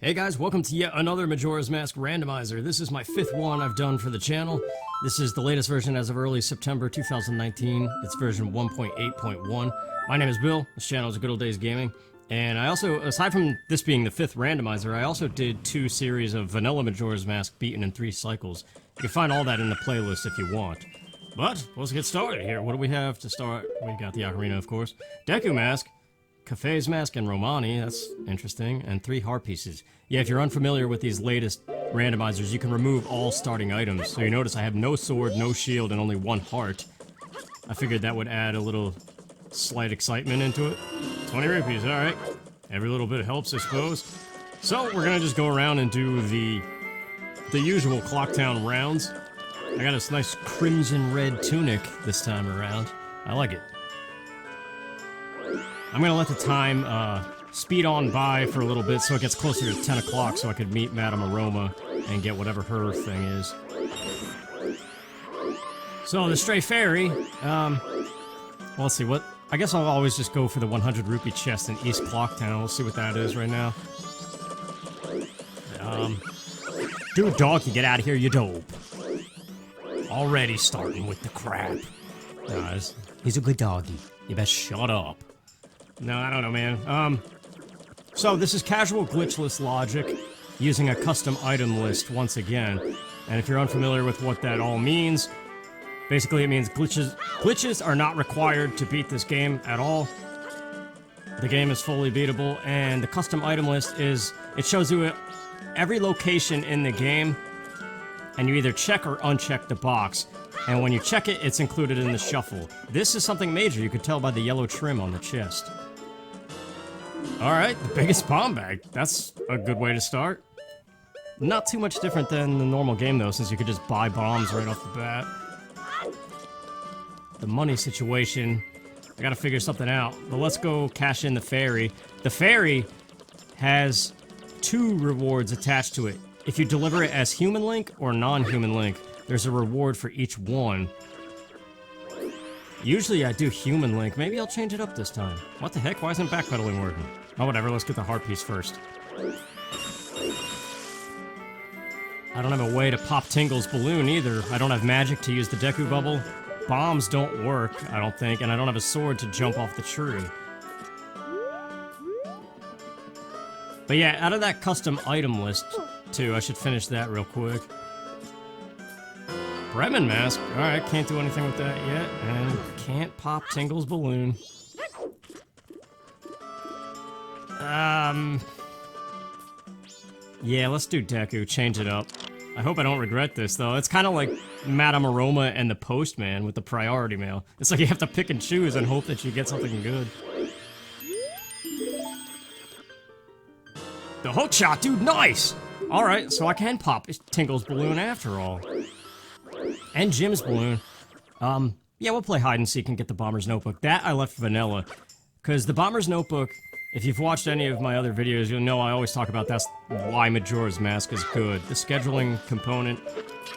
Hey guys, welcome to yet another Majora's Mask Randomizer. This is my 5th one I've done for the channel. This is the latest version as of early September 2019. It's version 1.8.1. My name is Bill, this channel is Good Old Days Gaming. And I also, aside from this being the 5th randomizer, I also did 2 series of vanilla Majora's Mask beaten in 3 cycles. You can find all that in the playlist if you want. But, let's get started here. What do we have to start? We got the Ocarina, of course. Deku Mask. Cafe's Mask and Romani, that's interesting, and 3 heart pieces. Yeah, if you're unfamiliar with these latest randomizers, you can remove all starting items. So you notice I have no sword, no shield, and only 1 heart. I figured that would add a little slight excitement into it. 20 rupees, alright. Every little bit helps, I suppose. So, we're gonna just go around and do the usual Clocktown rounds. I got this nice crimson red tunic this time around. I like it. I'm gonna let the time speed on by for a little bit so it gets closer to 10 o'clock so I could meet Madame Aroma and get whatever her thing is. So, the Stray Fairy, well, let's see, I guess I'll always just go for the 100 rupee chest in East Clocktown. We'll see what that is right now. Dude, dog, you get out of here, you dope. Already starting with the crap. Nah, he's a good doggy. You best shut up. No, I don't know, man. So this is casual glitchless logic, using a custom item list once again. And if you're unfamiliar with what that all means, basically it means glitches are not required to beat this game at all. The game is fully beatable, and the custom item list is, it shows you every location in the game, and you either check or uncheck the box. And when you check it, it's included in the shuffle. This is something major, you could tell by the yellow trim on the chest. Alright, the biggest bomb bag. That's a good way to start. Not too much different than the normal game though, since you could just buy bombs right off the bat. The money situation, I gotta figure something out. But let's go cash in the fairy. The fairy has 2 rewards attached to it. If you deliver it as Human Link or non-Human Link, there's a reward for each one. Usually I do Human Link. Maybe I'll change it up this time. What the heck? Why isn't backpedaling working? Oh, whatever. Let's get the heart piece first. I don't have a way to pop Tingle's balloon either. I don't have magic to use the Deku Bubble. Bombs don't work, I don't think, and I don't have a sword to jump off the tree. But yeah, out of that custom item list, too, I should finish that real quick. Bremen Mask. Alright, can't do anything with that yet. And can't pop Tingle's balloon. Yeah, let's do Deku. Change it up. I hope I don't regret this, though. It's kind of like Madame Aroma and the Postman with the priority mail. It's like you have to pick and choose and hope that you get something good. The hook shot, dude, nice! Alright, so I can pop Tingle's balloon after all. And Jim's balloon. Yeah, we'll play hide and seek and get the Bomber's Notebook. That I left vanilla. Because the Bomber's Notebook, if you've watched any of my other videos, you'll know I always talk about that's why Majora's Mask is good. The scheduling component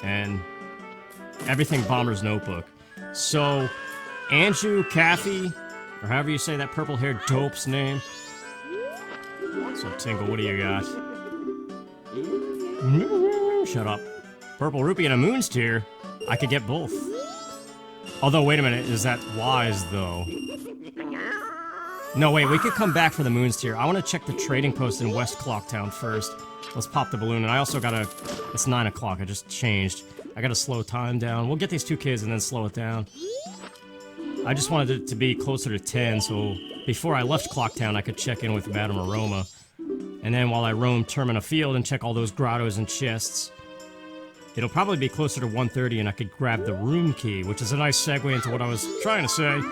and everything Bomber's Notebook. So, Anju Caffey, or however you say that purple-haired dope's name. So, Tingle, what do you got? Shut up. Purple Rupee and a Moon's Tear. I could get both. Although, wait a minute, is that wise, though? No, wait, we could come back for the Moon's Tear. I want to check the trading post in West Clocktown first. Let's pop the balloon, and I also gotta... It's 9 o'clock, I just changed. I gotta slow time down. We'll get these 2 kids and then slow it down. I just wanted it to be closer to 10, so before I left Clocktown, I could check in with Madame Aroma. And then while I roam Termina Field and check all those grottos and chests, it'll probably be closer to 1:30 and I could grab the room key, which is a nice segue into what I was trying to say.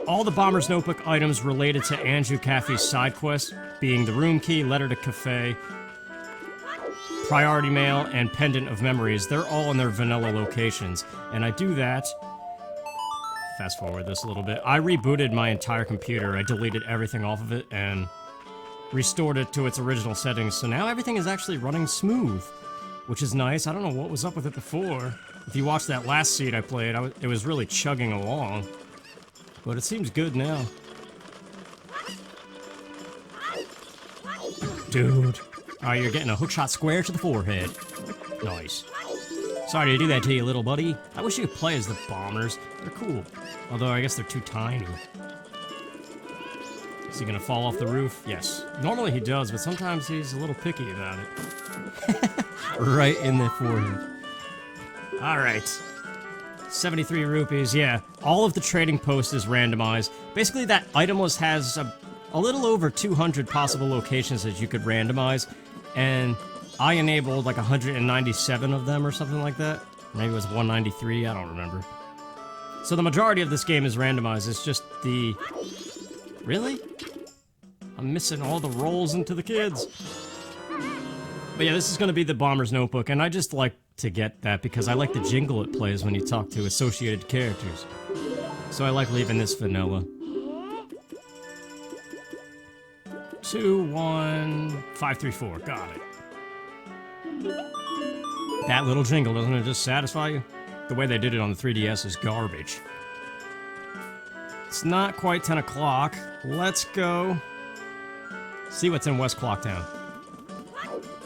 All the Bomber's Notebook items related to Anju Caffey's side quest, being the room key, letter to Cafe, priority mail, and pendant of memories, they're all in their vanilla locations. And I do that... Fast forward this a little bit. I rebooted my entire computer. I deleted everything off of it and restored it to its original settings, so now everything is actually running smooth. Which is nice. I don't know what was up with it before. If you watched that last seed I played, it was really chugging along. But it seems good now. Dude. Alright, you're getting a hookshot square to the forehead. Nice. Sorry to do that to you, little buddy. I wish you could play as the bombers. They're cool. Although, I guess they're too tiny. Is he gonna fall off the roof? Yes. Normally he does, but sometimes he's a little picky about it. Right in the forehead. Alright. 73 rupees, yeah. All of the trading post is randomized. Basically, that item list has a little over 200 possible locations that you could randomize, and I enabled like 197 of them or something like that. Maybe it was 193, I don't remember. So the majority of this game is randomized. It's just the... Really? I'm missing all the rolls into the kids. But yeah, this is going to be the Bomber's Notebook, and I just like to get that because I like the jingle it plays when you talk to associated characters. So I like leaving this vanilla. 2, 1, 5, 3, 4. Got it. That little jingle, doesn't it just satisfy you? The way they did it on the 3DS is garbage. It's not quite 10 o'clock. Let's go see what's in West Clocktown.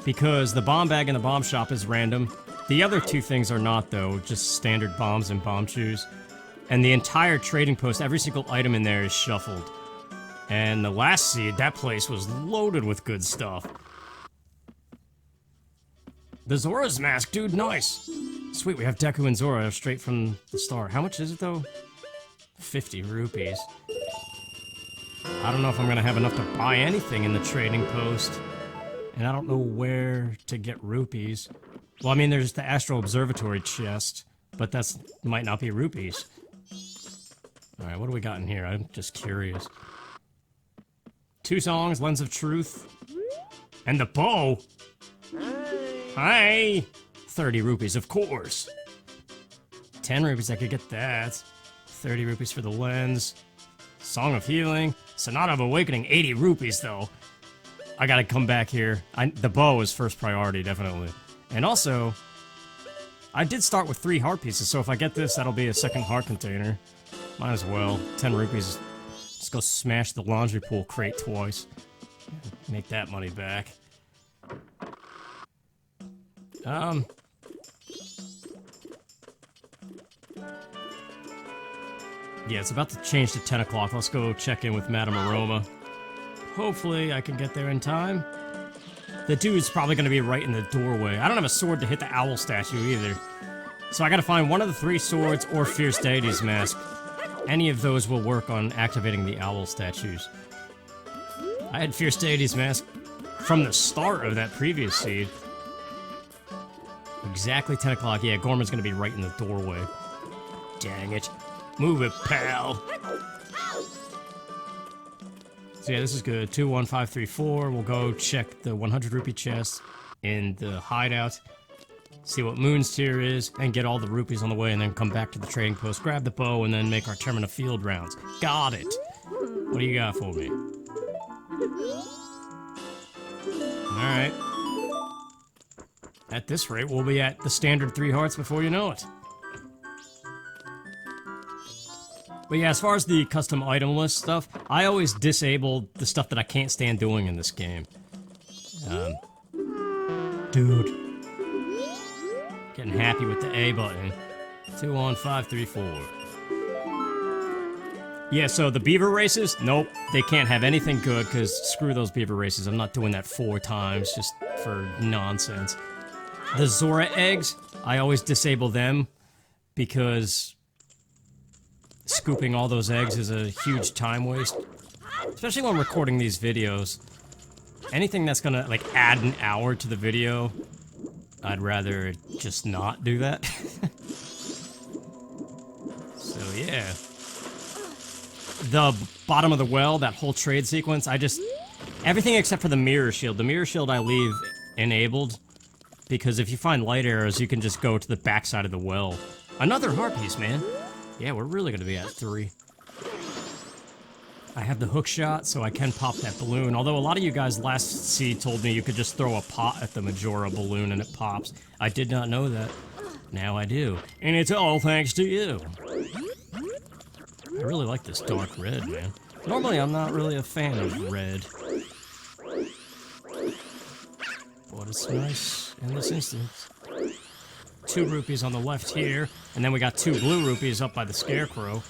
Because the bomb bag in the bomb shop is random. The other two things are not, though, just standard bombs and bomb shoes. And the entire trading post, every single item in there is shuffled. And the last seed, that place was loaded with good stuff. The Zora's mask, dude, nice. Sweet, we have Deku and Zora straight from the start. How much is it, though? 50 rupees. I don't know if I'm gonna have enough to buy anything in the trading post. And I don't know where to get rupees. Well, I mean, there's the Astral Observatory chest, but that's might not be rupees. Alright, what do we got in here? I'm just curious. 2 songs, Lens of Truth, and the bow! Hi! 30 rupees, of course. 10 rupees, I could get that. 30 rupees for the lens. Song of Healing. Sonata of Awakening, 80 rupees, though. I gotta come back here. The bow is first priority, definitely. And also, I did start with 3 heart pieces, so if I get this, that'll be a second heart container. Might as well. 10 rupees. Let's go smash the laundry pool crate twice. Make that money back. Yeah, it's about to change to 10 o'clock. Let's go check in with Madame Aroma. Hopefully I can get there in time. The dude's probably going to be right in the doorway. I don't have a sword to hit the owl statue either. So I gotta find one of the 3 swords or Fierce Deity's mask. Any of those will work on activating the owl statues. I had Fierce Deity's mask from the start of that previous seed. Exactly 10 o'clock. Yeah, Gorman's gonna be right in the doorway. Dang it. Move it, pal. So yeah, this is good. 2, 1, 5, 3, 4. We'll go check the 100 rupee chest in the hideout. See what Moon's tier is, and get all the rupees on the way, and then come back to the trading post, grab the bow, and then make our Termina field rounds. Got it! What do you got for me? Alright. At this rate, we'll be at the standard 3 hearts before you know it. But yeah, as far as the custom item list stuff, I always disable the stuff that I can't stand doing in this game. Dude. Getting happy with the A button. 2, 1, 5, 3, 4. Yeah, so the beaver races, nope, they can't have anything good, because screw those beaver races. I'm not doing that 4 times, just for nonsense. The Zora eggs, I always disable them, because scooping all those eggs is a huge time waste. Especially when recording these videos. Anything that's gonna, like, add an hour to the video, I'd rather just not do that. So, yeah. The bottom of the well, that whole trade sequence, everything except for the mirror shield. The mirror shield I leave enabled, because if you find light arrows, you can just go to the backside of the well. Another heart piece, man. Yeah, we're really gonna be at 3. I have the hook shot, so I can pop that balloon. Although a lot of you guys last seed told me you could just throw a pot at the Majora balloon and it pops. I did not know that. Now I do. And it's all thanks to you. I really like this dark red, man. Normally I'm not really a fan of red. that's nice in this instance. 2 rupees on the left here, and then we got 2 blue rupees up by the scarecrow.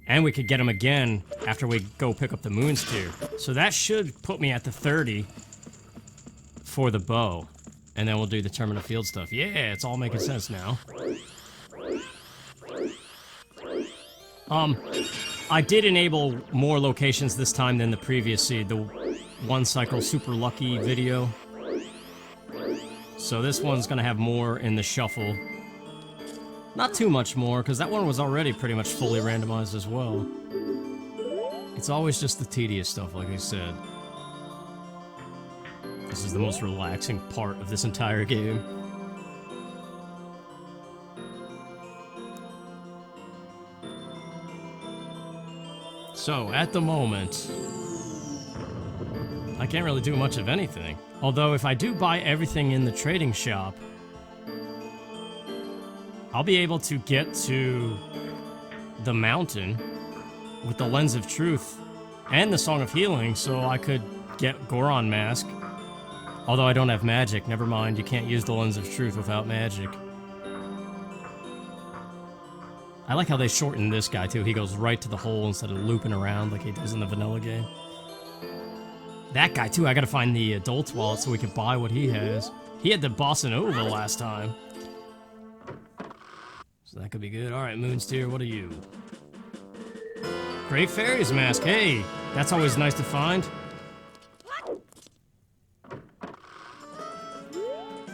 And we could get them again after we go pick up the moon steer. So that should put me at the 30 for the bow. And then we'll do the terminal field stuff. Yeah, it's all making sense now. I did enable more locations this time than the previous seed, the 1 cycle super lucky video. So this one's gonna have more in the shuffle. Not too much more, because that one was already pretty much fully randomized as well. It's always just the tedious stuff, like I said. This is the most relaxing part of this entire game. So, at the moment, I can't really do much of anything. Although, if I do buy everything in the trading shop, I'll be able to get to the mountain with the Lens of Truth and the Song of Healing, so I could get Goron Mask. Although I don't have magic, never mind, you can't use the Lens of Truth without magic. I like how they shortened this guy too, he goes right to the hole instead of looping around like he does in the vanilla game. That guy too, I gotta find the adult's wallet so we can buy what he has. He had the Bossa Nova last time. So that could be good. Alright, Moonsteer, what are you? Great Fairy's Mask, hey! That's always nice to find.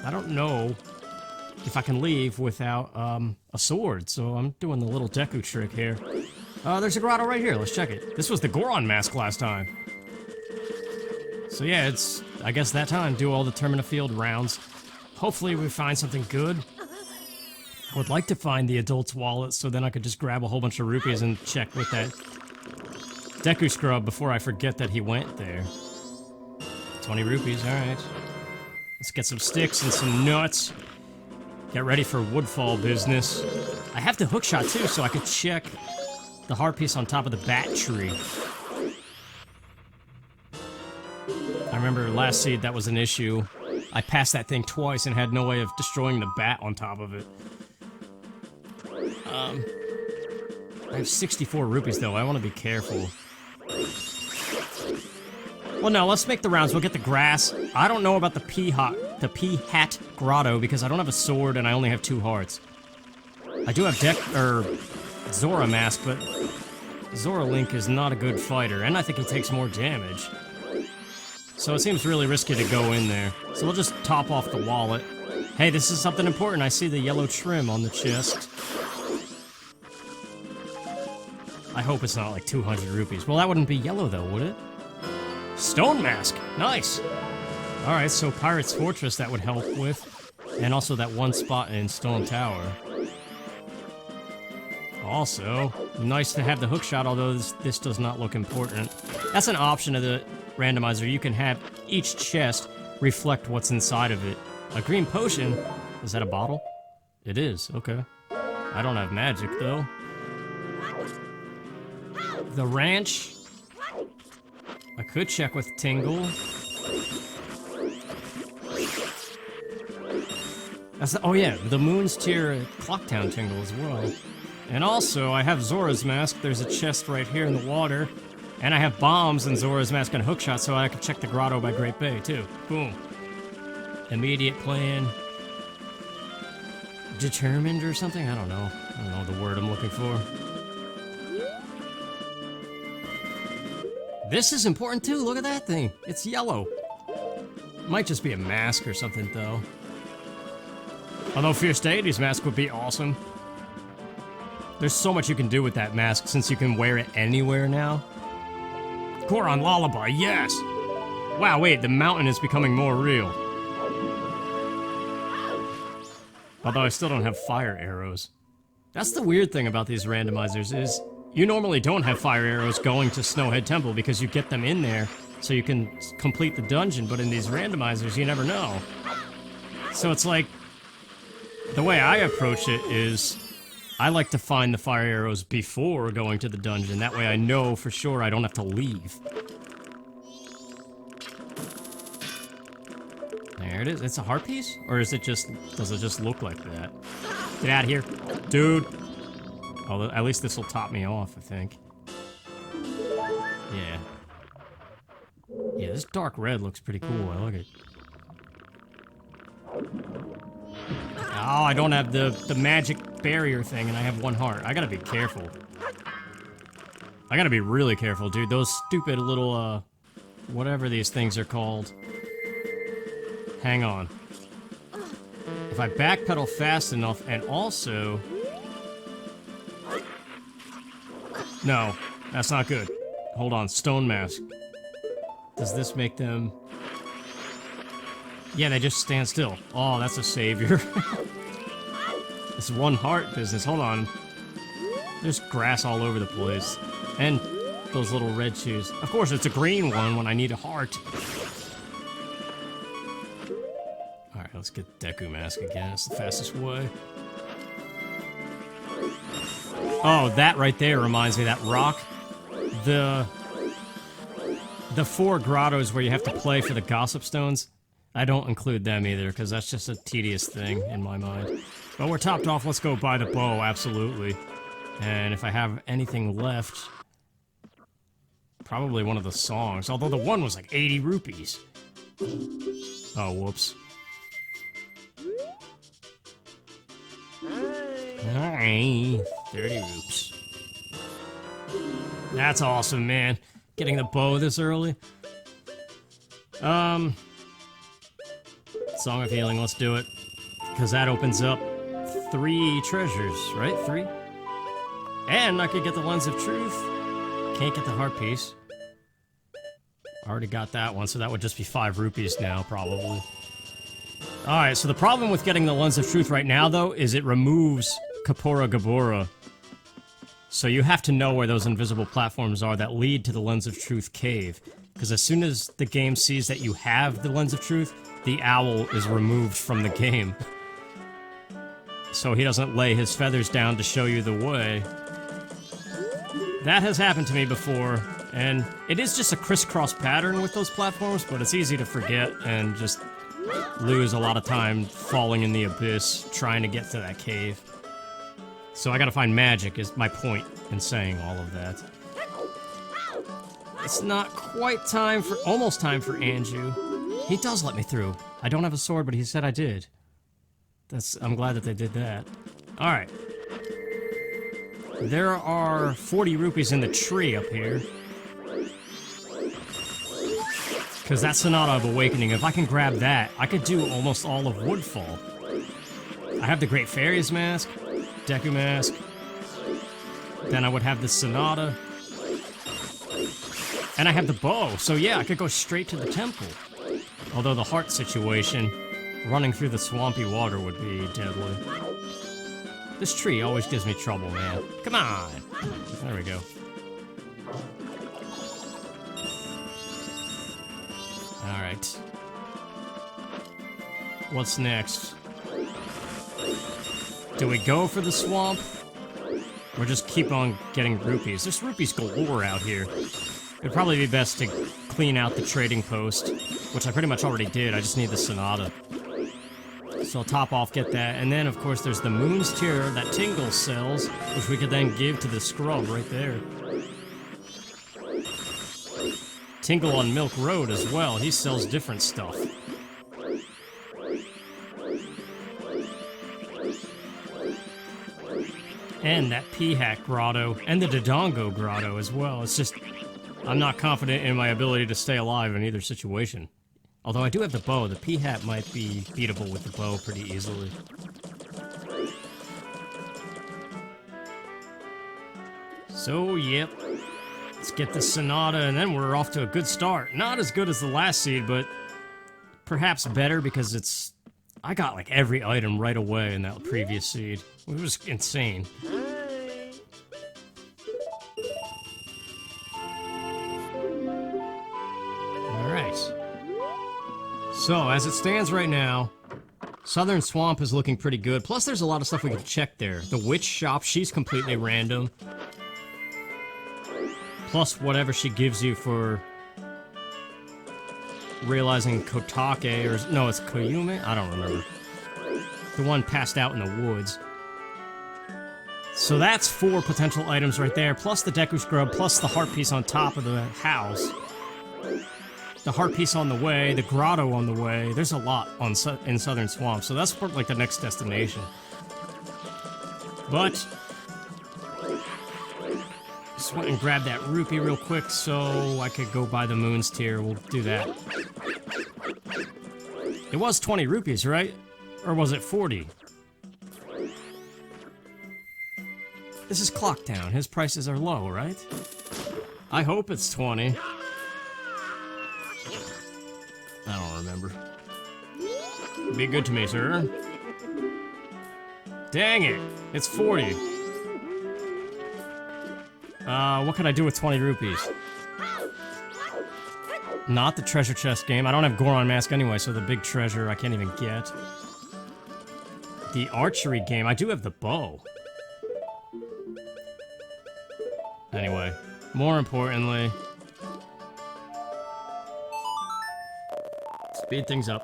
I don't know if I can leave without a sword, so I'm doing the little Deku trick here. There's a grotto right here, let's check it. This was the Goron Mask last time. So yeah, it's, I guess, that time. Do all the Termina Field rounds. Hopefully we find something good. I would like to find the adult's wallet so then I could just grab a whole bunch of rupees and check with that Deku Scrub before I forget that he went there. 20 rupees, alright. Let's get some sticks and some nuts. Get ready for Woodfall business. I have the hookshot too, so I could check the heart piece on top of the bat tree. I remember last seed that was an issue. I passed that thing twice and had no way of destroying the bat on top of it. I have 64 rupees though, I want to be careful. Well no, let's make the rounds, we'll get the grass. I don't know about the Pea-Hat Grotto because I don't have a sword and I only have 2 hearts. I do have Zora Mask, but Zora Link is not a good fighter, and I think he takes more damage. So it seems really risky to go in there. So we'll just top off the wallet. Hey, this is something important. I see the yellow trim on the chest. I hope it's not like 200 rupees. Well, that wouldn't be yellow though, would it? Stone Mask! Nice! Alright, so Pirate's Fortress that would help with. And also that one spot in Stone Tower. Also, nice to have the hookshot, although this does not look important. That's an option of the randomizer. You can have each chest reflect what's inside of it. A green potion? Is that a bottle? It is, okay. I don't have magic, though. The ranch? I could check with Tingle. That's oh yeah, the Moon's Tier Clocktown Tingle as well. And also, I have Zora's Mask. There's a chest right here in the water. And I have bombs and Zora's Mask and Hookshot, so I can check the grotto by Great Bay, too. Boom. Immediate plan. Determined or something? I don't know the word I'm looking for. This is important, too. Look at that thing. It's yellow. Might just be a mask or something, though. Although Fierce Deity's mask would be awesome. There's so much you can do with that mask since you can wear it anywhere now. Goron Lullaby, yes! Wow, wait, the mountain is becoming more real. Although I still don't have fire arrows. That's the weird thing about these randomizers is you normally don't have fire arrows going to Snowhead Temple because you get them in there so you can complete the dungeon, but in these randomizers you never know. So it's like, the way I approach it is I like to find the fire arrows before going to the dungeon. That way I know for sure I don't have to leave. There There it is. It's a heart piece? Or is it just... does it just look like that? Get out of here. Dude. Oh, at least this will top me off, I think. Yeah. Yeah, this dark red looks pretty cool. I like it. Oh, I don't have the magic barrier thing, and I have 1 heart. I gotta be careful. I gotta be really careful, dude. Those stupid little, whatever these things are called. Hang on. If I backpedal fast enough, and also... No, that's not good. Hold on, stone mask. Does this make them... Yeah, they just stand still. Oh, that's a savior. This 1 heart business. Hold on. There's grass all over the place. And those little red shoes. Of course, it's a green one when I need a heart. Alright, let's get Deku Mask again. It's the fastest way. Oh, that right there reminds me, that rock. The 4 grottos where you have to play for the Gossip Stones. I don't include them either, because that's just a tedious thing in my mind. But we're topped off, let's go buy the bow, absolutely. And if I have anything left... Probably one of the songs, although the one was like 80 rupees. Oh, whoops. Alright, 30 rupes. That's awesome, man. Getting the bow this early. Song of Healing, let's do it. Because that opens up 3 treasures, right? 3? And I could get the Lens of Truth. Can't get the heart piece. Already got that one, so that would just be 5 rupees now, probably. Alright, so the problem with getting the Lens of Truth right now, though, is it removes Kapora Gabora. So you have to know where those invisible platforms are that lead to the Lens of Truth cave. Because as soon as the game sees that you have the Lens of Truth, the owl is removed from the game. So he doesn't lay his feathers down to show you the way. That has happened to me before, and it is just a crisscross pattern with those platforms, but it's easy to forget and just lose a lot of time falling in the abyss trying to get to that cave. So I gotta find magic is my point in saying all of that. It's not quite time for, almost time for Anju. He does let me through. I don't have a sword, but he said I did. I'm glad that they did that. Alright. There are 40 rupees in the tree up here. Because that's Sonata of Awakening. If I can grab that, I could do almost all of Woodfall. I have the Great Fairy's Mask, Deku Mask. Then I would have the Sonata. And I have the bow, so yeah, I could go straight to the temple. Although the heart situation, running through the swampy water would be deadly. This tree always gives me trouble, man. Come on! There we go. Alright. What's next? Do we go for the swamp? Or just keep on getting rupees? There's rupees galore out here. It'd probably be best to clean out the trading post, which I pretty much already did. I just need the Sonata. So I'll top off, get that, and then of course there's the Moon's Tear that Tingle sells, which we could then give to the scrub right there. Tingle on Milk Road as well, he sells different stuff. And that P-Hack Grotto, and the Dodongo Grotto as well. It's just, I'm not confident in my ability to stay alive in either situation. Although I do have the bow, the P-Hat might be beatable with the bow pretty easily. So, yep. Let's get the Sonata, and then we're off to a good start. Not as good as the last seed, but perhaps better because it's... I got like every item right away in that previous seed. It was insane. Alright. So, as it stands right now, Southern Swamp is looking pretty good. Plus, there's a lot of stuff we can check there. The Witch Shop, she's completely random. Plus, whatever she gives you for realizing Kotake, or no, it's Koyume? I don't remember. The one passed out in the woods. So that's 4 potential items right there, plus the Deku Scrub, plus the heart piece on top of the house. The heart piece on the way, the grotto on the way. There's a lot on in Southern Swamp, so that's like the next destination. But just went and grabbed that rupee real quick so I could go buy the Moon's Tear. We'll do that. It was 20 rupees, right? Or was it 40? This is Clocktown. His prices are low, right? I hope it's 20. I don't remember. Be good to me, sir. Dang it! It's 40. What can I do with 20 rupees? Not the treasure chest game. I don't have Goron Mask anyway, so the big treasure I can't even get. The archery game. I do have the bow. Anyway, more importantly, speed things up.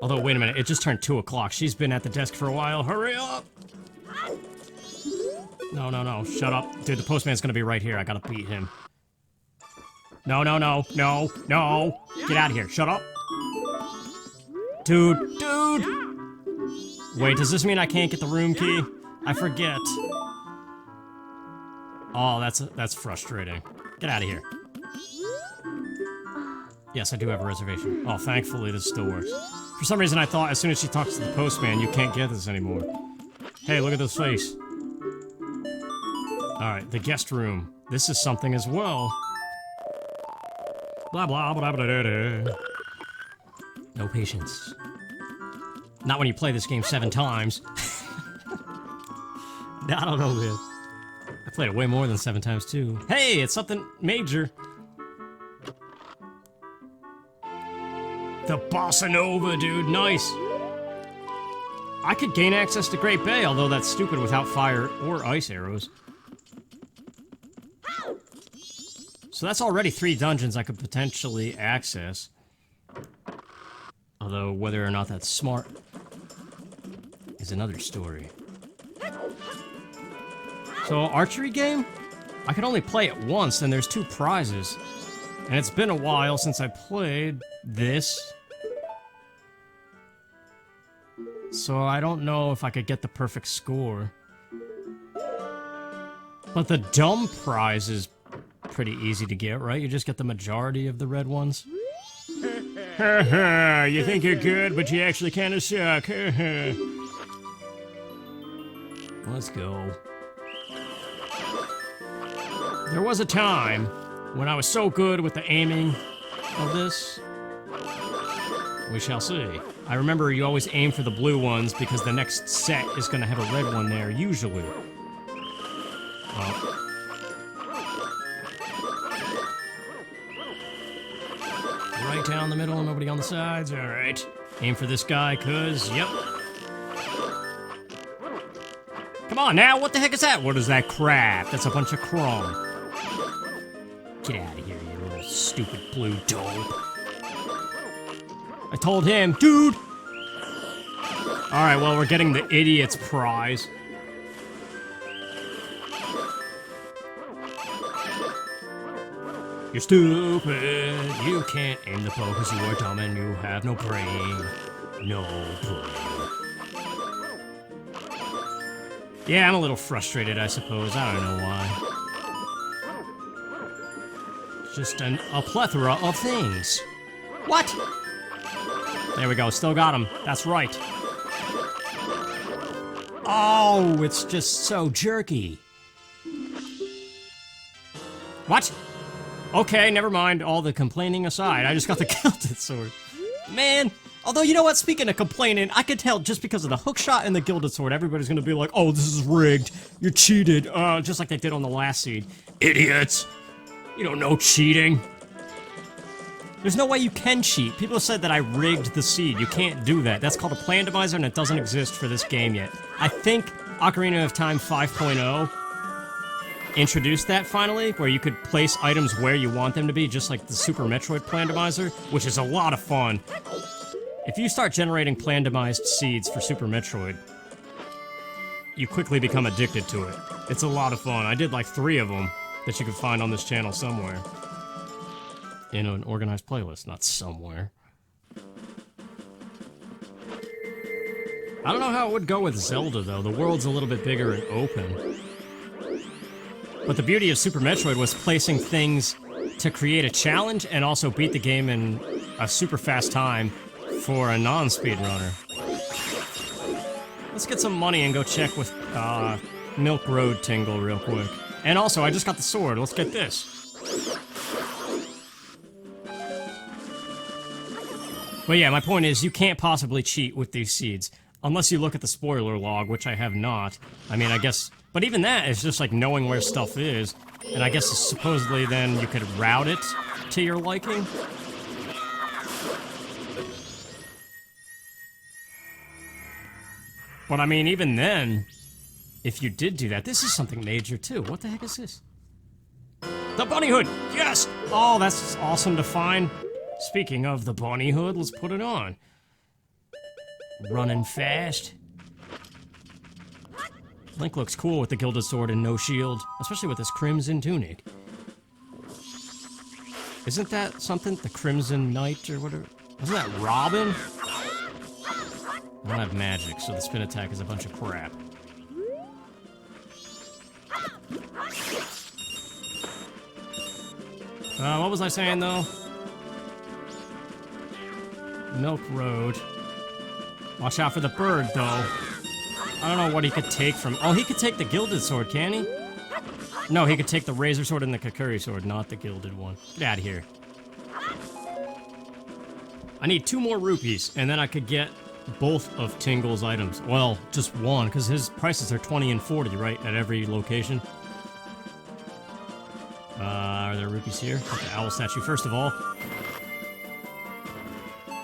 Although, wait a minute, it just turned 2 o'clock. She's been at the desk for a while. Hurry up! No, no, no, shut up. Dude, the postman's gonna be right here. I gotta beat him. No, no, no, no, no! Get out of here, shut up! Dude, dude! Wait, does this mean I can't get the room key? I forget. Oh, that's frustrating. Get out of here. Yes, I do have a reservation. Oh, thankfully this still works. For some reason I thought as soon as she talks to the postman, you can't get this anymore. Hey, look at this face. Alright, the guest room. This is something as well. Blah blah blah blah blah blah. No patience. Not when you play this game 7 times. I don't know, man. I played it way more than 7 times, too. Hey, it's something major. The Bossa Nova, dude. Nice. I could gain access to Great Bay, although that's stupid without fire or ice arrows. So that's already 3 dungeons I could potentially access. Although, whether or not that's smart is another story. So, archery game? I could only play it once, and there's 2 prizes. And it's been a while since I played this. So I don't know if I could get the perfect score. But the dumb prize is pretty easy to get, right? You just get the majority of the red ones. Haha, you think you're good, but you actually kinda suck. Let's go. There was a time when I was so good with the aiming of this. We shall see. I remember you always aim for the blue ones because the next set is going to have a red one there, usually. Oh. Right down the middle, nobody on the sides. Alright. Aim for this guy, cuz, yep. Come on now, what the heck is that? What is that crap? That's a bunch of chrome. Get out of here, you little stupid blue dope. I told him, dude! Alright, well, we're getting the idiot's prize. You're stupid. You can't aim the bow because you are dumb and you have no brain. No brain. Yeah, I'm a little frustrated, I suppose. I don't know why. Just a plethora of things. What? There we go, still got him. That's right. Oh, it's just so jerky. What? Okay, never mind. All the complaining aside, I just got the Gilded Sword. Man, although, you know what? Speaking of complaining, I could tell just because of the hookshot and the Gilded Sword, everybody's gonna be like, oh, this is rigged. You're cheated. Just like they did on the last seed. Idiots. You don't know cheating. There's no way you can cheat. People said that I rigged the seed. You can't do that. That's called a Randomizer, and it doesn't exist for this game yet. I think Ocarina of Time 5.0 introduced that finally, where you could place items where you want them to be, just like the Super Metroid Plandomizer, which is a lot of fun. If you start generating Plandomized seeds for Super Metroid, you quickly become addicted to it. It's a lot of fun. I did like 3 of them that you can find on this channel somewhere. In an organized playlist, not somewhere. I don't know how it would go with Zelda, though. The world's a little bit bigger and open. But the beauty of Super Metroid was placing things to create a challenge and also beat the game in a super fast time for a non-speedrunner. Let's get some money and go check with Milk Road Tingle real quick. And also, I just got the sword. Let's get this. But yeah, my point is, you can't possibly cheat with these seeds. Unless you look at the spoiler log, which I have not. I mean, I guess... But even that is just like knowing where stuff is. And I guess supposedly then you could route it to your liking. But I mean, even then, if you did do that, this is something major too. What the heck is this? The bunny hood! Yes! Oh, that's awesome to find. Speaking of the bunny hood, let's put it on. Running fast. Link looks cool with the gilded sword and no shield, especially with this crimson tunic. Isn't that something? The Crimson Knight or whatever? Wasn't that Robin? I don't have magic, so the spin attack is a bunch of crap. What was I saying, though? Milk Road. Watch out for the bird, though. I don't know what he could take from... Oh, he could take the gilded sword, can he? No, he could take the razor sword and the Kakuri sword, not the gilded one. Get out of here. I need 2 more rupees, and then I could get both of Tingle's items. Well, just one, because his prices are 20 and 40, right? At every location. Are there rupees here? Okay, owl statue, first of all.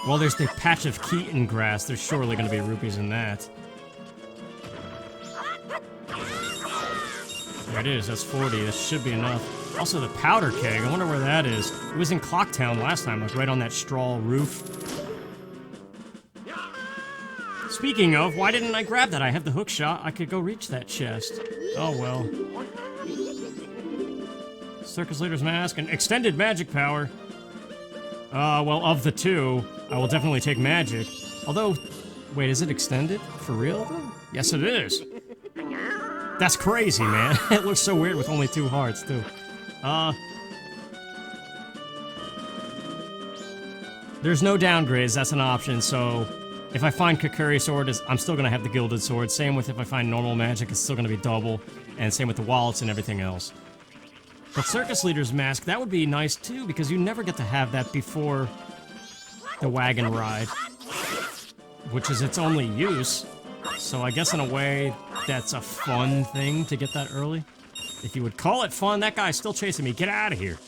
Well, there's the patch of Keaton grass. There's surely going to be rupees in that. There it is. That's 40. That should be enough. Also, the powder keg. I wonder where that is. It was in Clocktown last time, like right on that straw roof. Speaking of, why didn't I grab that? I have the hook shot. I could go reach that chest. Oh, well. Circus Leader's Mask and extended magic power. Well, of the 2, I will definitely take magic. Although, wait, is it extended? For real, though? Yes, it is. That's crazy, man. It looks so weird with only 2 hearts, too. There's no downgrades, that's an option, so... If I find Kakuri sword, I'm still gonna have the gilded sword. Same with if I find normal magic, it's still gonna be double. And same with the wallets and everything else. But Circus Leader's Mask, that would be nice too, because you never get to have that before the wagon ride. Which is its only use. So I guess in a way, that's a fun thing to get that early. If you would call it fun, that guy's still chasing me. Get out of here.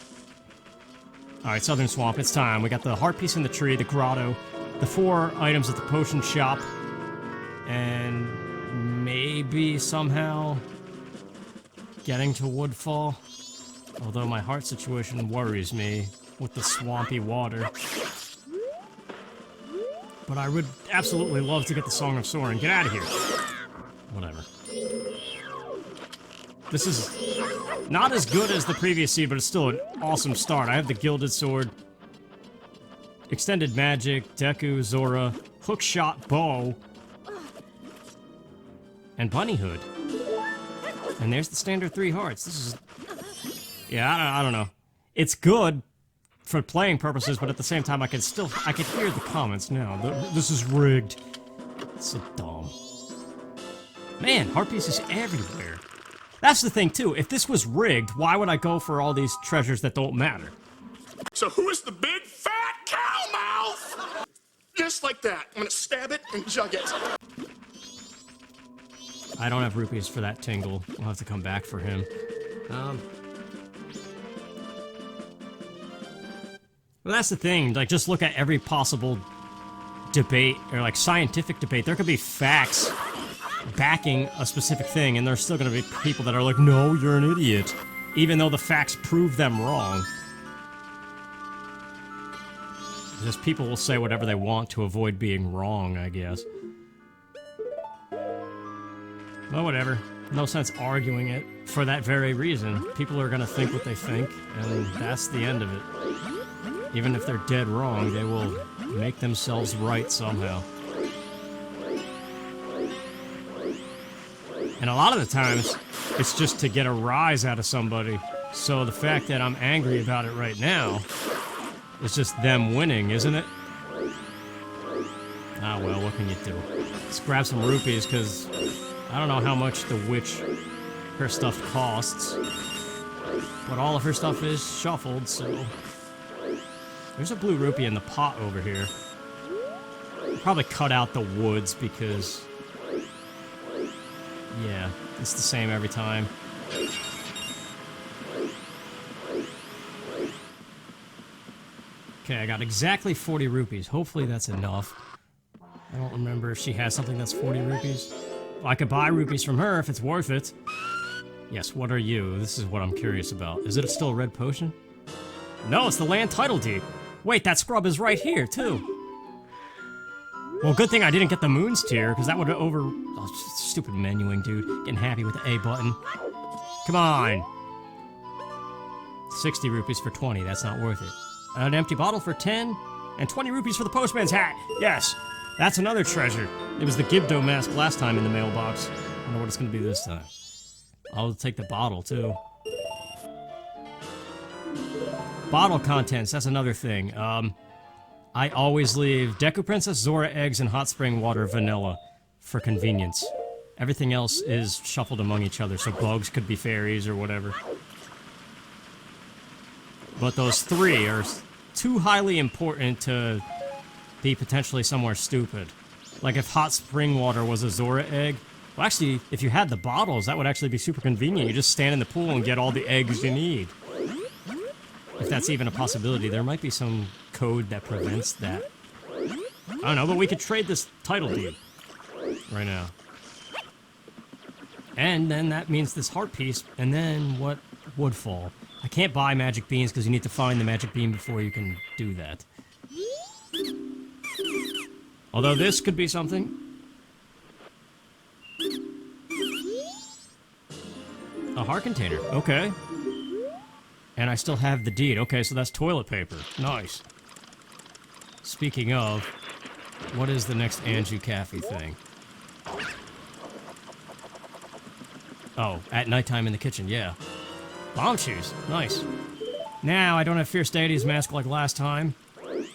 Alright, Southern Swamp, it's time. We got the heart piece in the tree, the grotto, the 4 items at the potion shop, and maybe somehow getting to Woodfall. Although my heart situation worries me with the swampy water. But I would absolutely love to get the Song of Soaring. Get out of here. Whatever. This is not as good as the previous seed, but it's still an awesome start. I have the Gilded Sword, Extended Magic, Deku, Zora, Hookshot Bow, and Bunny Hood. And there's the standard 3 hearts. This is... Yeah, I don't know. It's good for playing purposes, but at the same time, I can hear the comments now. This is rigged. It's so dumb. Man, heart pieces everywhere. That's the thing, too. If this was rigged, why would I go for all these treasures that don't matter? So who is the big fat cow mouth? Just like that. I'm gonna stab it and jug it. I don't have rupees for that Tingle. We'll have to come back for him. Well, that's the thing. Like, just look at every possible debate, or like scientific debate. There could be facts backing a specific thing, and there's still gonna be people that are like, no, you're an idiot, even though the facts prove them wrong. Just people will say whatever they want to avoid being wrong, I guess. Well, whatever. No sense arguing it for that very reason. People are gonna think what they think, and that's the end of it. Even if they're dead wrong, they will make themselves right somehow. And a lot of the times, it's just to get a rise out of somebody. So the fact that I'm angry about it right now is just them winning, isn't it? Ah, well, what can you do? Let's grab some rupees, because I don't know how much the witch, her stuff costs. But all of her stuff is shuffled, so... There's a blue rupee in the pot over here. I'll probably cut out the woods, because... yeah, it's the same every time. Okay, I got exactly 40 rupees. Hopefully that's enough. I don't remember if she has something that's 40 rupees. Well, I could buy rupees from her if it's worth it. Yes, what are you? This is what I'm curious about. Is it still a red potion? No, it's the land title deed. Wait, that scrub is right here, too. Well, good thing I didn't get the Moon's tier, because that would have over... oh, stupid menuing, dude. Getting happy with the A button. Come on! 60 rupees for 20, that's not worth it. An empty bottle for 10, and 20 rupees for the postman's hat! Yes! That's another treasure. It was the Gibdo mask last time in the mailbox. I don't know what it's gonna be this time. I'll take the bottle, too. Bottle contents, that's another thing. I always leave Deku Princess, Zora eggs, and hot spring water vanilla for convenience. Everything else is shuffled among each other, so bugs could be fairies or whatever. But those three are too highly important to be potentially somewhere stupid. Like if hot spring water was a Zora egg, well actually, if you had the bottles, that would actually be super convenient. You just stand in the pool and get all the eggs you need. If that's even a possibility, there might be some code that prevents that. I don't know, but we could trade this title deed right now. And then that means this heart piece, and then what would fall? I can't buy magic beans because you need to find the magic bean before you can do that. Although this could be something. A heart container, okay. And I still have the deed. Okay, so that's toilet paper. Nice. Speaking of, what is the next Anju Cafe thing? Oh, at nighttime in the kitchen, yeah. Bomb shoes, nice. Now, I don't have Fierce Deity's mask like last time.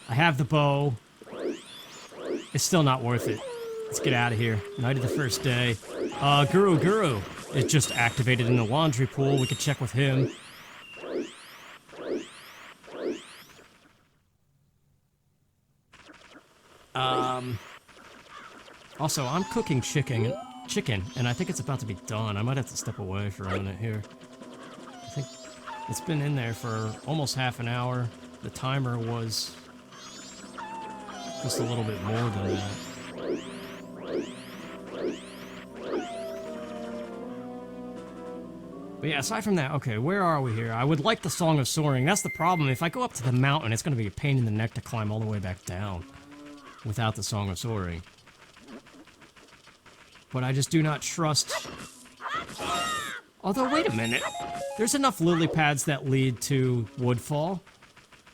I have the bow. It's still not worth it. Let's get out of here. Night of the first day. Guru is just activated in the laundry pool. We could check with him. Also, I'm cooking chicken, and I think it's about to be done. I might have to step away for a minute here. I think it's been in there for almost half an hour. The timer was just a little bit more than that. But yeah, aside from that, okay, where are we here? I would like the Song of Soaring. That's the problem. If I go up to the mountain, it's going to be a pain in the neck to climb all the way back down without the Song of Soaring. But I just do not trust... Although, wait a minute. There's enough lily pads that lead to Woodfall.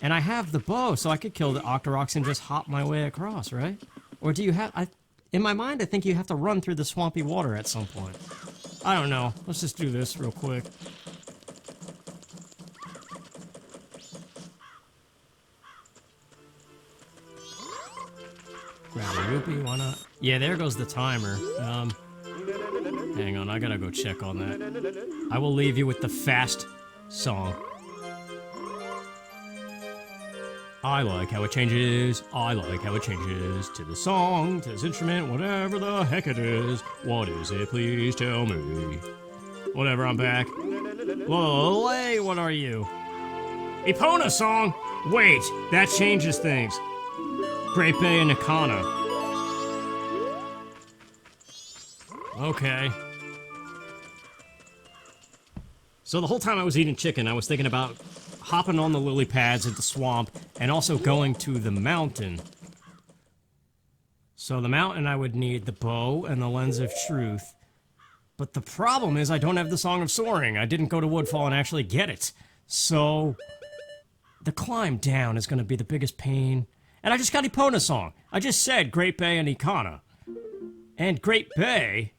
And I have the bow, so I could kill the Octoroks and just hop my way across, right? Or do you have... in my mind, I think you have to run through the swampy water at some point. I don't know. Let's just do this real quick. Grab a rupee, why not? Yeah, there goes the timer. Hang on, I gotta go check on that. I will leave you with the fast song. I like how it changes. I like how it changes to the song, to this instrument, whatever the heck it is. What is it? Please tell me. Whatever, I'm back. Whoa, hey, what are you? Epona song? Wait, that changes things. Great Bay and Nakana. Okay. So the whole time I was eating chicken, I was thinking about hopping on the lily pads at the swamp and also going to the mountain. So the mountain, I would need the bow and the lens of truth. But the problem is I don't have the Song of Soaring. I didn't go to Woodfall and actually get it. So the climb down is going to be the biggest pain. And I just got Epona's song. I just said Great Bay and Ikana. And Great Bay,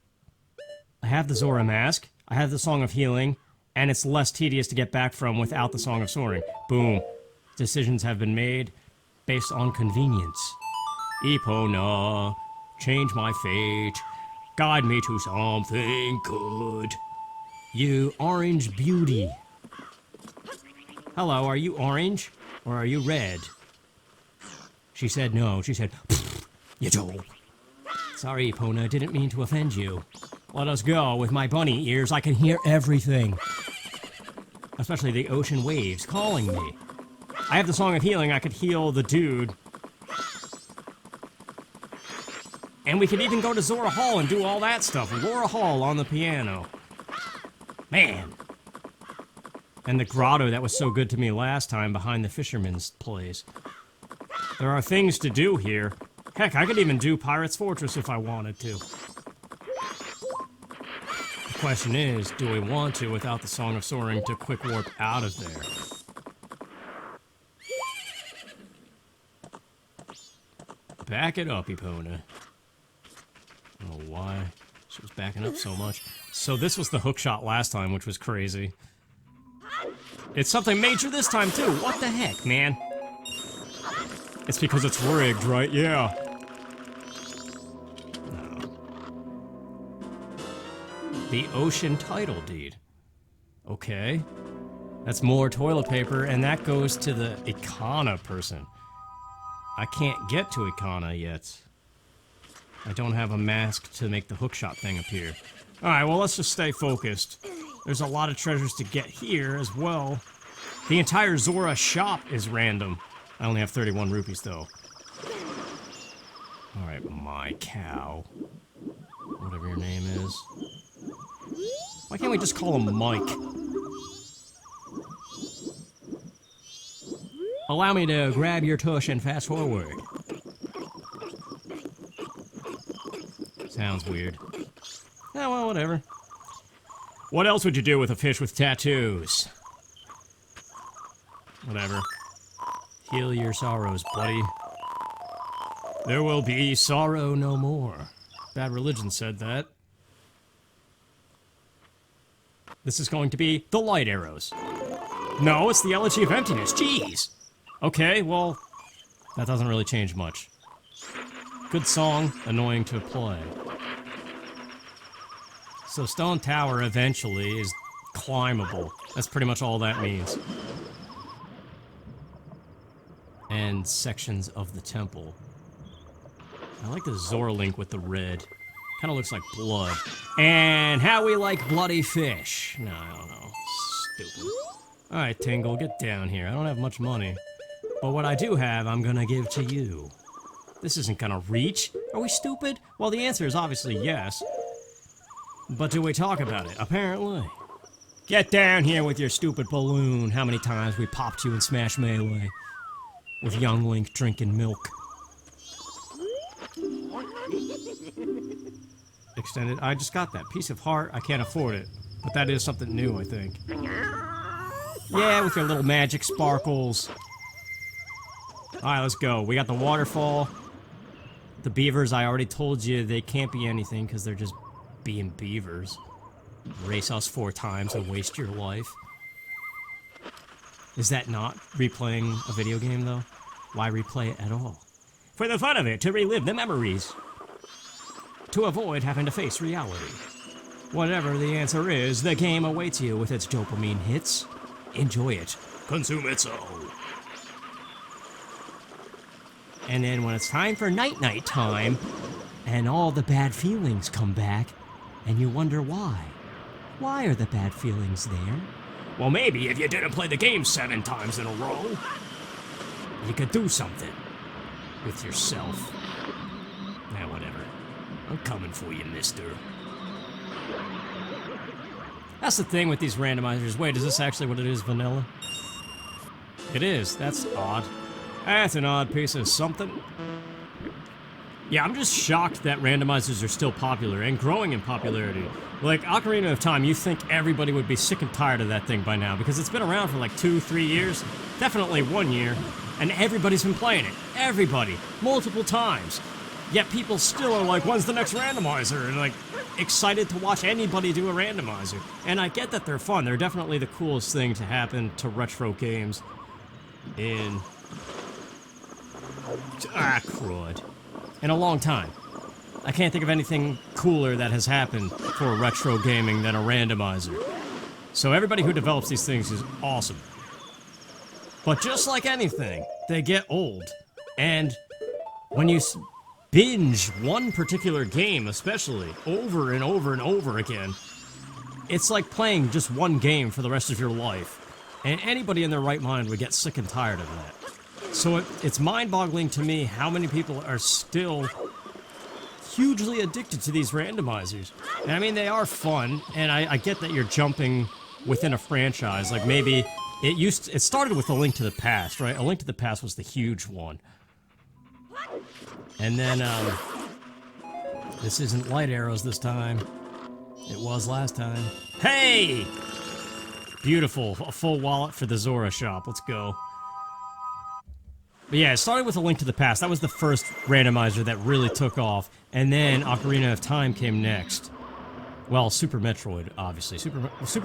I have the Zora mask, I have the Song of Healing, and it's less tedious to get back from without the Song of Soaring. Boom. Decisions have been made based on convenience. Epona, change my fate. Guide me to something good. You orange beauty. Hello, are you orange? Or are you red? She said no. She said, you don't. Sorry, Epona, didn't mean to offend you. Let us go. With my bunny ears, I can hear everything. Especially the ocean waves calling me. I have the Song of Healing. I could heal the dude. And we could even go to Zora Hall and do all that stuff. Laura Hall on the piano. Man. And the grotto that was so good to me last time behind the fisherman's place. There are things to do here. Heck, I could even do Pirate's Fortress if I wanted to. The question is, do we want to without the Song of Soaring to quick warp out of there? Back it up, Epona. I don't know why she was backing up so much. So this was the hook shot last time, which was crazy. It's something major this time, too. What the heck, man? It's because it's rigged, right? Yeah. No. The ocean title deed. Okay. That's more toilet paper, and that goes to the Ikana person. I can't get to Ikana yet. I don't have a mask to make the hookshot thing appear. Alright, well, let's just stay focused. There's a lot of treasures to get here as well. The entire Zora shop is random. I only have 31 rupees, though. Alright, my cow. Whatever your name is. Why can't we just call him Mike? Allow me to grab your tush and fast forward. Sounds weird. Yeah, well, whatever. What else would you do with a fish with tattoos? Whatever. Heal your sorrows, buddy. There will be sorrow no more. Bad Religion said that. This is going to be the light arrows. No, it's the Elegy of Emptiness. Jeez. Okay, well, that doesn't really change much. Good song, annoying to play. So Stone Tower eventually is climbable. That's pretty much all that means. And sections of the temple. I like the Zora link with the red. Kind of looks like blood. And how we like bloody fish. No, I don't know. Stupid. Alright, Tingle, get down here. I don't have much money. But what I do have, I'm gonna give to you. This isn't gonna reach. Are we stupid? Well, the answer is obviously yes. But do we talk about it? Apparently. Get down here with your stupid balloon. How many times we popped you in Smash Melee? With young Link drinking milk. Extended. I just got that. Piece of heart. I can't afford it. But that is something new, I think. Yeah, with your little magic sparkles. Alright, let's go. We got the waterfall. The beavers, I already told you, they can't be anything because they're just being beavers. Race us 4 times and waste your life. Is that not replaying a video game, though? Why replay it at all? For the fun of it, to relive the memories. To avoid having to face reality. Whatever the answer is, the game awaits you with its dopamine hits. Enjoy it. Consume it so. And then when it's time for night-night time, and all the bad feelings come back, and you wonder why. Why are the bad feelings there? Well, maybe if you didn't play the game 7 times in a row, you could do something with yourself. Nah, whatever. I'm coming for you, mister. That's the thing with these randomizers. Wait, is this actually what it is, vanilla? It is. That's odd. That's an odd piece of something. Yeah, I'm just shocked that randomizers are still popular and growing in popularity. Like, Ocarina of Time, you think everybody would be sick and tired of that thing by now, because it's been around for like 2-3 years, definitely 1 year, and everybody's been playing it. Everybody. Multiple times. Yet people still are like, when's the next randomizer? And like, excited to watch anybody do a randomizer. And I get that they're fun. They're definitely the coolest thing to happen to retro games in... crud. In a long time. I can't think of anything cooler that has happened for retro gaming than a randomizer. So everybody who develops these things is awesome. But just like anything, they get old. And when you binge one particular game, especially, over and over and over again, it's like playing just one game for the rest of your life. And anybody in their right mind would get sick and tired of that. So it's mind-boggling to me how many people are still hugely addicted to these randomizers. And I mean, they are fun, and I get that you're jumping within a franchise. Like, maybe it started with A Link to the Past, right? A Link to the Past was the huge one. And then, this isn't light arrows this time. It was last time. Hey! Beautiful. A full wallet for the Zora shop. Let's go. But yeah, it started with A Link to the Past. That was the first randomizer that really took off. And then Ocarina of Time came next. Well, Super Metroid, obviously. Super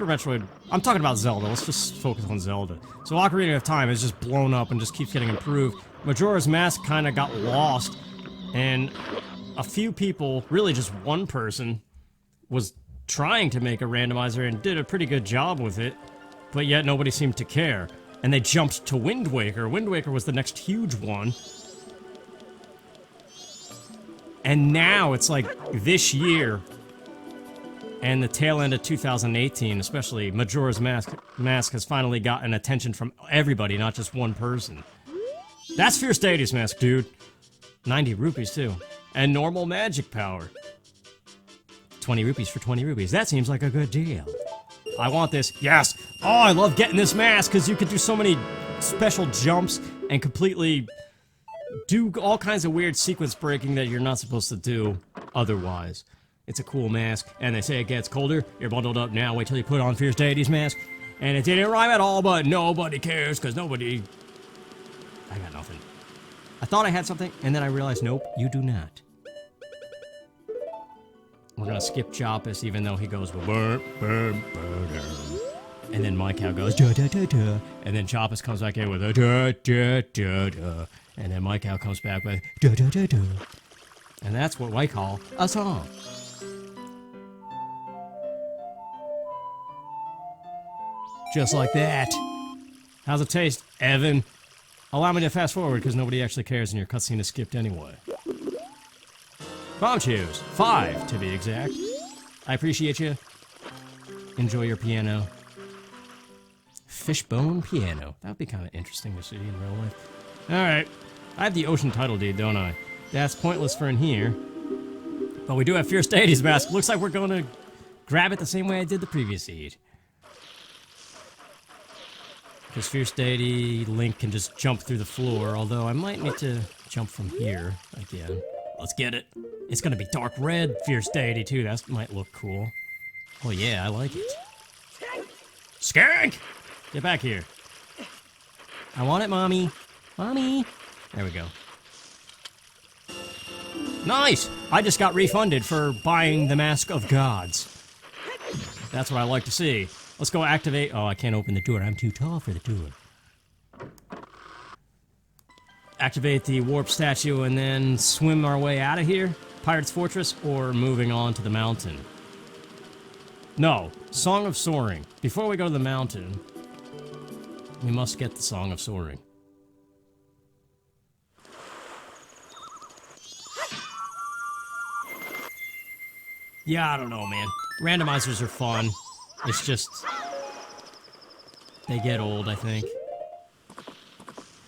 Metroid... I'm talking about Zelda. Let's just focus on Zelda. So Ocarina of Time has just blown up and just keeps getting improved. Majora's Mask kind of got lost. And a few people, really just one person, was trying to make a randomizer and did a pretty good job with it. But yet nobody seemed to care. And they jumped to Wind Waker. Wind Waker was the next huge one. And now it's like this year and the tail end of 2018, especially Majora's Mask has finally gotten attention from everybody, not just one person. That's Fierce Deity's Mask, dude. 90 rupees, too. And normal magic power. 20 rupees for 20 rupees. That seems like a good deal. I want this. Yes! Oh, I love getting this mask, because you can do so many special jumps and completely do all kinds of weird sequence breaking that you're not supposed to do otherwise. It's a cool mask, and they say it gets colder. You're bundled up now. Wait till you put on Fierce Deity's Mask. And it didn't rhyme at all, but nobody cares, because nobody... I got nothing. I thought I had something, and then I realized, nope, you do not. We're gonna skip Choppus, even though he goes burr, burr, burr, and then my cow goes da da da da, and then Choppus comes back in with a da da da da, and then my cow comes back with da da da da, and that's what I call a song. Just like that. How's it taste, Evan? Allow me to fast forward because nobody actually cares and your cutscene is skipped anyway. Bomb chews. 5, to be exact. I appreciate you. Enjoy your piano. Fishbone piano. That would be kind of interesting to see in real life. Alright. I have the ocean title deed, don't I? That's pointless for in here. But we do have Fierce Deity's Mask. Looks like we're going to grab it the same way I did the previous seed. Because Fierce Deity, Link can just jump through the floor, although I might need to jump from here again. Let's get it. It's gonna be dark red Fierce Deity too, that might look cool. Oh yeah, I like it. Skank! Get back here. I want it, Mommy. Mommy! There we go. Nice! I just got refunded for buying the Mask of Gods. That's what I like to see. Let's go activate... Oh, I can't open the door. I'm too tall for the door. Activate the warp statue and then swim our way out of here? Pirate's Fortress or moving on to the mountain? No. Song of Soaring. Before we go to the mountain, we must get the Song of Soaring. Yeah, I don't know, man. Randomizers are fun. It's just... they get old, I think.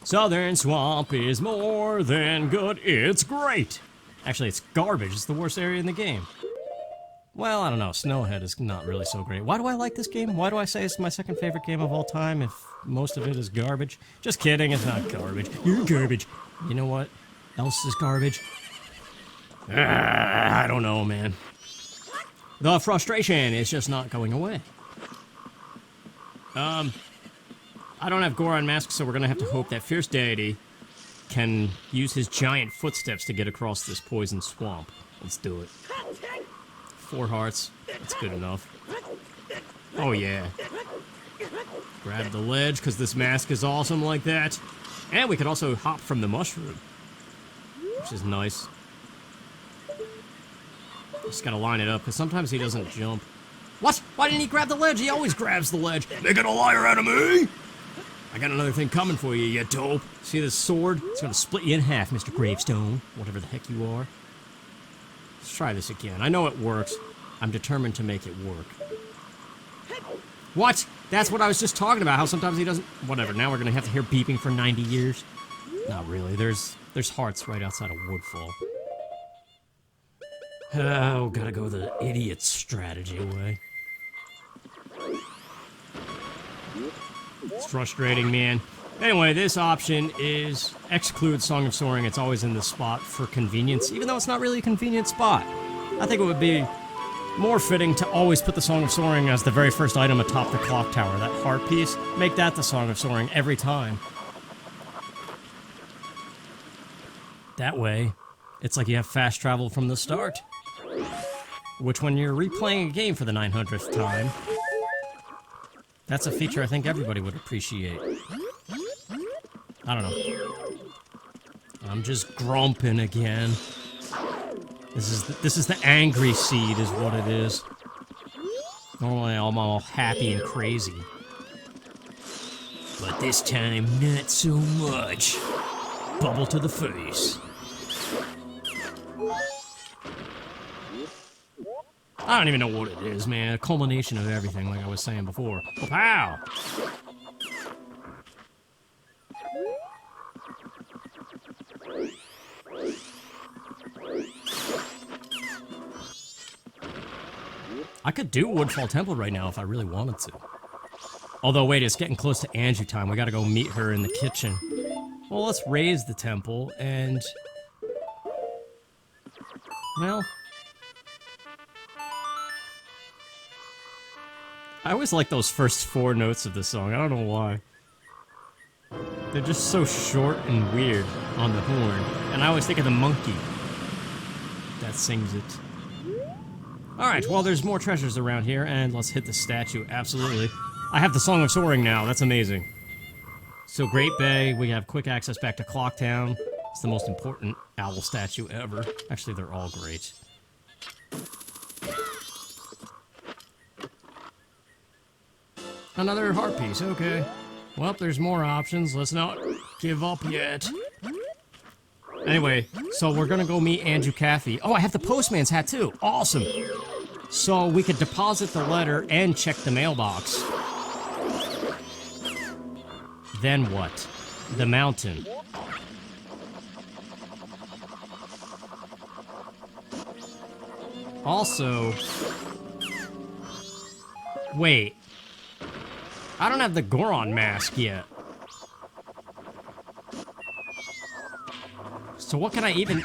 Southern Swamp is more than good. It's great! Actually, it's garbage. It's the worst area in the game. Well, I don't know. Snowhead is not really so great. Why do I like this game? Why do I say it's my second favorite game of all time if most of it is garbage? Just kidding, it's not garbage. You're garbage. You know what else is garbage? I don't know, man. The frustration is just not going away. I don't have Goron Mask, so we're gonna have to hope that Fierce Deity can use his giant footsteps to get across this poison swamp. Let's do it. 4 hearts. That's good enough. Oh, yeah. Grab the ledge, because this mask is awesome like that. And we could also hop from the mushroom, which is nice. Just gotta line it up, because sometimes he doesn't jump. What? Why didn't he grab the ledge? He always grabs the ledge. Making a liar out of me? I got another thing coming for you, you dope. See this sword? It's gonna split you in half, Mr. Gravestone. Whatever the heck you are. Let's try this again. I know it works. I'm determined to make it work. What? That's what I was just talking about, how sometimes he doesn't... Whatever, now we're gonna have to hear beeping for 90 years. Not really, there's hearts right outside of Woodfall. Oh, gotta go the idiot strategy way. It's frustrating, man. Anyway, this option is exclude Song of Soaring. It's always in the spot for convenience, even though it's not really a convenient spot. I think it would be more fitting to always put the Song of Soaring as the very first item atop the clock tower, that heart piece. Make that the Song of Soaring every time. That way, it's like you have fast travel from the start. Which, when you're replaying a game for the 900th time, that's a feature I think everybody would appreciate. I don't know. I'm just grumping again. This is the angry seed is what it is. Normally I'm all happy and crazy. But this time, not so much. Bubble to the face. I don't even know what it is, man. A culmination of everything, like I was saying before. Oh, pow! I could do Woodfall Temple right now if I really wanted to. Although, wait, it's getting close to Anju time. We gotta go meet her in the kitchen. Well, let's raise the temple, and... Well... I always like those first 4 notes of the song. I don't know why. They're just so short and weird on the horn. And I always think of the monkey that sings it. Alright, well, there's more treasures around here, and let's hit the statue. Absolutely. I have the Song of Soaring now. That's amazing. So, Great Bay, we have quick access back to Clocktown. It's the most important owl statue ever. Actually, they're all great. Another heart piece, okay. Well, there's more options. Let's not give up yet. Anyway, so we're gonna go meet Andrew Caffey. Oh, I have the postman's hat too. Awesome. So we could deposit the letter and check the mailbox. Then what? The mountain. Also... Wait. I don't have the Goron mask yet. So what can I even...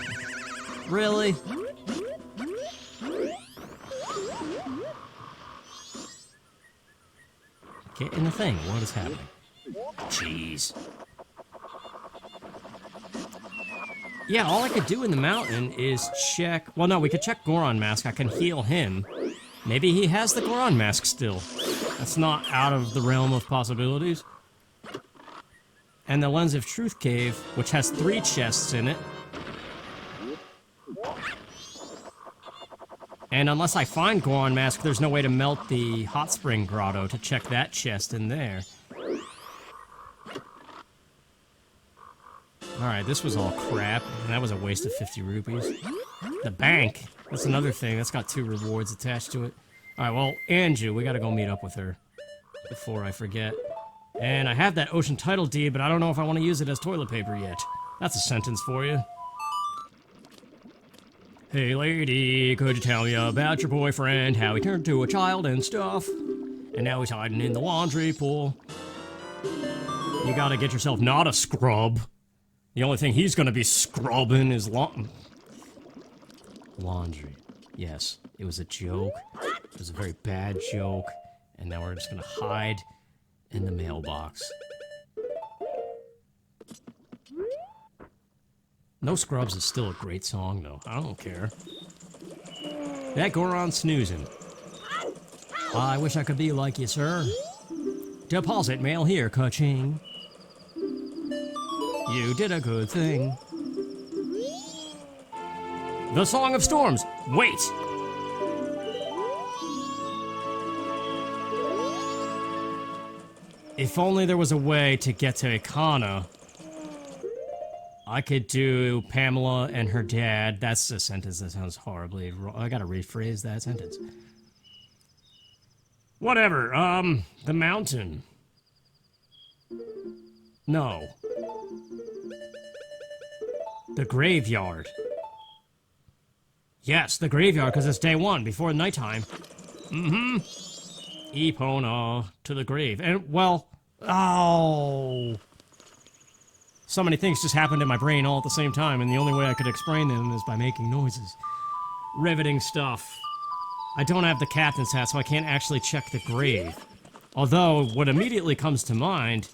Really? Get in the thing. What is happening? Jeez. Yeah, all I could do in the mountain is check... Well, no, we could check Goron mask. I can heal him. Maybe he has the Goron mask still. That's not out of the realm of possibilities. And the Lens of Truth cave, which has 3 chests in it. And unless I find Goron mask, there's no way to melt the hot spring grotto to check that chest in there. Alright, this was all crap. And that was a waste of 50 rupees. The bank. That's another thing. That's got 2 rewards attached to it. Alright, well, Anju, we gotta go meet up with her before I forget. And I have that ocean title deed, but I don't know if I want to use it as toilet paper yet. That's a sentence for you. Hey lady, could you tell me about your boyfriend, how he turned to a child and stuff, and now he's hiding in the laundry pool. You gotta get yourself not a scrub. The only thing he's gonna be scrubbing is laundry. Yes, it was a joke. It was a very bad joke. And now we're just gonna hide in the mailbox. No Scrubs is still a great song, though. I don't care. That Goron snoozing. I wish I could be like you, sir. Deposit mail here, ka-ching. You did a good thing. The Song of Storms. Wait! If only there was a way to get to Ikana, I could do Pamela and her dad. That's a sentence that sounds horribly wrong. I gotta rephrase that sentence. Whatever, the mountain. No. The graveyard. Yes, the graveyard, because it's day one, before nighttime. Mm-hmm. Epona to the grave. And, well, oh. So many things just happened in my brain all at the same time, and the only way I could explain them is by making noises. Riveting stuff. I don't have the captain's hat, so I can't actually check the grave. Although, what immediately comes to mind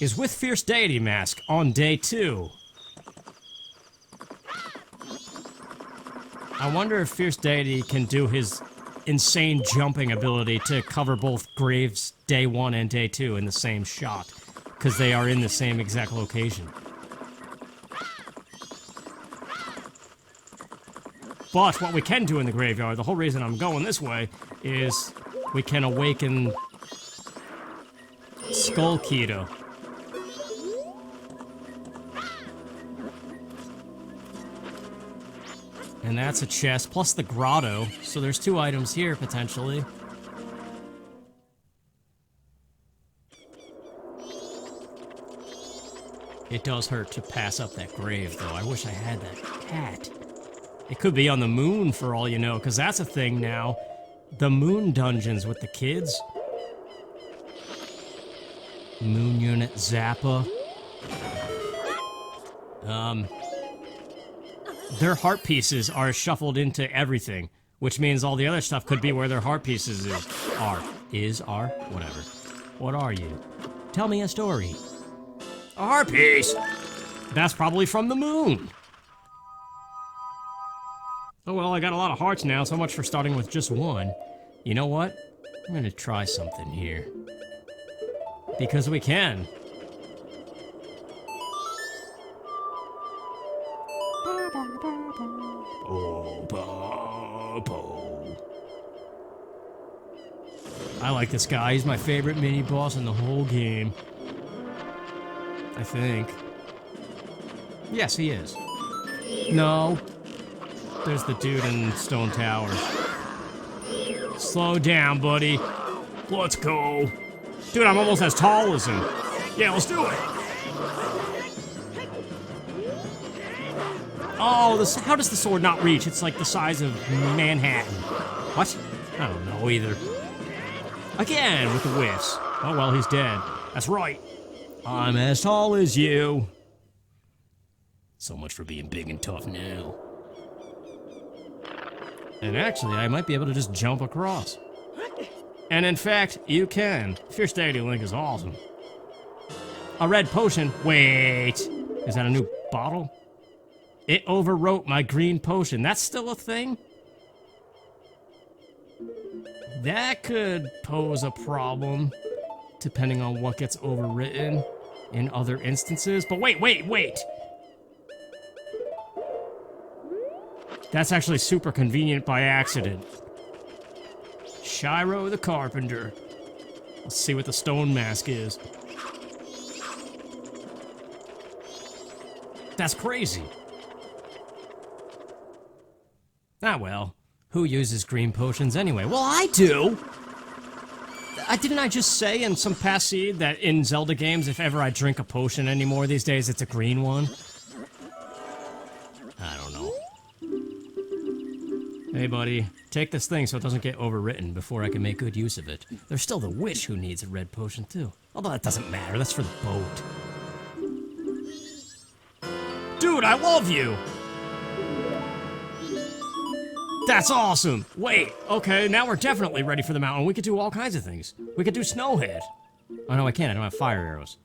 is with Fierce Deity Mask on day 2. I wonder if Fierce Deity can do his insane jumping ability to cover both graves day 1 and day 2 in the same shot, because they are in the same exact location. But what we can do in the graveyard, the whole reason I'm going this way, is we can awaken Skullketo. And that's a chest, plus the grotto, so there's 2 items here, potentially. It does hurt to pass up that grave, though. I wish I had that cat. It could be on the moon, for all you know, because that's a thing now. The moon dungeons with the kids. Moon Unit Zappa. Their heart pieces are shuffled into everything, which means all the other stuff could be where their heart pieces are, whatever. What are you? Tell me a story. A heart piece! That's probably from the moon. Oh well, I got a lot of hearts now, so much for starting with just 1. You know what? I'm gonna try something here. Because we can. I like this guy. He's my favorite mini-boss in the whole game. I think. Yes, he is. No. There's the dude in Stone Tower. Slow down, buddy. Let's go. Dude, I'm almost as tall as him. Yeah, let's do it. Oh, how does the sword not reach? It's like the size of Manhattan. What? I don't know either. Again, with the whiffs. Oh, well, he's dead. That's right. I'm as tall as you. So much for being big and tough now. And actually, I might be able to just jump across. And in fact, you can. Fierce Deity Link is awesome. A red potion. Wait. Is that a new bottle? It overwrote my green potion. That's still a thing? That could pose a problem, depending on what gets overwritten in other instances. But wait! That's actually super convenient by accident. Shiro the Carpenter. Let's see what the stone mask is. That's crazy. Ah well, who uses green potions anyway? Well, I do! Didn't I just say in some past seed that in Zelda games, if ever I drink a potion anymore these days, it's a green one? I don't know. Hey, buddy. Take this thing so it doesn't get overwritten before I can make good use of it. There's still the witch who needs a red potion, too. Although that doesn't matter. That's for the boat. Dude, I love you! That's awesome! Wait, okay, now we're definitely ready for the mountain. We could do all kinds of things. We could do Snowhead. Oh, no, I can't. I don't have fire arrows.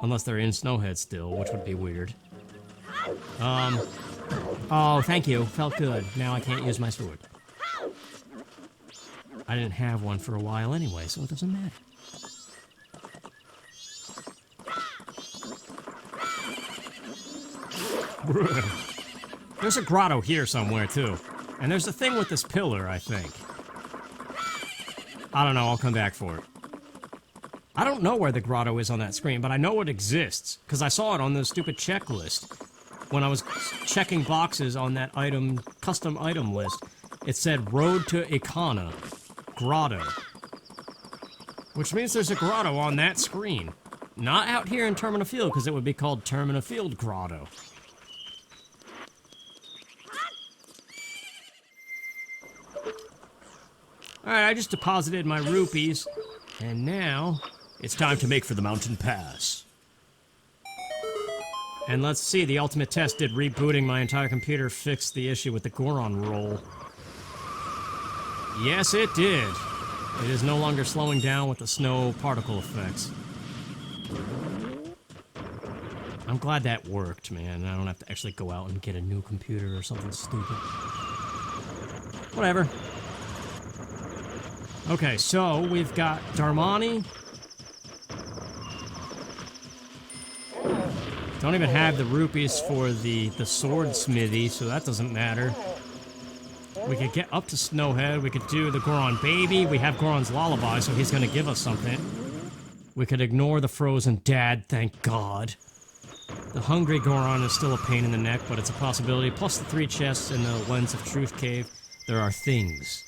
Unless they're in Snowhead still, which would be weird. Oh, thank you. Felt good. Now I can't use my sword. I didn't have one for a while anyway, so it doesn't matter. There's a grotto here somewhere, too. And there's a thing with this pillar, I think. I don't know, I'll come back for it. I don't know where the grotto is on that screen, but I know it exists, because I saw it on the stupid checklist. When I was checking boxes on that custom item list, it said Road to Ikana, Grotto. Which means there's a grotto on that screen. Not out here in Termina Field, because it would be called Termina Field Grotto. Alright, I just deposited my rupees, and now it's time to make for the mountain pass. And let's see, the ultimate test did rebooting my entire computer fix the issue with the Goron roll. Yes, it did. It is no longer slowing down with the snow particle effects. I'm glad that worked, man. I don't have to actually go out and get a new computer or something stupid. Whatever. Okay, so we've got Darmani. Don't even have the rupees for the sword smithy, so that doesn't matter. We could get up to Snowhead. We could do the Goron baby. We have Goron's lullaby, so he's gonna give us something. We could ignore the frozen dad, thank God. The hungry Goron is still a pain in the neck, but it's a possibility. Plus the 3 chests in the Lens of Truth cave. There are things.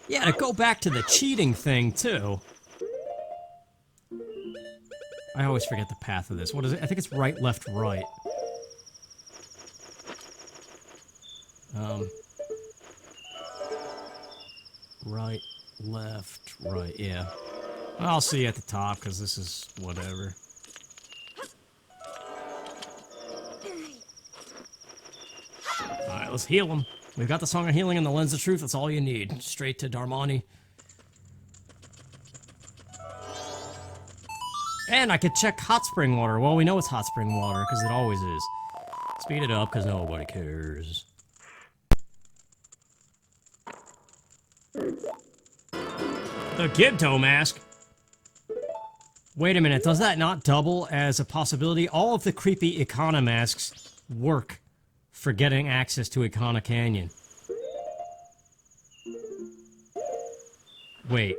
Yeah, to go back to the cheating thing, too. I always forget the path of this. What is it? I think it's right, left, right. Right, left, right, yeah. I'll see you at the top, because this is whatever. Alright, let's heal him. We've got the Song of Healing and the Lens of Truth, that's all you need. Straight to Darmani. And I could check hot spring water. Well, we know it's hot spring water, because it always is. Speed it up, because nobody cares. The Gibdo mask? Wait a minute, does that not double as a possibility? All of the creepy Ikana masks work for getting access to Ikana Canyon. Wait.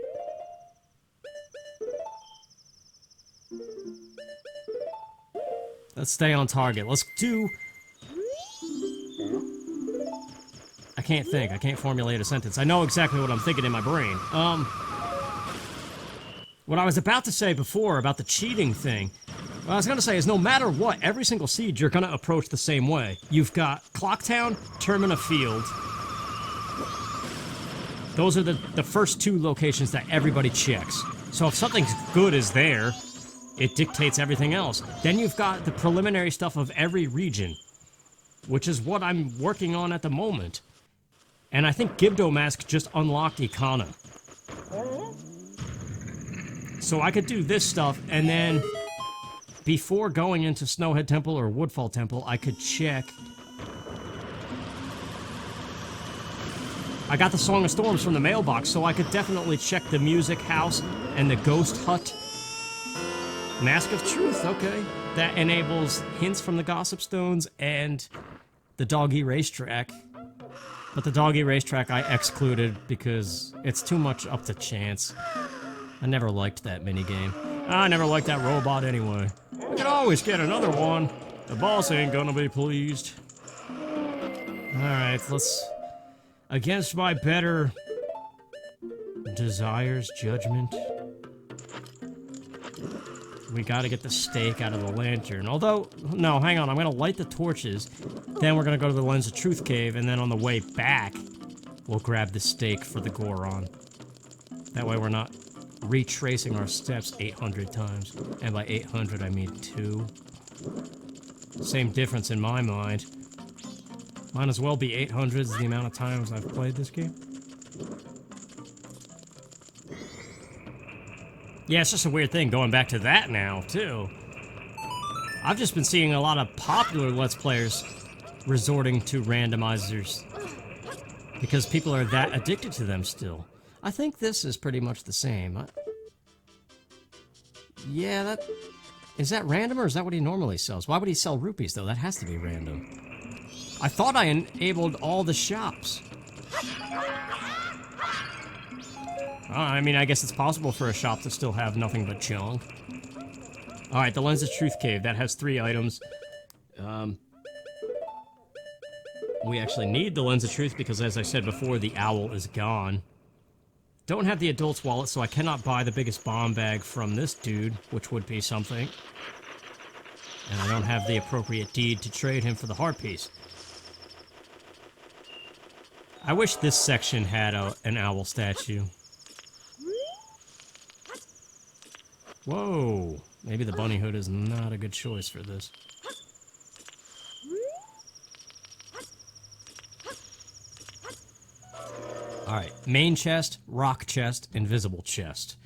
Let's stay on target. Let's do... I can't think. I can't formulate a sentence. I know exactly what I'm thinking in my brain. What I was about to say before about the cheating thing, what I was going to say is no matter what, every single seed you're going to approach the same way. You've got Clocktown, Termina Field. Those are the first 2 locations that everybody checks. So if something good is there, it dictates everything else. Then you've got the preliminary stuff of every region, which is what I'm working on at the moment. And I think Gibdo Mask just unlocked Ikana. So I could do this stuff, and then before going into Snowhead Temple or Woodfall Temple, I could check. I got the Song of Storms from the mailbox, so I could definitely check the Music House and the Ghost Hut. Mask of Truth, okay. That enables hints from the Gossip Stones and the Doggy Racetrack. But the Doggy Racetrack I excluded because it's too much up to chance. I never liked that minigame. I never liked that robot anyway. We can always get another one. The boss ain't gonna be pleased. Alright, let's... Against my better... desires, judgment... we gotta get the stake out of the lantern. Although, no, hang on, I'm gonna light the torches, then we're gonna go to the Lens of Truth cave, and then on the way back, we'll grab the stake for the Goron. That way we're not retracing our steps 800 times. And by 800, I mean 2. Same difference in my mind. Might as well be 800 is the amount of times I've played this game. Yeah, it's just a weird thing going back to that now, too. I've just been seeing a lot of popular Let's Players resorting to randomizers because people are that addicted to them still. I think this is pretty much the same. Yeah, that... Is that random, or is that what he normally sells? Why would he sell rupees, though? That has to be random. I thought I enabled all the shops. I mean, I guess it's possible for a shop to still have nothing but junk. Alright, the Lens of Truth cave. That has 3 items. We actually need the Lens of Truth because, as I said before, the owl is gone. Don't have the adult's wallet, so I cannot buy the biggest bomb bag from this dude, which would be something. And I don't have the appropriate deed to trade him for the heart piece. I wish this section had an owl statue. Whoa! Maybe the bunny hood is not a good choice for this. Alright, main chest, rock chest, invisible chest.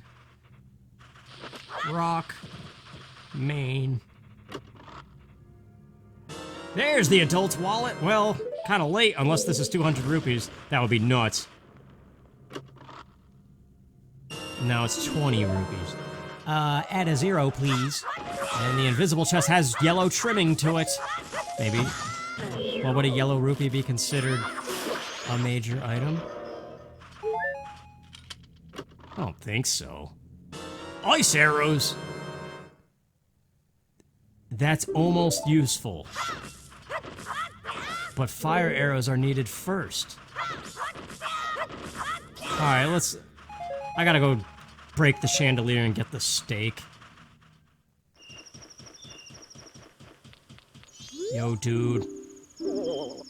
Rock, main. There's the adult's wallet! Well, kinda late, unless this is 200 rupees. That would be nuts. Now it's 20 rupees. Add a 0, please. And the invisible chest has yellow trimming to it. Maybe. Well, would a yellow rupee be considered a major item? I don't think so. Ice arrows! That's almost useful. But fire arrows are needed first. Alright, let's... I gotta go break the chandelier and get the stake. Yo, dude.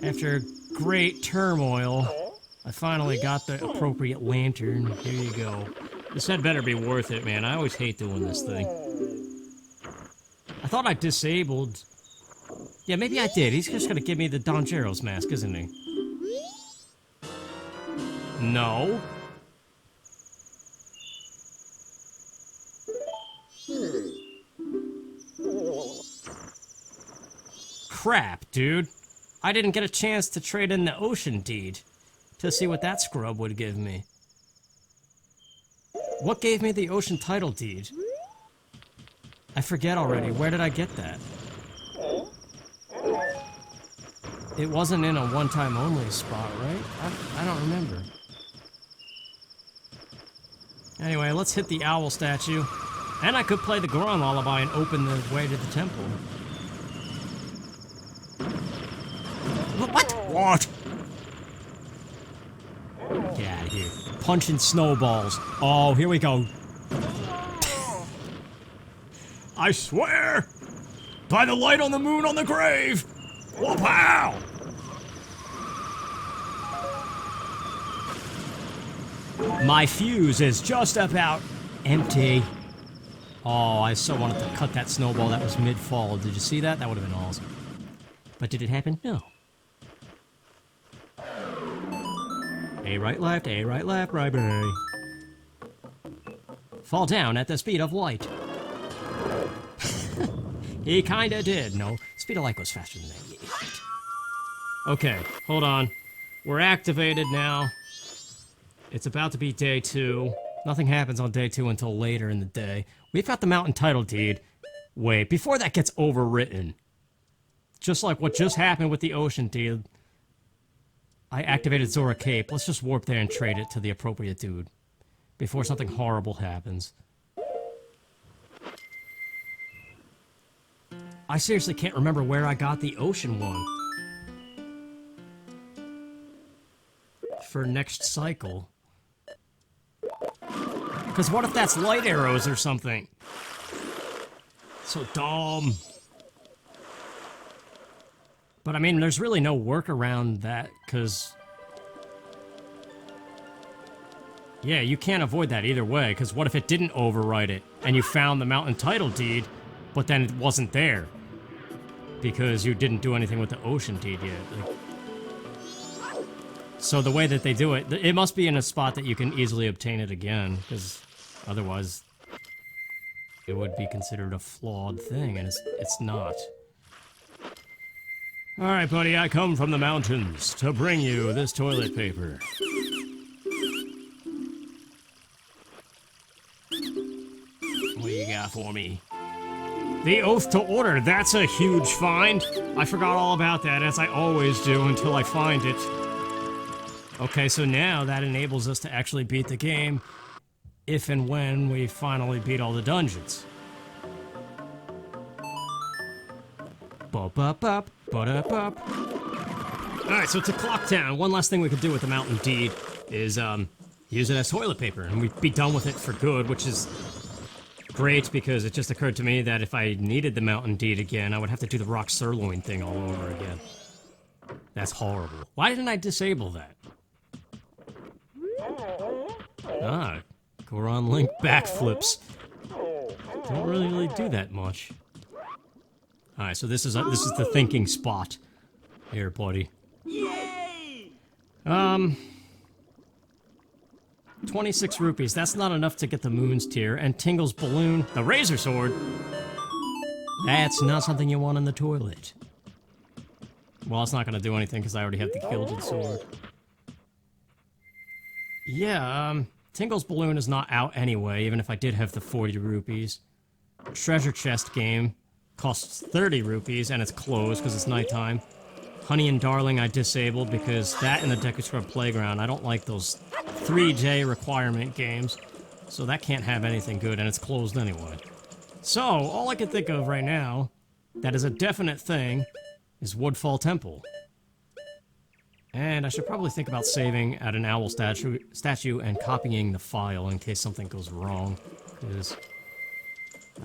After great turmoil, I finally got the appropriate lantern. Here you go. This had better be worth it, man. I always hate doing this thing. I thought I disabled... Yeah, maybe I did. He's just gonna give me the Dongero's mask, isn't he? No. Crap, dude. I didn't get a chance to trade in the ocean deed to see what that scrub would give me. What gave me the ocean title deed? I forget already. Where did I get that? It wasn't in a one-time only spot, right? I don't remember. Anyway, let's hit the owl statue. And I could play the Goron lullaby and open the way to the temple. What? What? Get out of here. Punching snowballs. Oh, here we go. I swear! By the light on the moon on the grave! Whoa-pow! My fuse is just about empty. Oh, I so wanted to cut that snowball that was mid-fall. Did you see that? That would have been awesome. But did it happen? No. A right, left, right, bye. Fall down at the speed of light. He kinda did. No, speed of light goes faster than that, you idiot. Okay, hold on. We're activated now. It's about to be day 2. Nothing happens on day 2 until later in the day. We've got the mountain title deed. Wait, before that gets overwritten. Just like what just happened with the ocean deed. I activated Zora Cape. Let's just warp there and trade it to the appropriate dude. Before something horrible happens. I seriously can't remember where I got the ocean one. For next cycle. Because what if that's light arrows or something? So dumb. But I mean, there's really no workaround that, because... Yeah, you can't avoid that either way, because what if it didn't overwrite it, and you found the mountain title deed, but then it wasn't there? Because you didn't do anything with the ocean deed yet. Like, so the way that they do it, it must be in a spot that you can easily obtain it again, because otherwise it would be considered a flawed thing, and it's not. Alright, buddy, I come from the mountains to bring you this toilet paper. What do you got for me? The Oath to Order, that's a huge find. I forgot all about that, as I always do until I find it. Okay, so now that enables us to actually beat the game if and when we finally beat all the dungeons. Bop-bop-bop, ba-da-bop. Alright, so to Clock Town, one last thing we could do with the Mountain Deed is use it as toilet paper, and we'd be done with it for good, which is great because it just occurred to me that if I needed the Mountain Deed again, I would have to do the rock sirloin thing all over again. That's horrible. Why didn't I disable that? Ah, Goron Link backflips. Don't really do that much. Alright, so this is the thinking spot. Here, buddy. Yay! 26 rupees. That's not enough to get the Moon's Tear. And Tingle's Balloon, the Razor Sword. That's not something you want in the toilet. Well, it's not gonna do anything because I already have the Gilded Sword. Yeah, Tingle's Balloon is not out anyway, even if I did have the 40 rupees. Treasure Chest game costs 30 rupees, and it's closed because it's nighttime. Honey and Darling I disabled because that and the Deku Scrub Playground, I don't like those 3J requirement games, so that can't have anything good, and it's closed anyway. So, all I can think of right now, that is a definite thing, is Woodfall Temple. And I should probably think about saving at an owl statue and copying the file in case something goes wrong, because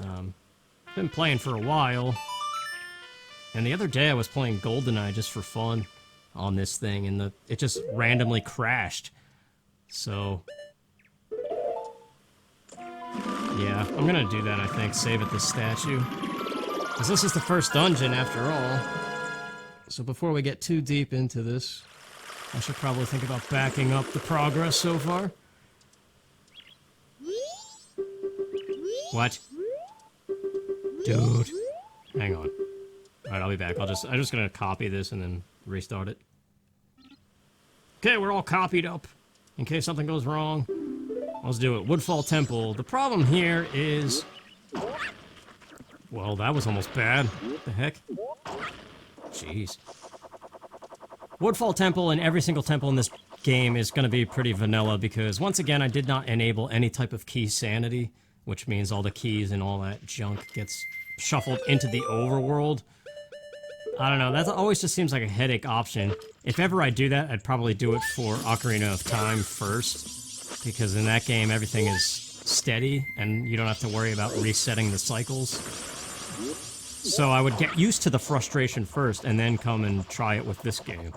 I've been playing for a while, and the other day I was playing GoldenEye just for fun on this thing, and it just randomly crashed. So, yeah, I'm gonna do that, I think, save at this statue. Because this is the first dungeon, after all. So before we get too deep into this, I should probably think about backing up the progress so far. What? Dude. Hang on. Alright, I'll be back. I'm just gonna copy this and then restart it. Okay, we're all copied up. In case something goes wrong. Let's do it. Woodfall Temple. The problem here is... Well, that was almost bad. What the heck? Jeez. Woodfall Temple and every single temple in this game is going to be pretty vanilla because, once again, I did not enable any type of key sanity, which means all the keys and all that junk gets shuffled into the overworld. I don't know, that always just seems like a headache option. If ever I do that, I'd probably do it for Ocarina of Time first, because in that game everything is steady, and you don't have to worry about resetting the cycles. So I would get used to the frustration first, and then come and try it with this game.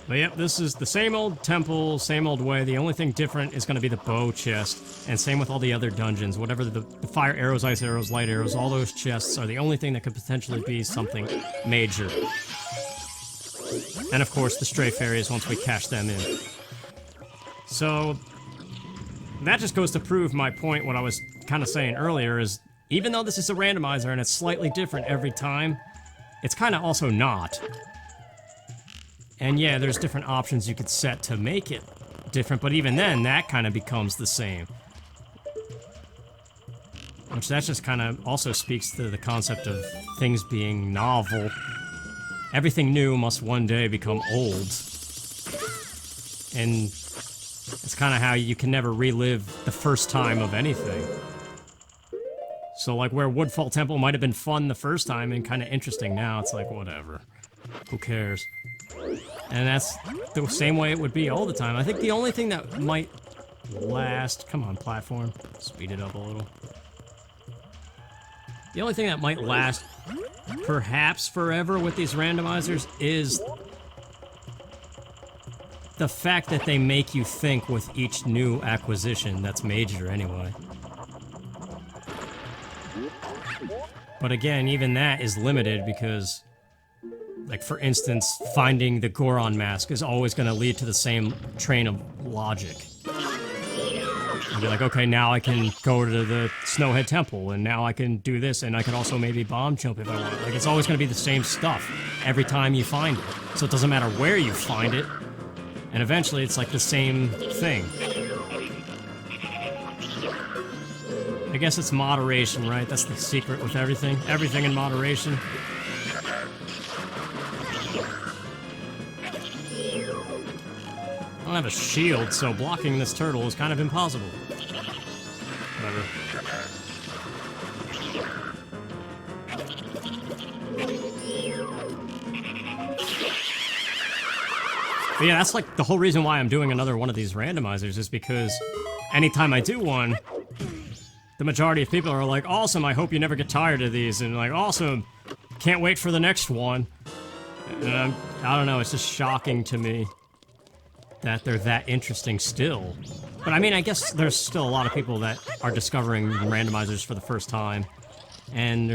But yep, this is the same old temple, same old way. The only thing different is going to be the bow chest, and same with all the other dungeons. Whatever the fire arrows, ice arrows, light arrows, all those chests are the only thing that could potentially be something major. And of course, the stray fairies once we cash them in. So, that just goes to prove my point, what I was kind of saying earlier, is even though this is a randomizer and it's slightly different every time, it's kind of also not. And yeah, there's different options you could set to make it different, but even then, that kind of becomes the same. Which that just kind of also speaks to the concept of things being novel. Everything new must one day become old. And it's kind of how you can never relive the first time of anything. So like where Woodfall Temple might have been fun the first time and kind of interesting now, it's like, whatever. Who cares? And that's the same way it would be all the time. I think the only thing that might last. Come on, platform. Speed it up a little. The only thing that might last, perhaps forever with these randomizers, is the fact that they make you think with each new acquisition that's major anyway. But again, even that is limited because, like, for instance, finding the Goron mask is always going to lead to the same train of logic. You'll be like, okay, now I can go to the Snowhead Temple, and now I can do this, and I can also maybe bomb jump if I want. Like, it's always going to be the same stuff every time you find it. So it doesn't matter where you find it, and eventually it's like the same thing. I guess it's moderation, right? That's the secret with everything. Everything in moderation. I don't have a shield, so blocking this turtle is kind of impossible. Whatever. But yeah, that's like the whole reason why I'm doing another one of these randomizers, is because anytime I do one, the majority of people are like, awesome, I hope you never get tired of these, and like, awesome, can't wait for the next one. And I don't know, it's just shocking to me that they're that interesting still. But I mean, I guess there's still a lot of people that are discovering randomizers for the first time, and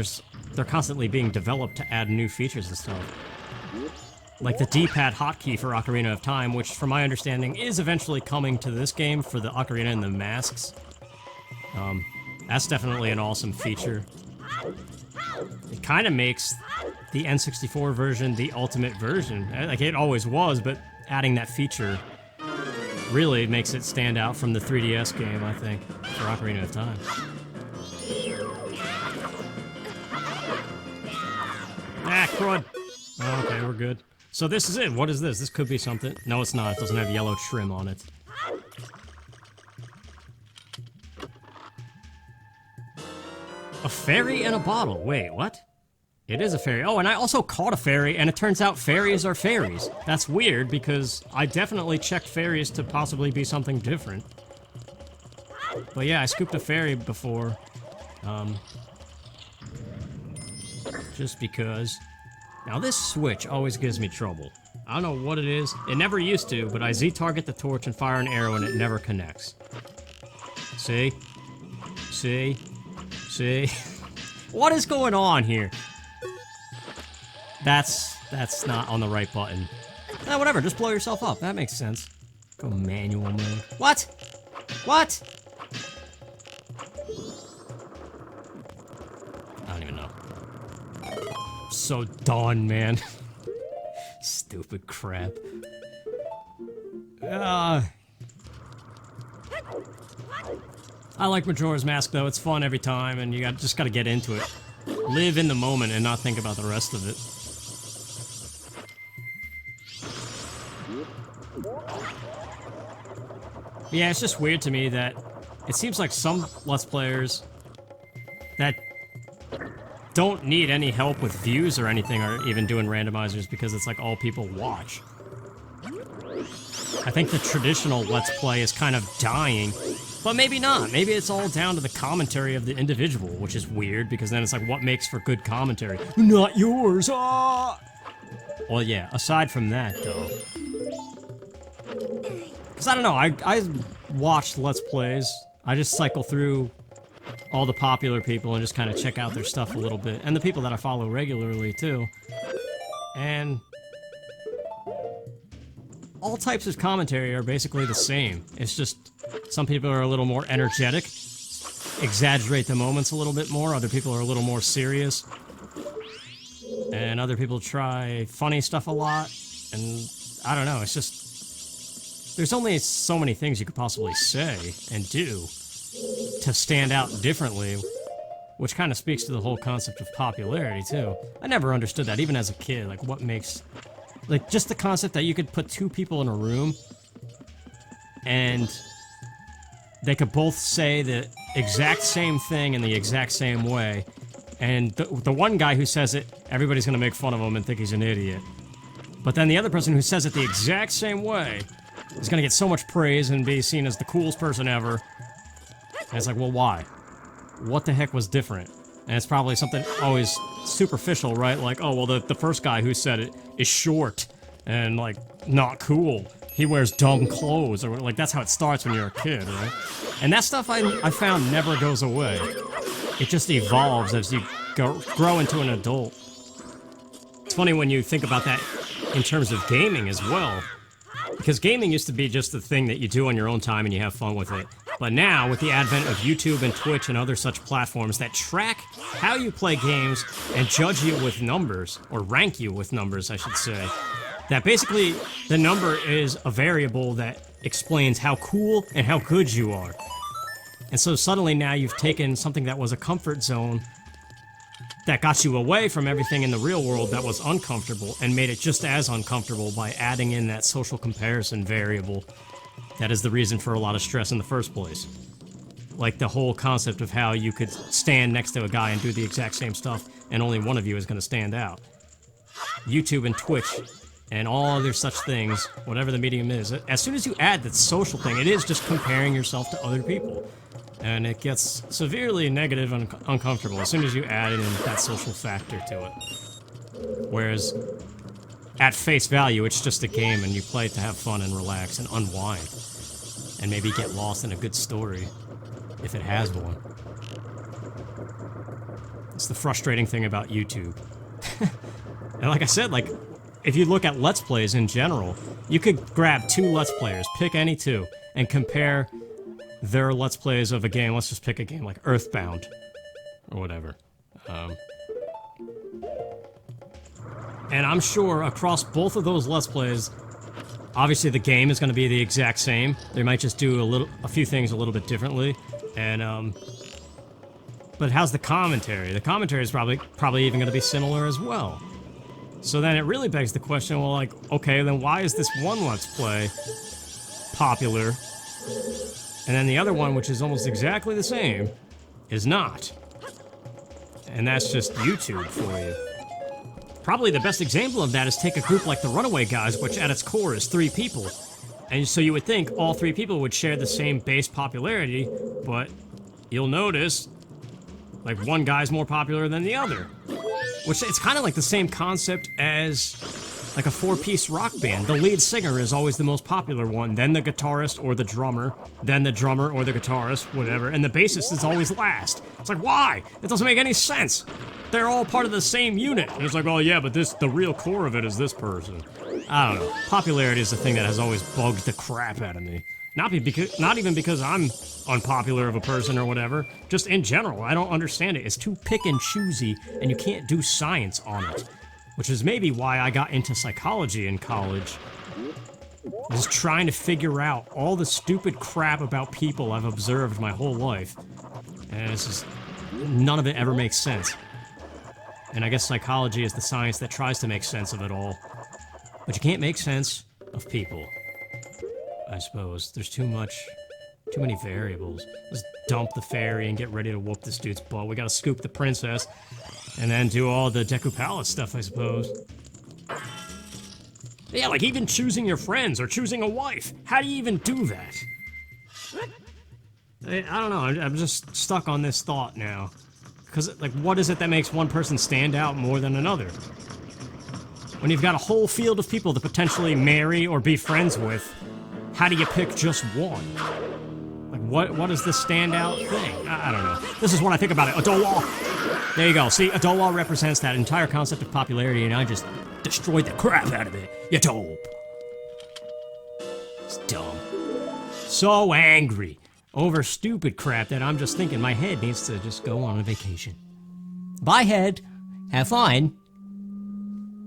they're constantly being developed to add new features and stuff. Like the D-pad hotkey for Ocarina of Time, which from my understanding is eventually coming to this game for the Ocarina and the Masks. That's definitely an awesome feature. It kind of makes the N64 version the ultimate version. Like, it always was, but adding that feature really makes it stand out from the 3DS game, I think, for Ocarina of Time. Ah, crud! Oh, okay, we're good. So this is it. What is this? This could be something. No, it's not. It doesn't have yellow trim on it. A fairy in a bottle. Wait, what? It is a fairy. Oh, and I also caught a fairy, and it turns out fairies are fairies. That's weird, because I definitely checked fairies to possibly be something different. But yeah, I scooped a fairy before. Just because. Now this switch always gives me trouble. I don't know what it is. It never used to, but I Z-target the torch and fire an arrow and it never connects. See? See? See? What is going on here? That's not on the right button. Eh, whatever, just blow yourself up. That makes sense. Go manual mode. What? What? I don't even know. So done, man. Stupid crap. I like Majora's Mask, though. It's fun every time, and you just gotta get into it. Live in the moment and not think about the rest of it. Yeah, it's just weird to me that it seems like some Let's Players that don't need any help with views or anything are even doing randomizers because it's like all people watch. I think the traditional Let's Play is kind of dying, but maybe not. Maybe it's all down to the commentary of the individual, which is weird because then it's like, what makes for good commentary? Not yours, ah! Well, yeah, aside from that, though. Because I don't know, I watched Let's Plays. I just cycle through all the popular people and just kind of check out their stuff a little bit. And the people that I follow regularly, too. And all types of commentary are basically the same. It's just some people are a little more energetic, exaggerate the moments a little bit more. Other people are a little more serious. And other people try funny stuff a lot. And I don't know, it's just... There's only so many things you could possibly say and do to stand out differently, which kind of speaks to the whole concept of popularity, too. I never understood that, even as a kid. Like, what makes... Like, just the concept that you could put two people in a room and they could both say the exact same thing in the exact same way, and the one guy who says it, everybody's gonna make fun of him and think he's an idiot. But then the other person who says it the exact same way He's gonna get so much praise and be seen as the coolest person ever. And it's like, well, why? What the heck was different? And it's probably something always superficial, right? Like, oh, well, the first guy who said it is short and, like, not cool. He wears dumb clothes, or, like, that's how it starts when you're a kid, right? And that stuff I found never goes away. It just evolves as you grow into an adult. It's funny when you think about that in terms of gaming as well. Because gaming used to be just the thing that you do on your own time and you have fun with it. But now, with the advent of YouTube and Twitch and other such platforms that track how you play games and judge you with numbers, or rank you with numbers, I should say, that basically the number is a variable that explains how cool and how good you are. And so suddenly now you've taken something that was a comfort zone that got you away from everything in the real world that was uncomfortable and made it just as uncomfortable by adding in that social comparison variable that is the reason for a lot of stress in the first place. Like the whole concept of how you could stand next to a guy and do the exact same stuff and only one of you is going to stand out. YouTube and Twitch and all other such things, whatever the medium is, as soon as you add that social thing, it is just comparing yourself to other people. And it gets severely negative and uncomfortable as soon as you add in that social factor to it. Whereas, at face value, it's just a game and you play it to have fun and relax and unwind. And maybe get lost in a good story, if it has one. It's the frustrating thing about YouTube. And like I said, like, if you look at Let's Plays in general, you could grab 2 Let's Players, pick any 2, and compare their Let's Plays of a game. Let's just pick a game like Earthbound, or whatever. And I'm sure across both of those Let's Plays, obviously the game is going to be the exact same. They might just do a few things a little bit differently. And but how's the commentary? The commentary is probably even going to be similar as well. So then it really begs the question, well, like, okay, then why is this one Let's Play popular, and then the other one, which is almost exactly the same, is not? And that's just YouTube for you. Probably the best example of that is take a group like the Runaway Guys, which at its core is 3 people. And so you would think all 3 people would share the same base popularity, but you'll notice, like, one guy's more popular than the other. Which, it's kind of like the same concept as, like, a 4-piece rock band. The lead singer is always the most popular one, then the guitarist or the drummer, then the drummer or the guitarist, whatever, and the bassist is always last. It's like, why? It doesn't make any sense. They're all part of the same unit. And it's like, oh yeah, but the real core of it is this person. I don't know. Popularity is the thing that has always bugged the crap out of me. Not even because I'm unpopular of a person or whatever, just in general, I don't understand it. It's too pick and choosy, and you can't do science on it. Which is maybe why I got into psychology in college. Just trying to figure out all the stupid crap about people I've observed my whole life. And it's just, none of it ever makes sense. And I guess psychology is the science that tries to make sense of it all. But you can't make sense of people. I suppose. There's too many variables. Let's dump the fairy and get ready to whoop this dude's butt. We gotta scoop the princess, and then do all the Deku Palace stuff, I suppose. Yeah, like even choosing your friends or choosing a wife. How do you even do that? I don't know, I'm just stuck on this thought now. Because, like, what is it that makes one person stand out more than another? When you've got a whole field of people to potentially marry or be friends with, how do you pick just one? Like, what is the standout thing? I don't know. This is what I think about it. Adowa! There you go. See, Adowa represents that entire concept of popularity, and I just destroyed the crap out of it. You dope. It's dumb. So angry over stupid crap that I'm just thinking my head needs to just go on a vacation. Bye, head. Have fun.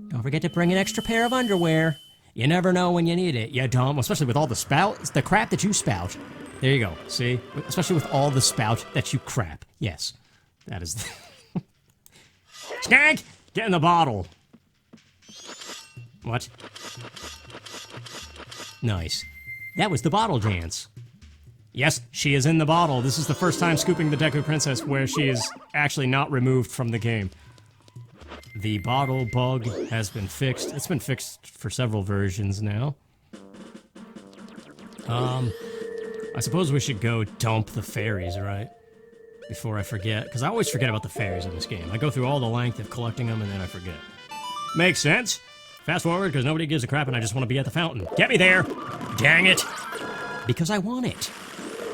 Don't forget to bring an extra pair of underwear. You never know when you need it, you dumb. Especially with all the crap that you spout. There you go, see? Especially with all the spout that you crap. Yes, that is the... Skank! Get in the bottle. What? Nice. That was the bottle dance. Yes, she is in the bottle. This is the first time scooping the Deku Princess where she is actually not removed from the game. The bottle bug has been fixed. It's been fixed for several versions now. I suppose we should go dump the fairies, right? Before I forget, because I always forget about the fairies in this game. I go through all the length of collecting them and then I forget. Makes sense. Fast forward, because nobody gives a crap and I just want to be at the fountain. Get me there! Dang it! Because I want it.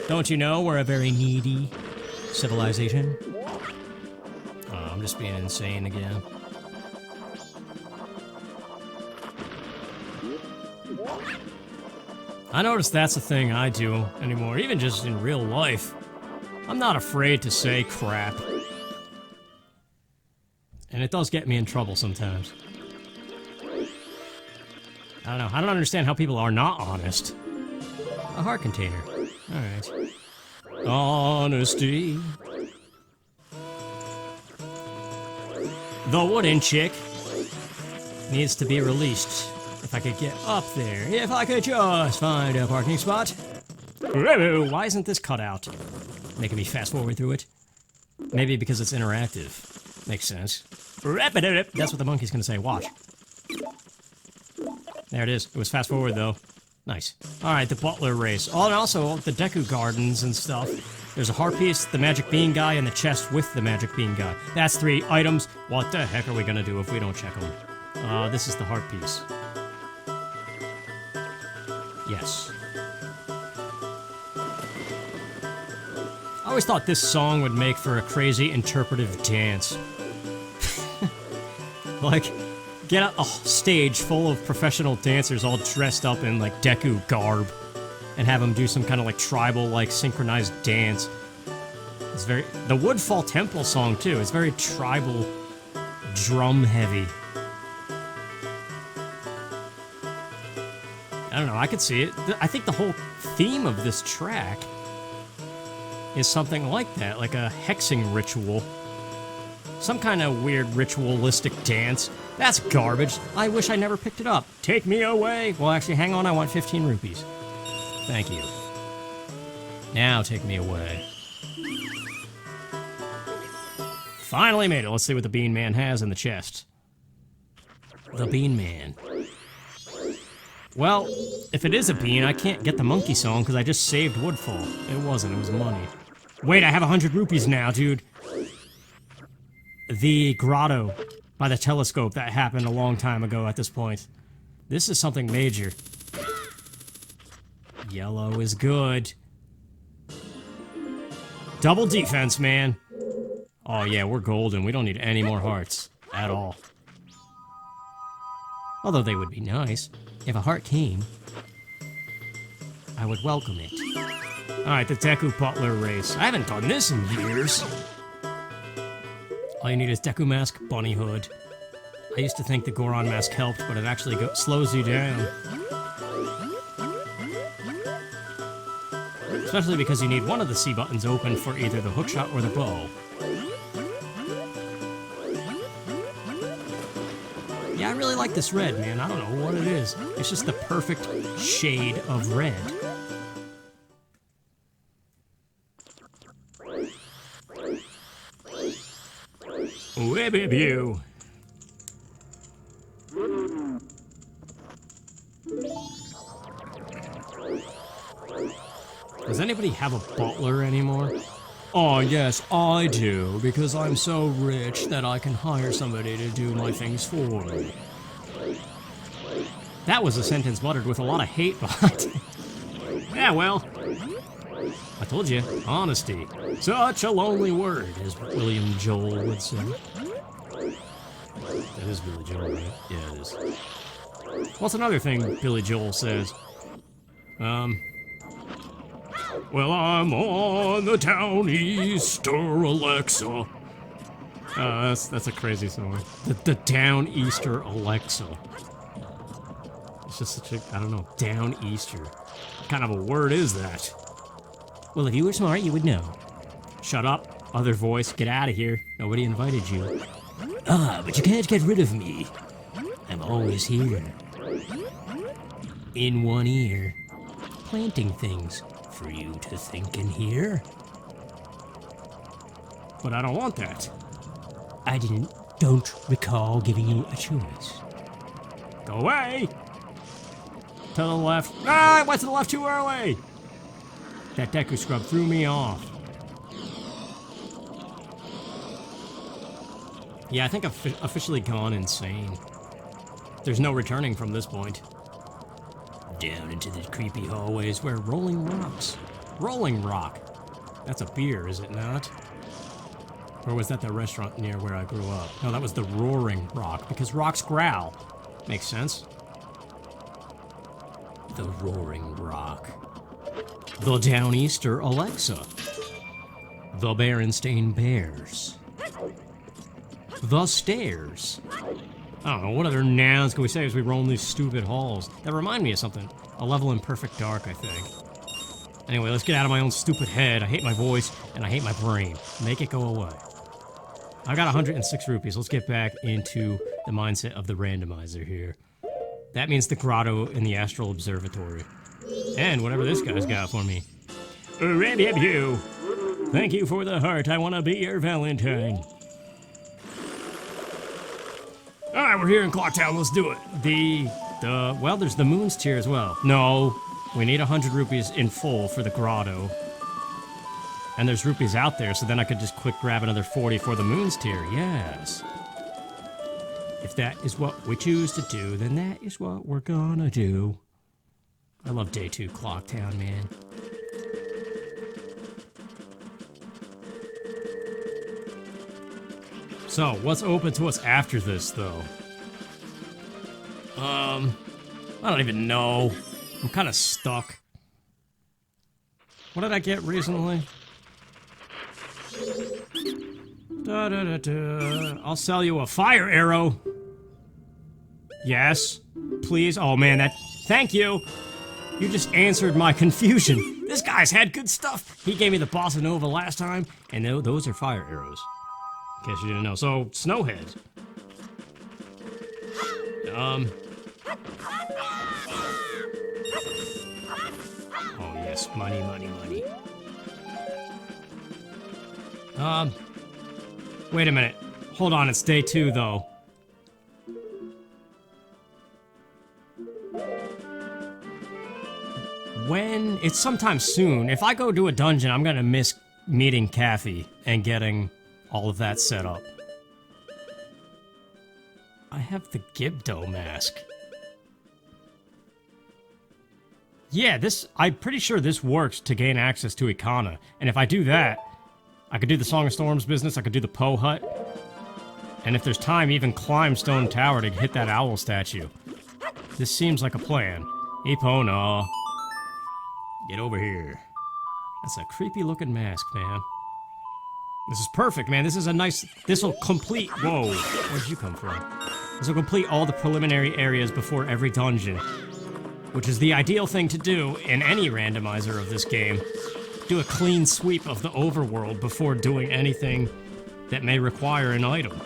Don't you know we're a very needy civilization? Oh, I'm just being insane again. I notice that's a thing I do anymore, even just in real life. I'm not afraid to say crap. And it does get me in trouble sometimes. I don't know. I don't understand how people are not honest. A heart container. Alright. Honesty. The wooden chick needs to be released. If I could get up there. If I could just find a parking spot. Why isn't this cut out? Making me fast forward through it. Maybe because it's interactive. Makes sense. That's what the monkey's gonna say. Watch. There it is. It was fast forward though. Nice. Alright, the butler race. Oh, and also the Deku Gardens and stuff. There's a heart piece, the magic bean guy, and the chest with the magic bean guy. That's 3 items. What the heck are we gonna do if we don't check them? This is the heart piece. Yes. I always thought this song would make for a crazy interpretive dance. Like, get a stage full of professional dancers all dressed up in, like, Deku garb. And have them do some kind of, like, tribal, like, synchronized dance. It's very... The Woodfall Temple song, too. It's very tribal, drum-heavy. I don't know, I could see it. I think the whole theme of this track is something like that, like a hexing ritual. Some kind of weird ritualistic dance. That's garbage. I wish I never picked it up. Take me away! Well, actually, hang on, I want 15 rupees. Thank you. Now take me away. Finally made it. Let's see what the Bean Man has in the chest. The Bean Man. Well, if it is a bean, I can't get the monkey song because I just saved Woodfall. It wasn't, it was money. Wait, I have 100 rupees now, dude. The grotto by the telescope that happened a long time ago at this point. This is something major. Yellow is good. Double defense, man. Oh yeah, we're golden. We don't need any more hearts. At all. Although they would be nice. If a heart came, I would welcome it. Alright, the Deku Butler race. I haven't done this in years. All you need is Deku Mask, Bunny Hood. I used to think the Goron Mask helped, but it actually slows you down. Especially because you need one of the C buttons open for either the hookshot or the bow. Yeah, I really like this red, man. I don't know what it is. It's just the perfect shade of red. Whip-a-pew. Does anybody have a butler anymore? Oh, yes, I do, because I'm so rich that I can hire somebody to do my things for me. That was a sentence muttered with a lot of hate behind it. Yeah, well, I told you, honesty. Such a lonely word, as William Joel would say. That is Billy Joel, right? Yeah, it is. What's another thing Billy Joel says? Well, I'm on the Downeaster, Alexa. That's a crazy song. The Downeaster Alexa. It's just such a, I don't know, Downeaster. What kind of a word is that? Well, if you were smart, you would know. Shut up, other voice, get out of here. Nobody invited you. Ah, but you can't get rid of me. I'm always here. In one ear. Planting things. For you to think and hear. But I don't want that. I don't recall giving you a choice. Go away! To the left. Ah, I went to the left too early! That Deku Scrub threw me off. Yeah, I think I've officially gone insane. There's no returning from this point. Down into the creepy hallways where Rolling Rocks. Rolling Rock. That's a beer, is it not? Or was that the restaurant near where I grew up? No, that was the Roaring Rock, because rocks growl. Makes sense. The Roaring Rock. The Downeaster Alexa. The Berenstain Bears. The Stairs. I don't know, what other nouns can we say as we roam these stupid halls? That remind me of something. A level in Perfect Dark, I think. Anyway, let's get out of my own stupid head. I hate my voice, and I hate my brain. Make it go away. I got 106 rupees. Let's get back into the mindset of the randomizer here. That means the grotto in the Astral Observatory. And whatever this guy's got for me. You. Thank you for the heart. I want to be your Valentine. Alright, we're here in Clocktown. Let's do it. Well, there's the Moon's Tier as well. No, we need 100 rupees in full for the grotto. And there's rupees out there, so then I could just quick grab another 40 for the Moon's Tier. Yes. If that is what we choose to do, then that is what we're gonna do. I love Day 2 Clocktown, man. So, what's open to us after this, though? I don't even know. I'm kind of stuck. What did I get recently? I'll sell you a fire arrow. Yes, please. Oh man, thank you. You just answered my confusion. This guy's had good stuff. He gave me the Bossa Nova last time, and those are fire arrows. In case you didn't know. So, Snowhead. Oh yes, money, money, money. Wait a minute. Hold on, it's Day 2, though. When? It's sometime soon. If I go do a dungeon, I'm gonna miss meeting Kathy and getting all of that set up. I have the Gibdo mask. Yeah, I'm pretty sure this works to gain access to Ikana. And if I do that, I could do the Song of Storms business, I could do the Poe Hut. And if there's time, even climb Stone Tower to hit that owl statue. This seems like a plan. Epona. Get over here. That's a creepy looking mask, man. This is perfect, man. This is a nice... This'll complete... Whoa. Where'd you come from? This'll complete all the preliminary areas before every dungeon. Which is the ideal thing to do in any randomizer of this game. Do a clean sweep of the overworld before doing anything that may require an item.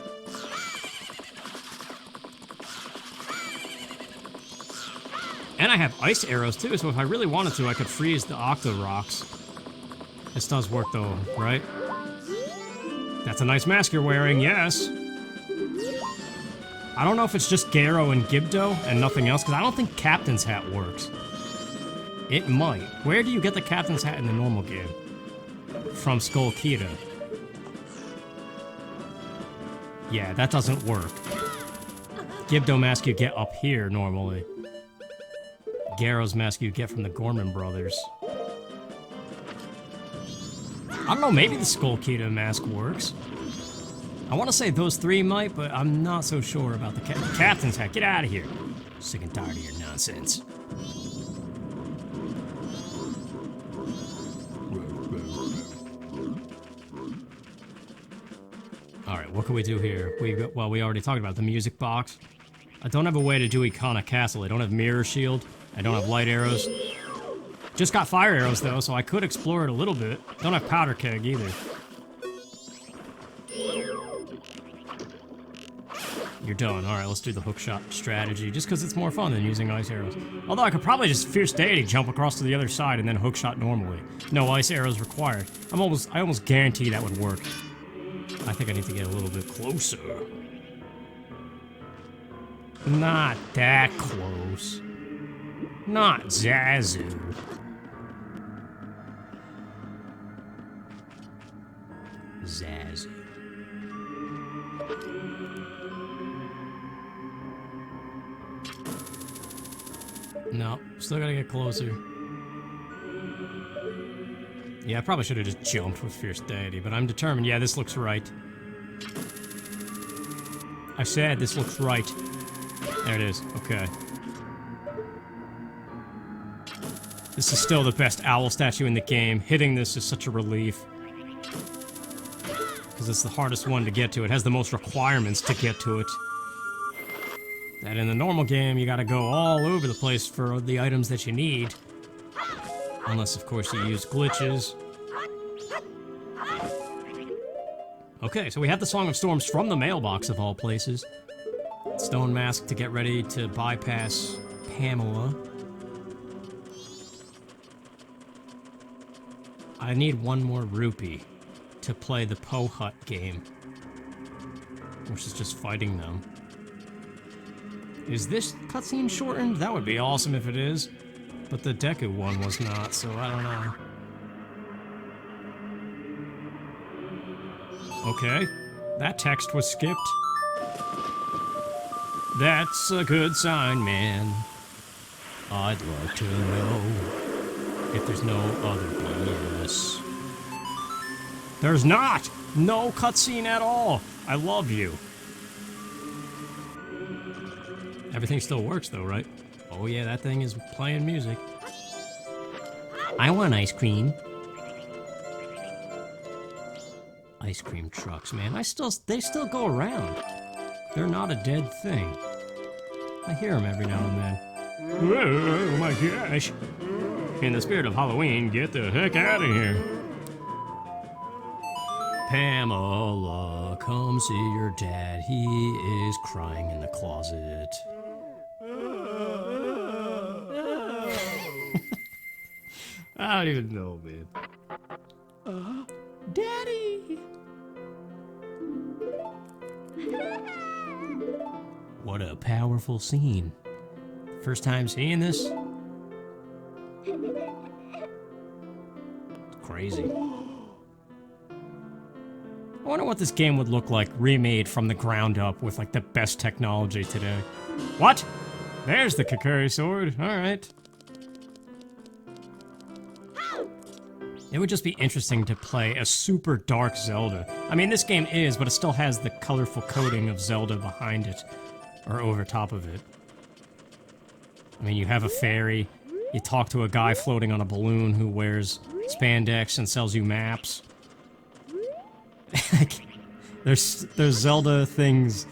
And I have ice arrows too, so if I really wanted to, I could freeze the Octo Rocks. This does work though, right? That's a nice mask you're wearing, yes. I don't know if it's just Garo and Gibdo and nothing else, because I don't think Captain's Hat works. It might. Where do you get the Captain's Hat in the normal game? From Skull Kida. Yeah, that doesn't work. Gibdo mask you get up here normally. Garo's mask you get from the Gorman brothers. I don't know, maybe the Skull Kida mask works. I want to say those three might, but I'm not so sure about the Captain's Hat. Get out of here. Sick and tired of your nonsense. Alright, what can we do here? Well, we already talked about the music box. I don't have a way to do Ikana Castle. I don't have Mirror Shield. I don't have light arrows. Just got fire arrows, though, so I could explore it a little bit. Don't have powder keg, either. You're done. Alright, let's do the hookshot strategy, just because it's more fun than using ice arrows. Although I could probably just Fierce Deity jump across to the other side and then hookshot normally. No ice arrows required. I almost guarantee that would work. I think I need to get a little bit closer. Not that close. Not Zazu. Zazu. No, still gotta get closer. Yeah, I probably should have just jumped with Fierce Deity, but I'm determined. Yeah, this looks right. I said this looks right. There it is. Okay. This is still the best owl statue in the game. Hitting this is such a relief. Because it's the hardest one to get to. It has the most requirements to get to it. And in the normal game, you gotta go all over the place for the items that you need. Unless, of course, you use glitches. Okay, so we have the Song of Storms from the mailbox of all places. Stone Mask to get ready to bypass Pamela. I need one more rupee to play the Poe Hut game, which is just fighting them. Is this cutscene shortened? That would be awesome if it is, but the Deku one was not, so I don't know. Okay, that text was skipped. That's a good sign, man. I'd like to know if there's no other BS. There's not! No cutscene at all! I love you. Everything still works though, right? Oh yeah, that thing is playing music. I want ice cream. Ice cream trucks, man. They still go around. They're not a dead thing. I hear them every now and then. Oh my gosh. In the spirit of Halloween, get the heck out of here. Pamela, come see your dad. He is crying in the closet. I don't even know, man. Daddy! What a powerful scene. First time seeing this? It's crazy. I wonder what this game would look like remade from the ground up with like the best technology today. What? There's the Kakuri sword. Alright. It would just be interesting to play a super dark Zelda. I mean, this game is, but it still has the colorful coating of Zelda behind it. Or over top of it. I mean, you have a fairy, you talk to a guy floating on a balloon who wears spandex and sells you maps. There's Zelda things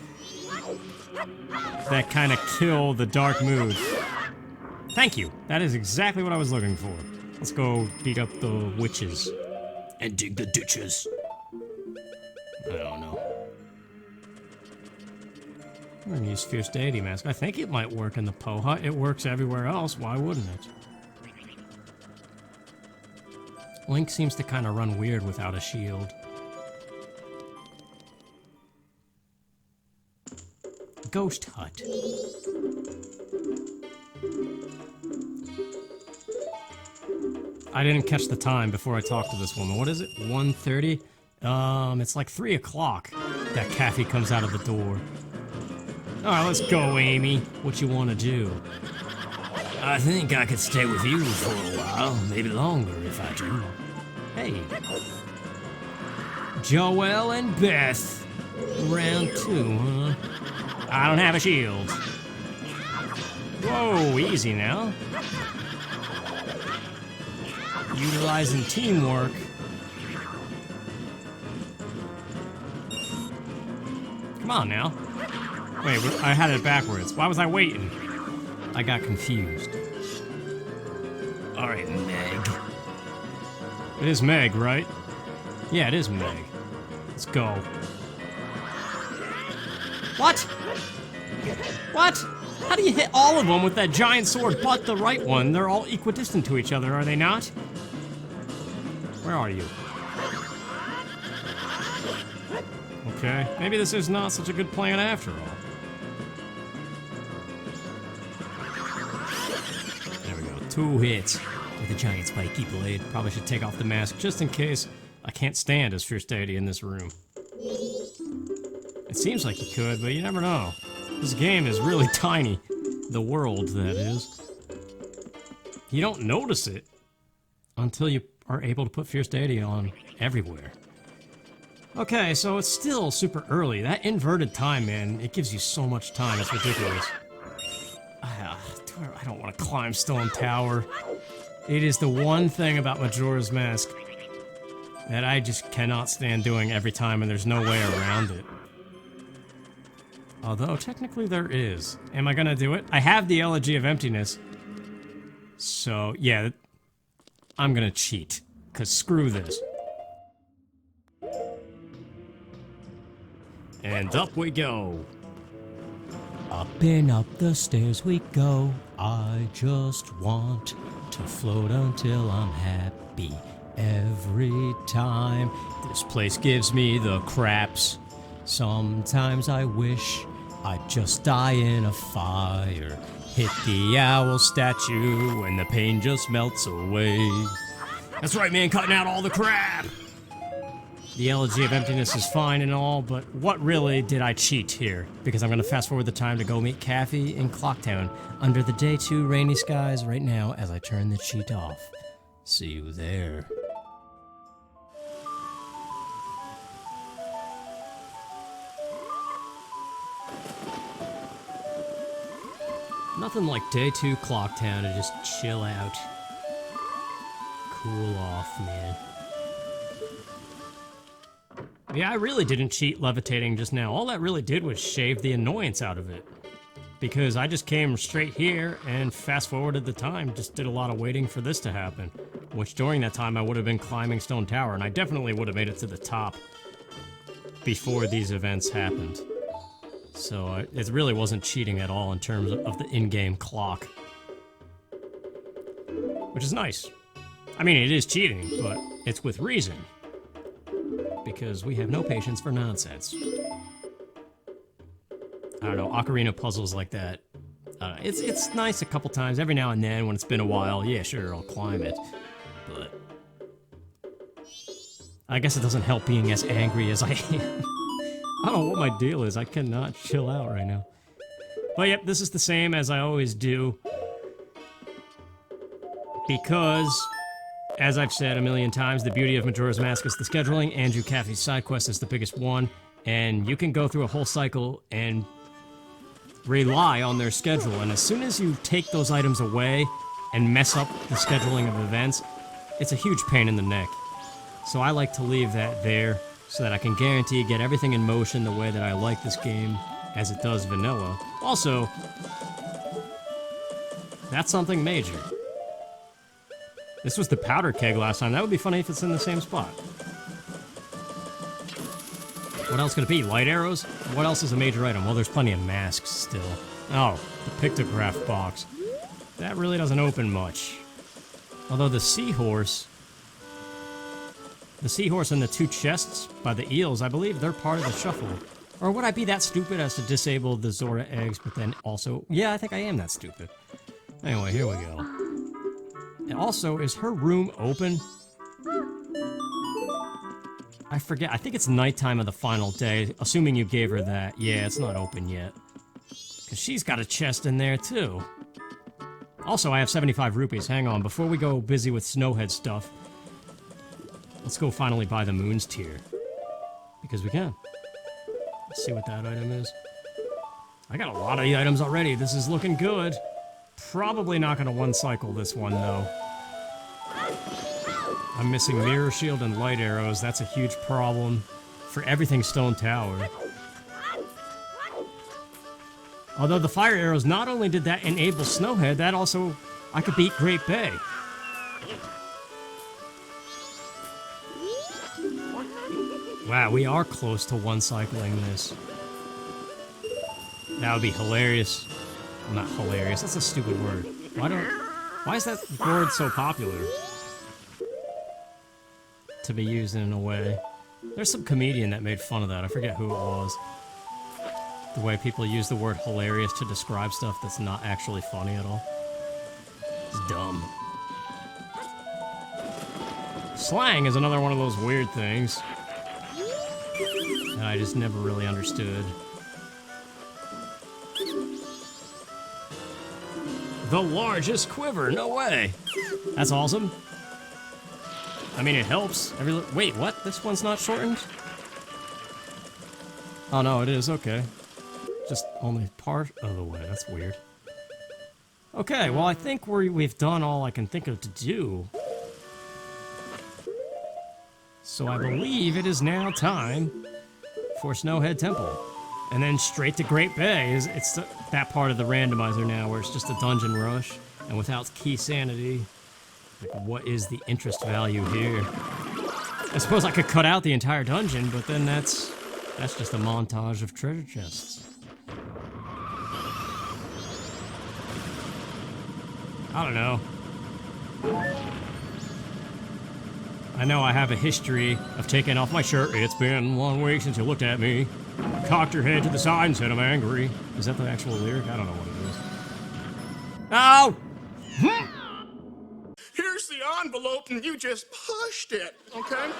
that kind of kill the dark mood. Thank you. That is exactly what I was looking for. Let's go beat up the witches. And dig the ditches. I don't know. I'm gonna use Fierce Deity Mask. I think it might work in the Poe Hut. It works everywhere else. Why wouldn't it? Link seems to kind of run weird without a shield. Ghost Hut. I didn't catch the time before I talked to this woman. What is it? 1:30? It's like 3 o'clock that Kathy comes out of the door. Alright, let's go, Amy. What you want to do? I think I could stay with you for a while. Maybe longer if I do. Hey. Joel and Beth. Round 2, huh? I don't have a shield. Whoa, easy now. Utilizing teamwork. Come on now. Wait, I had it backwards. Why was I waiting? I got confused. Alright, Meg. It is Meg, right? Yeah, it is Meg. Let's go. What? What? How do you hit all of them with that giant sword but the right one? They're all equidistant to each other, are they not? Where are you? Okay, maybe this is not such a good plan after all. There 2 hits with a giant spiky blade. Probably should take off the mask just in case I can't stand as Fierce Deity in this room. It seems like you could, but you never know. This game is really tiny. The world, that is. You don't notice it until you are able to put Fierce Deity on everywhere. Okay, so it's still super early. That inverted time, man, it gives you so much time. It's ridiculous. I don't want to climb Stone Tower. It is the one thing about Majora's Mask that I just cannot stand doing every time, and there's no way around it. Although, technically there is. Am I gonna do it? I have the Elegy of Emptiness. So, yeah, I'm gonna cheat. Because screw this. And up we go. Up and up the stairs we go. I just want to float until I'm happy. Every time this place gives me the craps. Sometimes I wish I'd just die in a fire. Hit the owl statue and the pain just melts away. That's right, man, cutting out all the crap! The Elegy of Emptiness is fine and all, but what really did I cheat here? Because I'm gonna fast forward the time to go meet Kathy in Clocktown under the day 2 rainy skies right now as I turn the cheat off. See you there. Nothing like day 2 Clocktown to just chill out. Cool off, man. Yeah, I really didn't cheat levitating just now. All that really did was shave the annoyance out of it. Because I just came straight here and fast forwarded the time, just did a lot of waiting for this to happen. Which during that time I would have been climbing Stone Tower, and I definitely would have made it to the top before these events happened. So it really wasn't cheating at all in terms of the in-game clock. Which is nice. I mean, it is cheating, but it's with reason. Because we have no patience for nonsense. I don't know, ocarina puzzles like that. It's nice a couple times, every now and then when it's been a while. Yeah, sure, I'll climb it. But I guess it doesn't help being as angry as I am. I don't know what my deal is. I cannot chill out right now. But yep, this is the same as I always do. Because, as I've said a million times, the beauty of Majora's Mask is the scheduling. Andrew Caffey's side quest is the biggest one. And you can go through a whole cycle and rely on their schedule. And as soon as you take those items away and mess up the scheduling of events, it's a huge pain in the neck. So I like to leave that there, so that I can guarantee get everything in motion the way that I like this game as it does vanilla. Also, that's something major. This was the powder keg last time. That would be funny if it's in the same spot. What else could it be? Light arrows? What else is a major item? Well, there's plenty of masks still. Oh, the pictograph box. That really doesn't open much. Although the seahorse... The seahorse and the 2 chests by the eels, I believe they're part of the shuffle. Or would I be that stupid as to disable the Zora eggs, but then also... Yeah, I think I am that stupid. Anyway, here we go. And also, is her room open? I forget. I think it's nighttime of the final day, assuming you gave her that. Yeah, it's not open yet. Because she's got a chest in there, too. Also, I have 75 rupees. Hang on, before we go busy with Snowhead stuff... Let's go finally buy the Moon's Tear. Because we can. Let's see what that item is. I got a lot of the items already. This is looking good. Probably not going to one-cycle this one, though. I'm missing Mirror Shield and Light Arrows. That's a huge problem for everything Stone Tower. Although the Fire Arrows, not only did that enable Snowhead, that also... I could beat Great Bay. Wow, we are close to one-cycling this. That would be hilarious. Well, not hilarious, that's a stupid word. Why is that word so popular? To be used in a way. There's some comedian that made fun of that, I forget who it was. The way people use the word hilarious to describe stuff that's not actually funny at all. It's dumb. Slang is another one of those weird things that I just never really understood. The largest quiver, no way. That's awesome. I mean, it helps. Wait, what? This one's not shortened? Oh no, it is, okay. Just only part of the way, that's weird. Okay, well I think we've done all I can think of to do. So I believe it is now time for Snowhead Temple. And then straight to Great Bay. It's that part of the randomizer now where it's just a dungeon rush. And without key sanity, like, what is the interest value here? I suppose I could cut out the entire dungeon, but then that's just a montage of treasure chests. I don't know. I know I have a history of taking off my shirt. It's been 1 week since you looked at me. Cocked your head to the side and said I'm angry. Is that the actual lyric? I don't know what it is. Oh! Here's the envelope, and you just pushed it, okay?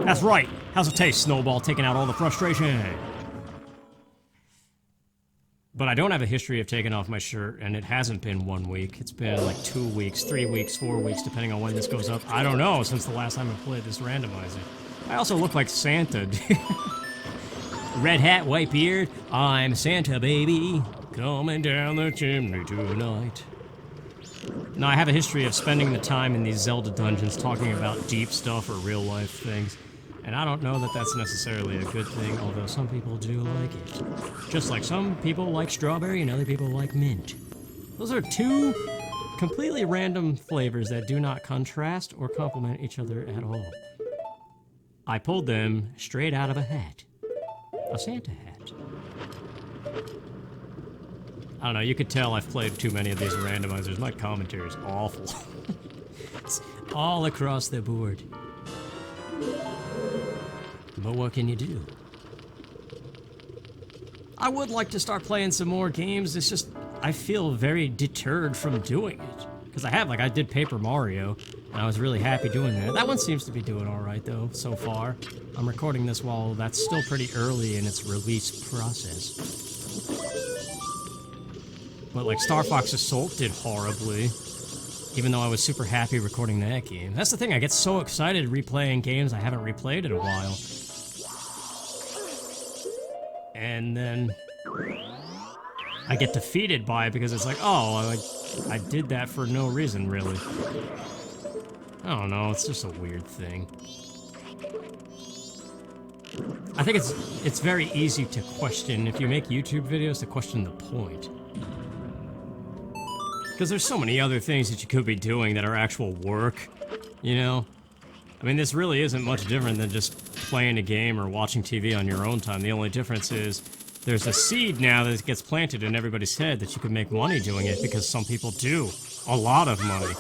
That's right. How's it taste, Snowball, taking out all the frustration? But I don't have a history of taking off my shirt, and it hasn't been 1 week. It's been like 2 weeks, 3 weeks, 4 weeks, depending on when this goes up. I don't know, since the last time I played this randomizer. I also look like Santa. Red hat, white beard. I'm Santa, baby. Coming down the chimney tonight. Now, I have a history of spending the time in these Zelda dungeons talking about deep stuff or real-life things. And I don't know that that's necessarily a good thing, although some people do like it. Just like some people like strawberry and other people like mint. Those are two completely random flavors that do not contrast or complement each other at all. I pulled them straight out of a hat. A Santa hat. I don't know, you could tell I've played too many of these randomizers. My commentary is awful. It's all across the board. But what can you do? I would like to start playing some more games, it's just, I feel very deterred from doing it. Because I did Paper Mario, and I was really happy doing that. That one seems to be doing alright though, so far. I'm recording this while that's still pretty early in its release process. But like Star Fox Assault did horribly. Even though I was super happy recording that game. That's the thing, I get so excited replaying games I haven't replayed in a while. And then I get defeated by it because it's like, oh, I did that for no reason, really. I don't know, it's just a weird thing. I think it's very easy to question, if you make YouTube videos, to question the point. Because there's so many other things that you could be doing that are actual work, you know? I mean, this really isn't much different than just playing a game or watching TV on your own time. The only difference is there's a seed now that gets planted in everybody's head that you can make money doing it, because some people do. A lot of money.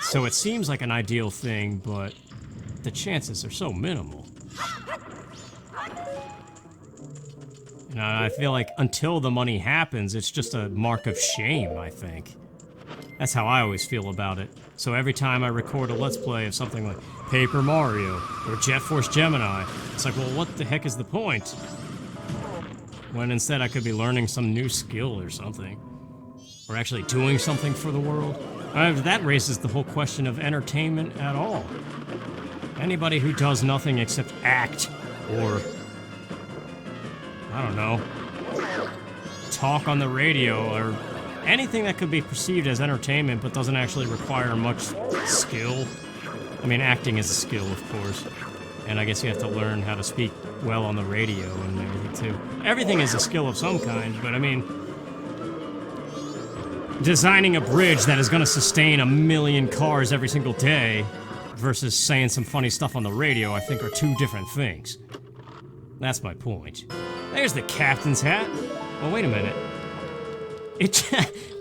So it seems like an ideal thing, but the chances are so minimal. And I feel like until the money happens, it's just a mark of shame, I think. That's how I always feel about it. So every time I record a Let's Play of something like Paper Mario or Jet Force Gemini, it's like, well, what the heck is the point? When instead I could be learning some new skill or something. Or actually doing something for the world. That raises the whole question of entertainment at all. Anybody who does nothing except act, or I don't know, talk on the radio, or anything that could be perceived as entertainment but doesn't actually require much skill. I mean, acting is a skill, of course. And I guess you have to learn how to speak well on the radio and everything, too. Everything is a skill of some kind, but I mean, designing a bridge that is going to sustain 1 million cars every single day versus saying some funny stuff on the radio, I think, are two different things. That's my point. There's the captain's hat. Well, wait a minute.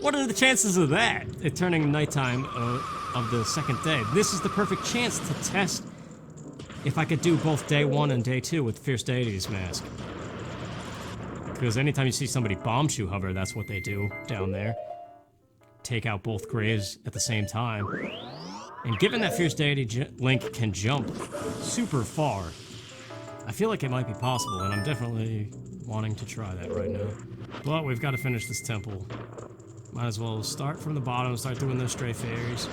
What are the chances of that? It turning nighttime of the second day. This is the perfect chance to test if I could do both day 1 and day 2 with Fierce Deity's mask. Because anytime you see somebody bomb shoe hover, that's what they do down there. Take out both graves at the same time. And given that Fierce Deity Link can jump super far, I feel like it might be possible, and I'm definitely wanting to try that right now. But we've got to finish this temple. Might as well start from the bottom, start doing those stray fairies.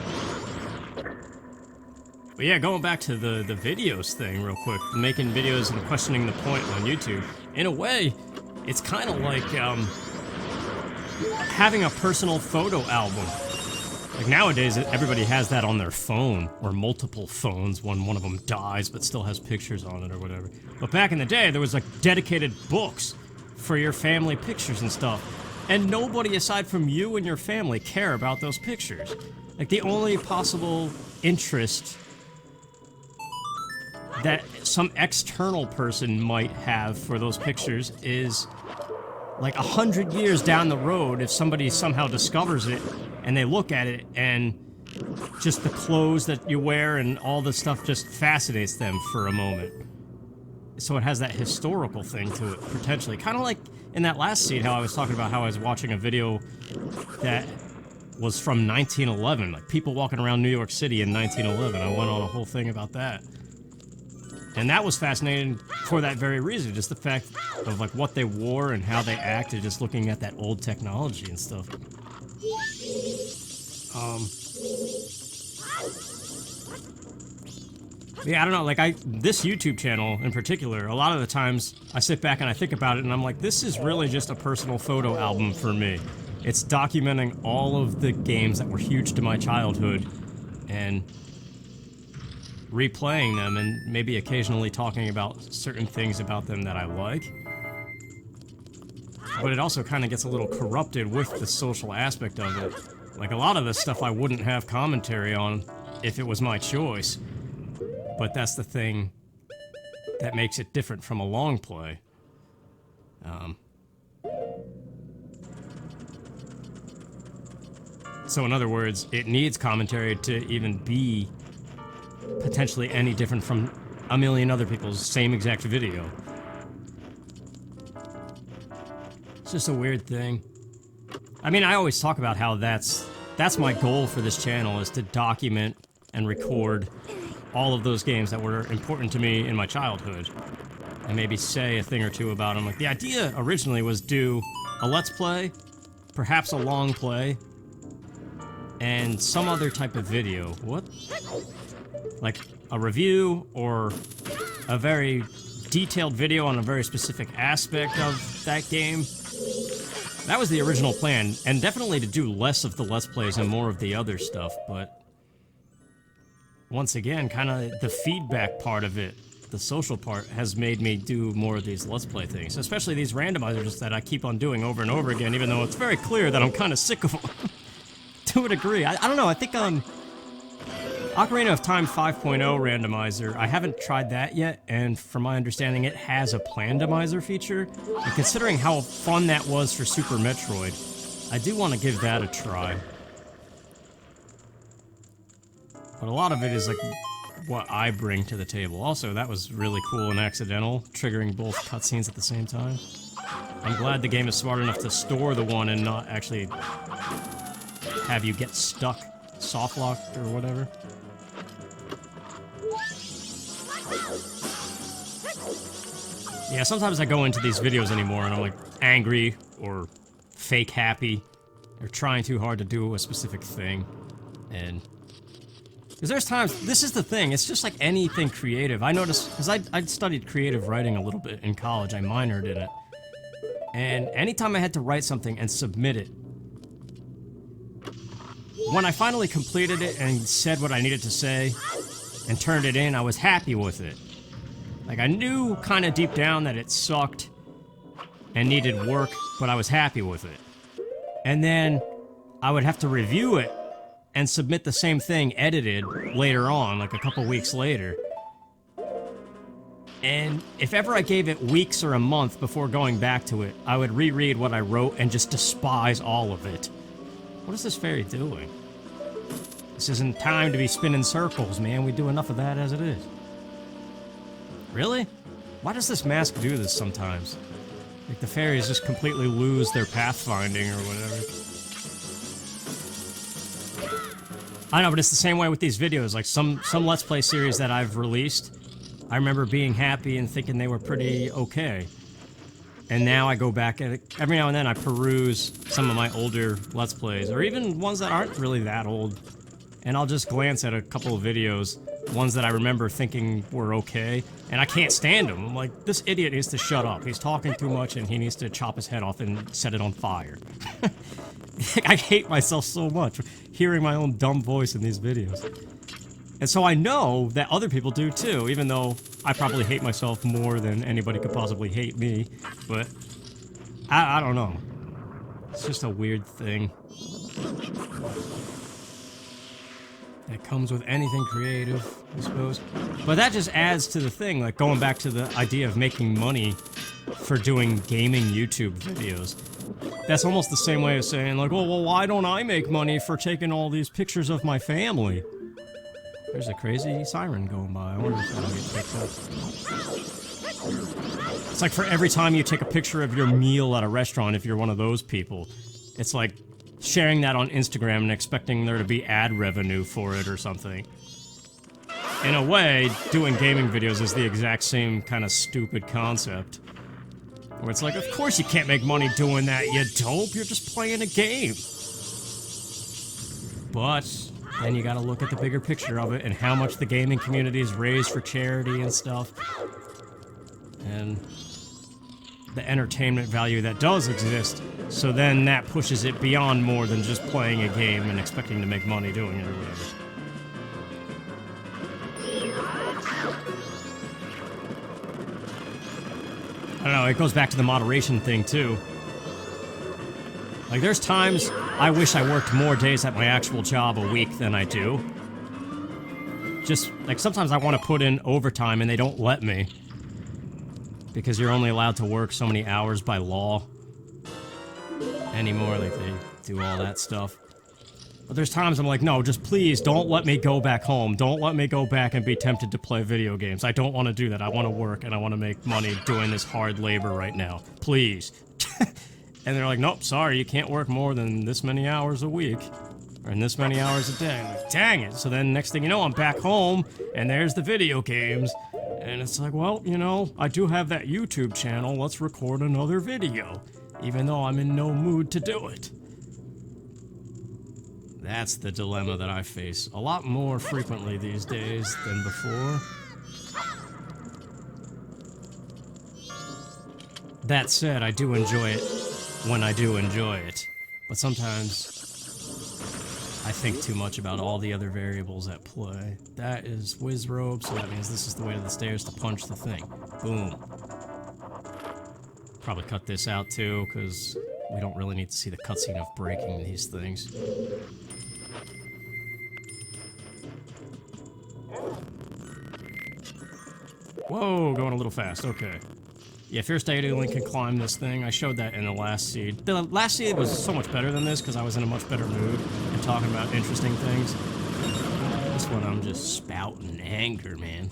But yeah, going back to the videos thing real quick, making videos and questioning the point on YouTube, in a way, it's kind of like having a personal photo album. Like nowadays, everybody has that on their phone, or multiple phones when one of them dies but still has pictures on it or whatever. But back in the day, there was like dedicated books for your family pictures and stuff. And nobody aside from you and your family care about those pictures. Like the only possible interest that some external person might have for those pictures is like 100 years down the road if somebody somehow discovers it and they look at it and just the clothes that you wear and all the stuff just fascinates them for a moment. So it has that historical thing to it, potentially. Kind of like in that last seed, how I was talking about how I was watching a video that was from 1911, like people walking around New York City in 1911. I went on a whole thing about that. And that was fascinating for that very reason, just the fact of like what they wore and how they acted, just looking at that old technology and stuff. Yeah, I don't know, like this YouTube channel in particular, a lot of the times I sit back and I think about it and I'm like, this is really just a personal photo album for me. It's documenting all of the games that were huge to my childhood and replaying them and maybe occasionally talking about certain things about them that I like. But it also kind of gets a little corrupted with the social aspect of it. Like a lot of this stuff I wouldn't have commentary on if it was my choice. But that's the thing that makes it different from a long play. So in other words, it needs commentary to even be potentially any different from a million other people's same exact video. It's just a weird thing. I mean, I always talk about how that's my goal for this channel, is to document and record all of those games that were important to me in my childhood, and maybe say a thing or two about them. Like, the idea originally was do a Let's Play, perhaps a long play, and some other type of video. What? Like a review or a very detailed video on a very specific aspect of that game. That was the original plan, and definitely to do less of the Let's Plays and more of the other stuff, but once again, kind of the feedback part of it, the social part, has made me do more of these Let's Play things, especially these randomizers that I keep on doing over and over again, even though it's very clear that I'm kind of sick of them. To a degree. I don't know, I think Ocarina of Time 5.0 randomizer, I haven't tried that yet, and from my understanding it has a plandomizer feature, and considering how fun that was for Super Metroid, I do want to give that a try. But a lot of it is like what I bring to the table. Also, that was really cool and accidental, triggering both cutscenes at the same time. I'm glad the game is smart enough to store the one and not actually have you get stuck, soft locked or whatever. Yeah, sometimes I go into these videos anymore and I'm like angry or fake happy or trying too hard to do a specific thing. And because there's times, this is the thing, it's just like anything creative. I noticed, because I studied creative writing a little bit in college, I minored in it. And anytime I had to write something and submit it, when I finally completed it and said what I needed to say and turned it in, I was happy with it. Like, I knew kind of deep down that it sucked and needed work, but I was happy with it. And then I would have to review it and submit the same thing edited later on, like a couple weeks later. And if ever I gave it weeks or a month before going back to it, I would reread what I wrote and just despise all of it. What is this fairy doing? This isn't time to be spinning circles, man. We do enough of that as it is. Really? Why does this mask do this sometimes? Like, the fairies just completely lose their pathfinding or whatever. I know, but it's the same way with these videos. Like, some Let's Play series that I've released, I remember being happy and thinking they were pretty okay. And now I go back and every now and then I peruse some of my older Let's Plays, or even ones that aren't really that old. And I'll just glance at a couple of videos, ones that I remember thinking were okay, and I can't stand them. I'm like, this idiot needs to shut up. He's talking too much and he needs to chop his head off and set it on fire. I hate myself so much hearing my own dumb voice in these videos. And so I know that other people do too, even though I probably hate myself more than anybody could possibly hate me. But I don't know. It's just a weird thing that comes with anything creative, I suppose. But that just adds to the thing, like going back to the idea of making money for doing gaming YouTube videos. That's almost the same way of saying, like, oh, well, why don't I make money for taking all these pictures of my family? There's a crazy siren going by. I wonder if that'll get picked up. It's like for every time you take a picture of your meal at a restaurant, if you're one of those people, it's like sharing that on Instagram and expecting there to be ad revenue for it or something. In a way, doing gaming videos is the exact same kind of stupid concept. Where it's like, of course you can't make money doing that, you dope, you're just playing a game. But then you gotta look at the bigger picture of it and how much the gaming community is raised for charity and stuff. And the entertainment value that does exist, so then that pushes it beyond more than just playing a game and expecting to make money doing it or whatever. I don't know, it goes back to the moderation thing, too. Like, there's times I wish I worked more days at my actual job a week than I do. Just, like, sometimes I want to put in overtime and they don't let me. Because you're only allowed to work so many hours by law. Anymore, like, they do all that stuff. But there's times I'm like, no, just please don't let me go back home. Don't let me go back and be tempted to play video games. I don't want to do that. I want to work and I want to make money doing this hard labor right now. Please. And they're like, nope, sorry, you can't work more than this many hours a week. Or in this many hours a day. I'm like, dang it. So then next thing you know, I'm back home and there's the video games. And it's like, well, you know, I do have that YouTube channel. Let's record another video. Even though I'm in no mood to do it. That's the dilemma that I face a lot more frequently these days than before. That said, I do enjoy it when I do enjoy it. But sometimes I think too much about all the other variables at play. That is Wizrobe, so that means this is the way to the stairs to punch the thing. Boom. Probably cut this out too, because we don't really need to see the cutscene of breaking these things. Whoa, going a little fast, okay. Yeah, Fierce Alien can climb this thing. I showed that in the last seed. The last seed was so much better than this because I was in a much better mood and talking about interesting things. This one I'm just spouting anger, man.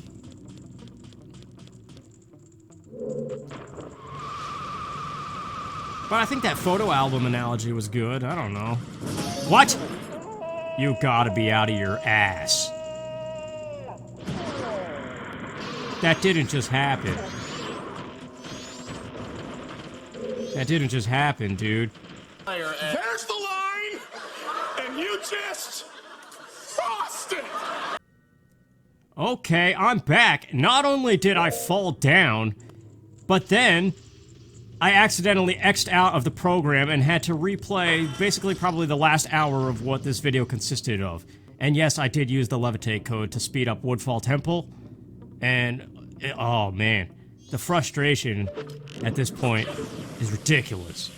But I think that photo album analogy was good. I don't know. What? You gotta be out of your ass. That didn't just happen. That didn't just happen, dude. There's the line, and you just crossed it. Okay, I'm back. Not only did I fall down, but then I accidentally X'd out of the program and had to replay basically probably the last hour of what this video consisted of. And yes, I did use the levitate code to speed up Woodfall Temple. And, oh man, the frustration at this point is ridiculous.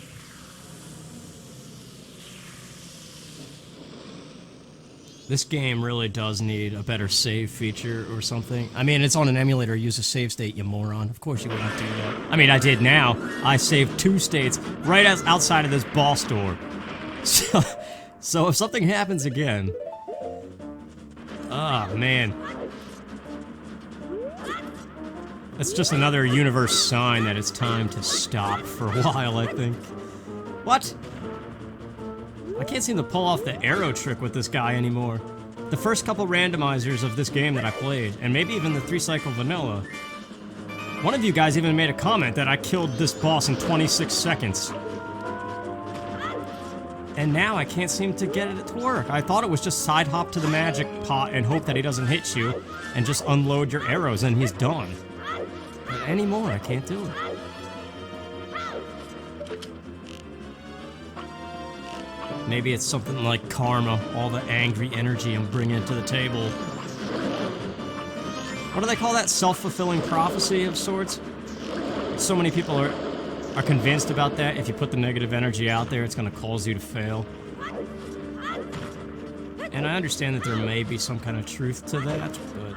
This game really does need a better save feature or something. I mean, it's on an emulator, use a save state, you moron. Of course you wouldn't do that. I mean, I did now. I saved 2 states right outside of this boss door. So if something happens again... Ah, man. That's just another universe sign that it's time to stop for a while, I think. What? I can't seem to pull off the arrow trick with this guy anymore. The first couple randomizers of this game that I played, and maybe even the 3-cycle vanilla, one of you guys even made a comment that I killed this boss in 26 seconds. And now I can't seem to get it to work. I thought it was just side hop to the magic pot and hope that he doesn't hit you, and just unload your arrows and he's done. But anymore, I can't do it. Maybe it's something like karma, all the angry energy I'm bringing to the table. What do they call that? Self-fulfilling prophecy of sorts? So many people are convinced about that. If you put the negative energy out there, it's going to cause you to fail. And I understand that there may be some kind of truth to that, but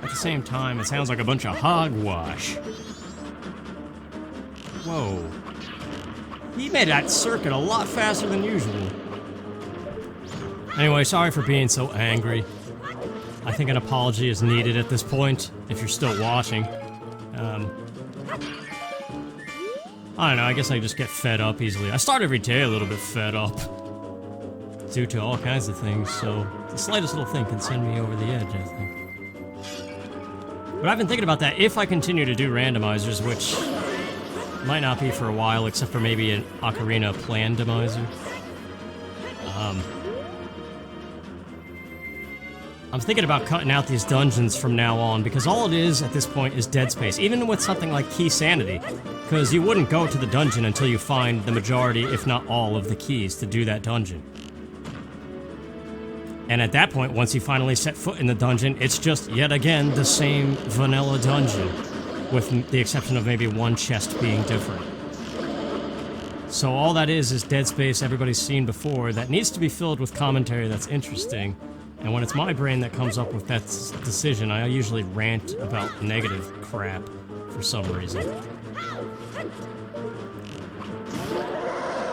at the same time, it sounds like a bunch of hogwash. Whoa. He made that circuit a lot faster than usual. Anyway, sorry for being so angry. I think an apology is needed at this point, if you're still watching. I don't know, I guess I just get fed up easily. I start every day a little bit fed up. Due to all kinds of things, so the slightest little thing can send me over the edge, I think. But I've been thinking about that. If I continue to do randomizers, which might not be for a while, except for maybe an Ocarina Plandomizer. I'm thinking about cutting out these dungeons from now on, because all it is at this point is dead space, even with something like Key Sanity, because you wouldn't go to the dungeon until you find the majority, if not all, of the keys to do that dungeon. And at that point, once you finally set foot in the dungeon, it's just, yet again, the same vanilla dungeon, with the exception of maybe one chest being different. So all that is dead space everybody's seen before that needs to be filled with commentary that's interesting. And when it's my brain that comes up with that decision, I usually rant about negative crap for some reason.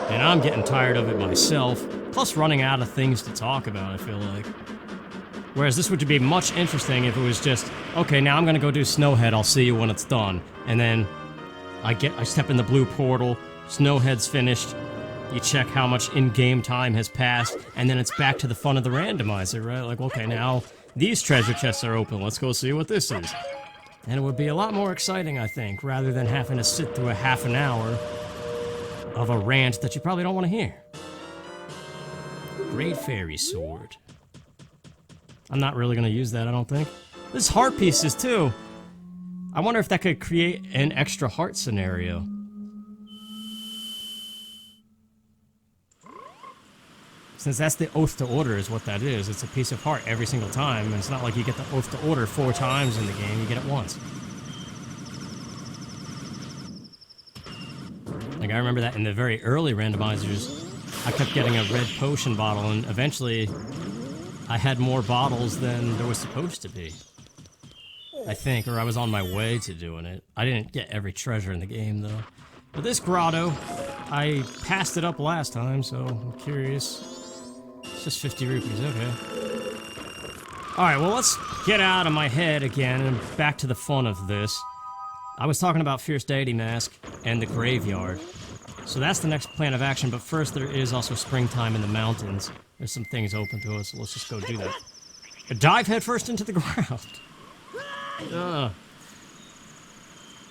And I'm getting tired of it myself, plus running out of things to talk about, I feel like. Whereas this would be much interesting if it was just, okay, now I'm gonna go do Snowhead, I'll see you when it's done. And then I step in the blue portal, Snowhead's finished, you check how much in-game time has passed, and then it's back to the fun of the randomizer, right? Like, okay, now these treasure chests are open, let's go see what this is. And it would be a lot more exciting, I think, rather than having to sit through a half an hour of a rant that you probably don't want to hear. Great Fairy Sword. I'm not really going to use that, I don't think. There's heart pieces, too. I wonder if that could create an extra heart scenario. Since that's the Oath to Order is what that is. It's a piece of heart every single time, and it's not like you get the Oath to Order 4 times in the game, you get it once. Like, I remember that in the very early randomizers, I kept getting a red potion bottle, and eventually I had more bottles than there was supposed to be. I think, or I was on my way to doing it. I didn't get every treasure in the game, though. But this grotto, I passed it up last time, so I'm curious. It's just 50 rupees, okay. Alright, well, let's get out of my head again and back to the fun of this. I was talking about Fierce Deity Mask and the Graveyard. So that's the next plan of action, but first there is also springtime in the mountains. There's some things open to us, so let's just go do that. Dive headfirst into the ground!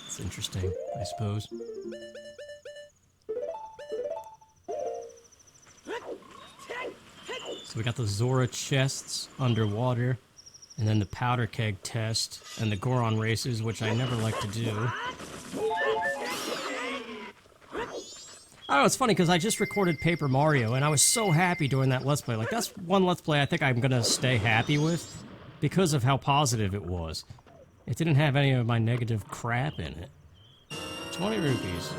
It's interesting, I suppose. So we got the Zora chests underwater, and then the powder keg test, and the Goron races, which I never like to do. I don't know, it's funny, because I just recorded Paper Mario, and I was so happy during that Let's Play. Like, that's one Let's Play I think I'm gonna stay happy with, because of how positive it was. It didn't have any of my negative crap in it. 20 rupees.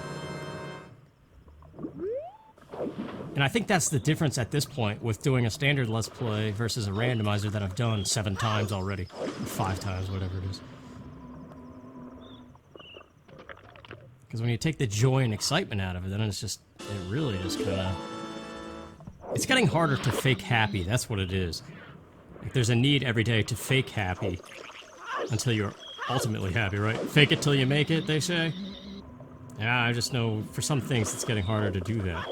And I think that's the difference at this point with doing a standard Let's Play versus a randomizer that I've done 7 times already. Or 5 times, whatever it is. Because when you take the joy and excitement out of it, then it's just, it really just kind of... It's getting harder to fake happy, that's what it is. Like, there's a need every day to fake happy until you're ultimately happy, right? Fake it till you make it, they say. Yeah, I just know for some things it's getting harder to do that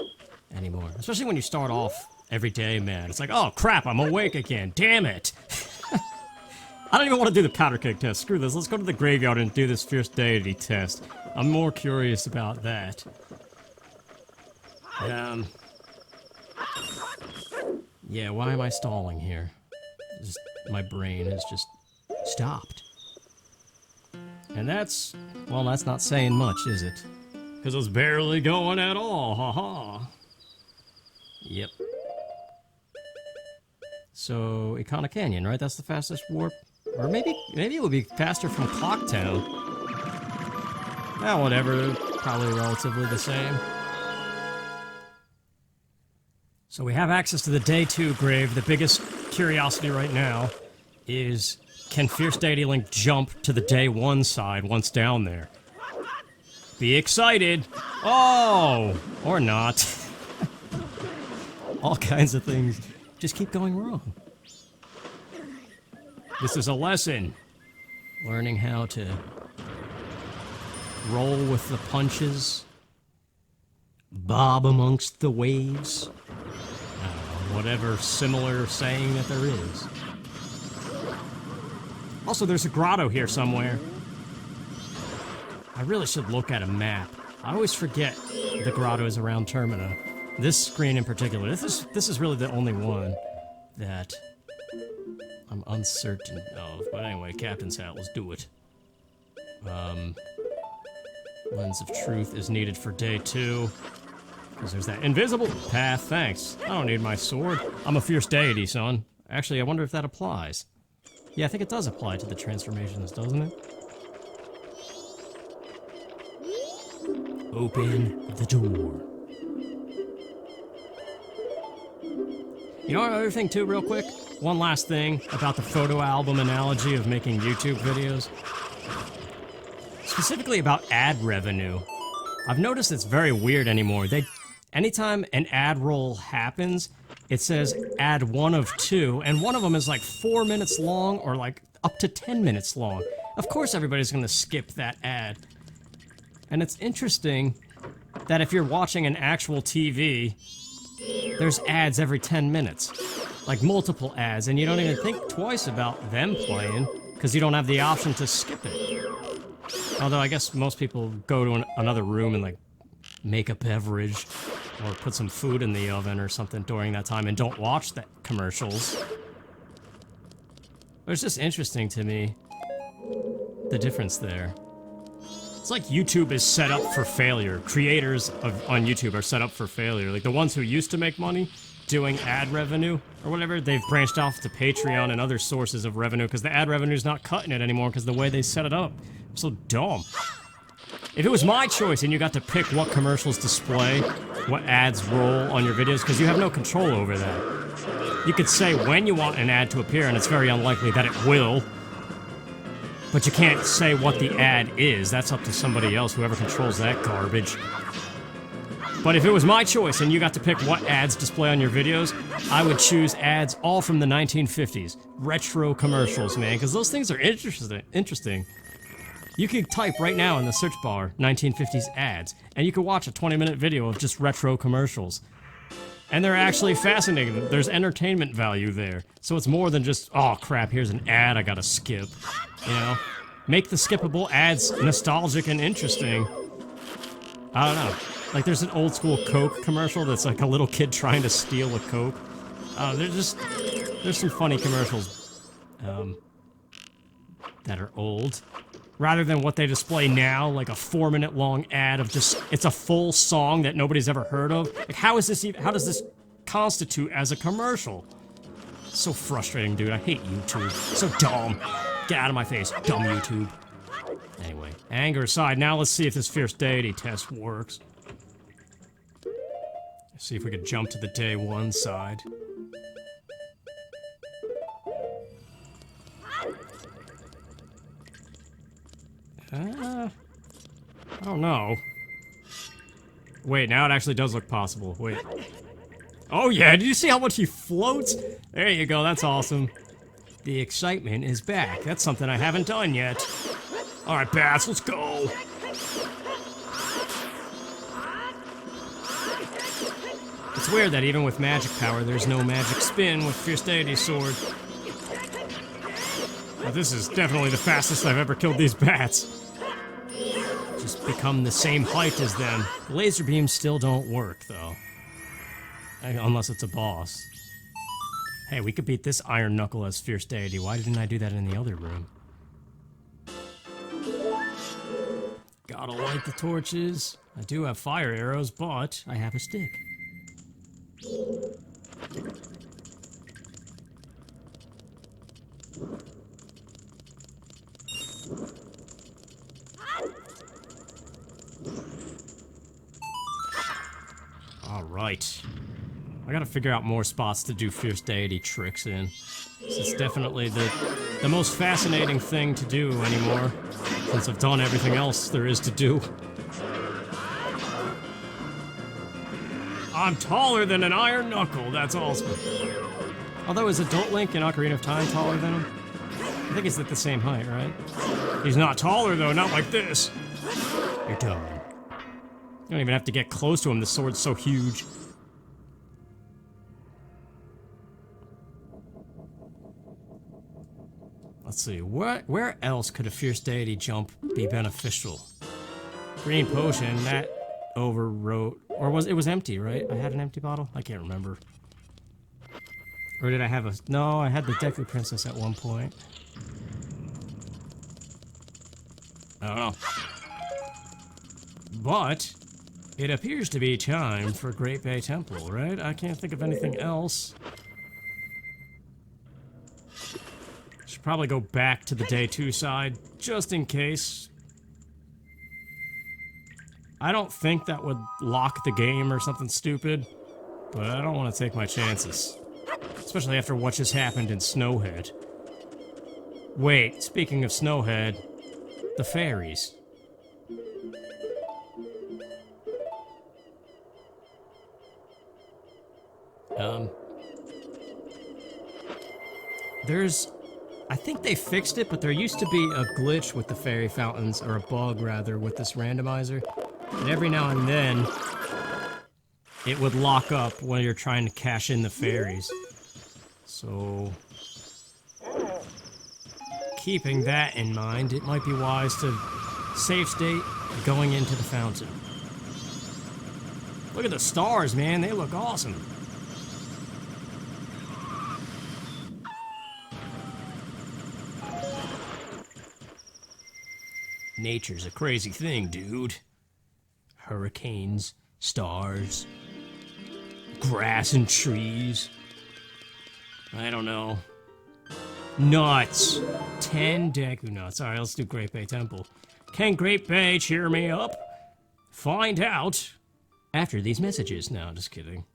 anymore. Especially when you start off every day, man. It's like, oh crap, I'm awake again. Damn it. I don't even want to do the powder keg test. Screw this. Let's go to the graveyard and do this fierce deity test. I'm more curious about that. Yeah, why am I stalling here? Just, my brain has just stopped. And that's, well, that's not saying much, is it? Because it's barely going at all, haha. Yep. So, Ikana Canyon, right? That's the fastest warp? Or maybe it would be faster from Clocktown. Whatever, probably relatively the same. So we have access to the Day 2 grave. The biggest curiosity right now is, can Fierce Deity Link jump to the Day 1 side once down there? Be excited! Oh! Or not. All kinds of things just keep going wrong. This is a lesson. Learning how to roll with the punches. Bob amongst the waves. Whatever similar saying that there is. Also, there's a grotto here somewhere. I really should look at a map. I always forget the grotto is around Termina. This screen in particular. This is really the only one that I'm uncertain of. But anyway, Captain's Hat, let's do it. Lens of Truth is needed for Day 2. Because there's that invisible path, thanks. I don't need my sword. I'm a fierce deity, son. Actually, I wonder if that applies. Yeah, I think it does apply to the transformations, doesn't it? Open the door. You know another thing too, real quick? One last thing about the photo album analogy of making YouTube videos. Specifically about ad revenue. I've noticed it's very weird anymore. Anytime an ad roll happens, it says ad 1 of 2, and one of them is like 4 minutes long or like up to 10 minutes long. Of course everybody's gonna skip that ad. And it's interesting that if you're watching an actual TV, there's ads every 10 minutes. Like multiple ads, and you don't even think twice about them playing, because you don't have the option to skip it. Although I guess most people go to another room and like make a beverage or put some food in the oven or something during that time and don't watch the commercials. But it's just interesting to me, the difference there. It's like YouTube is set up for failure. Creators on YouTube are set up for failure. Like the ones who used to make money doing ad revenue or whatever, they've branched off to Patreon and other sources of revenue because the ad revenue's not cutting it anymore because the way they set it up. So dumb. If it was my choice and you got to pick what commercials display, what ads roll on your videos, because you have no control over that. You could say when you want an ad to appear, and it's very unlikely that it will, but you can't say what the ad is. That's up to somebody else, whoever controls that garbage. But if it was my choice and you got to pick what ads display on your videos, I would choose ads all from the 1950s. Retro commercials, man, because those things are interesting. You could type right now in the search bar 1950s ads, and you could watch a 20-minute video of just retro commercials. And they're actually fascinating. There's entertainment value there. So it's more than just, oh crap, here's an ad I gotta skip. You know? Make the skippable ads nostalgic and interesting. I don't know. Like there's an old school Coke commercial that's like a little kid trying to steal a Coke. There's some funny commercials that are old. Rather than what they display now, like a 4-minute long ad of just, it's a full song that nobody's ever heard of. Like how does this constitute as a commercial? So frustrating, dude. I hate YouTube. So dumb. Get out of my face, dumb YouTube. Anyway, anger aside, now let's see if this fierce deity test works. Let's see if we could jump to the Day 1 side. I don't know. Wait, now it actually does look possible. Wait. Oh yeah, did you see how much he floats? There you go, that's awesome. The excitement is back. That's something I haven't done yet. Alright, bats, let's go! It's weird that even with magic power, there's no magic spin with Fierce Deity's sword. Now, this is definitely the fastest I've ever killed these bats. Just become the same height as them. The laser beams still don't work, though. Unless it's a boss. Hey, we could beat this Iron Knuckle as Fierce Deity. Why didn't I do that in the other room? Gotta light the torches. I do have fire arrows, but I have a stick. Alright. I gotta figure out more spots to do Fierce Deity tricks in. It's definitely the most fascinating thing to do anymore, since I've done everything else there is to do. I'm taller than an Iron Knuckle, that's awesome. Although, is Adult Link in Ocarina of Time taller than him? I think he's at the same height, right? He's not taller though, not like this. You're done. You don't even have to get close to him, the sword's so huge. Let's see, where else could a Fierce Deity jump be beneficial? Green potion, that overwrote, or it was empty, right? I had an empty bottle? I can't remember. Or did I have a, no, I had the Deku Princess at one point. I don't know. But it appears to be time for Great Bay Temple, right? I can't think of anything else. Should probably go back to the day 2 side, just in case. I don't think that would lock the game or something stupid, but I don't want to take my chances. Especially after what just happened in Snowhead. Wait, speaking of Snowhead, the fairies. I think they fixed it, but there used to be a glitch with the fairy fountains, or a bug rather, with this randomizer. And every now and then, it would lock up when you're trying to cash in the fairies. So, keeping that in mind, it might be wise to save state going into the fountain. Look at the stars, man. They look awesome. Nature's a crazy thing, dude. Hurricanes, stars, grass and trees. I don't know. Nuts. 10 Deku nuts. Alright, let's do Great Bay Temple. Can Great Bay cheer me up? Find out after these messages. No, just kidding.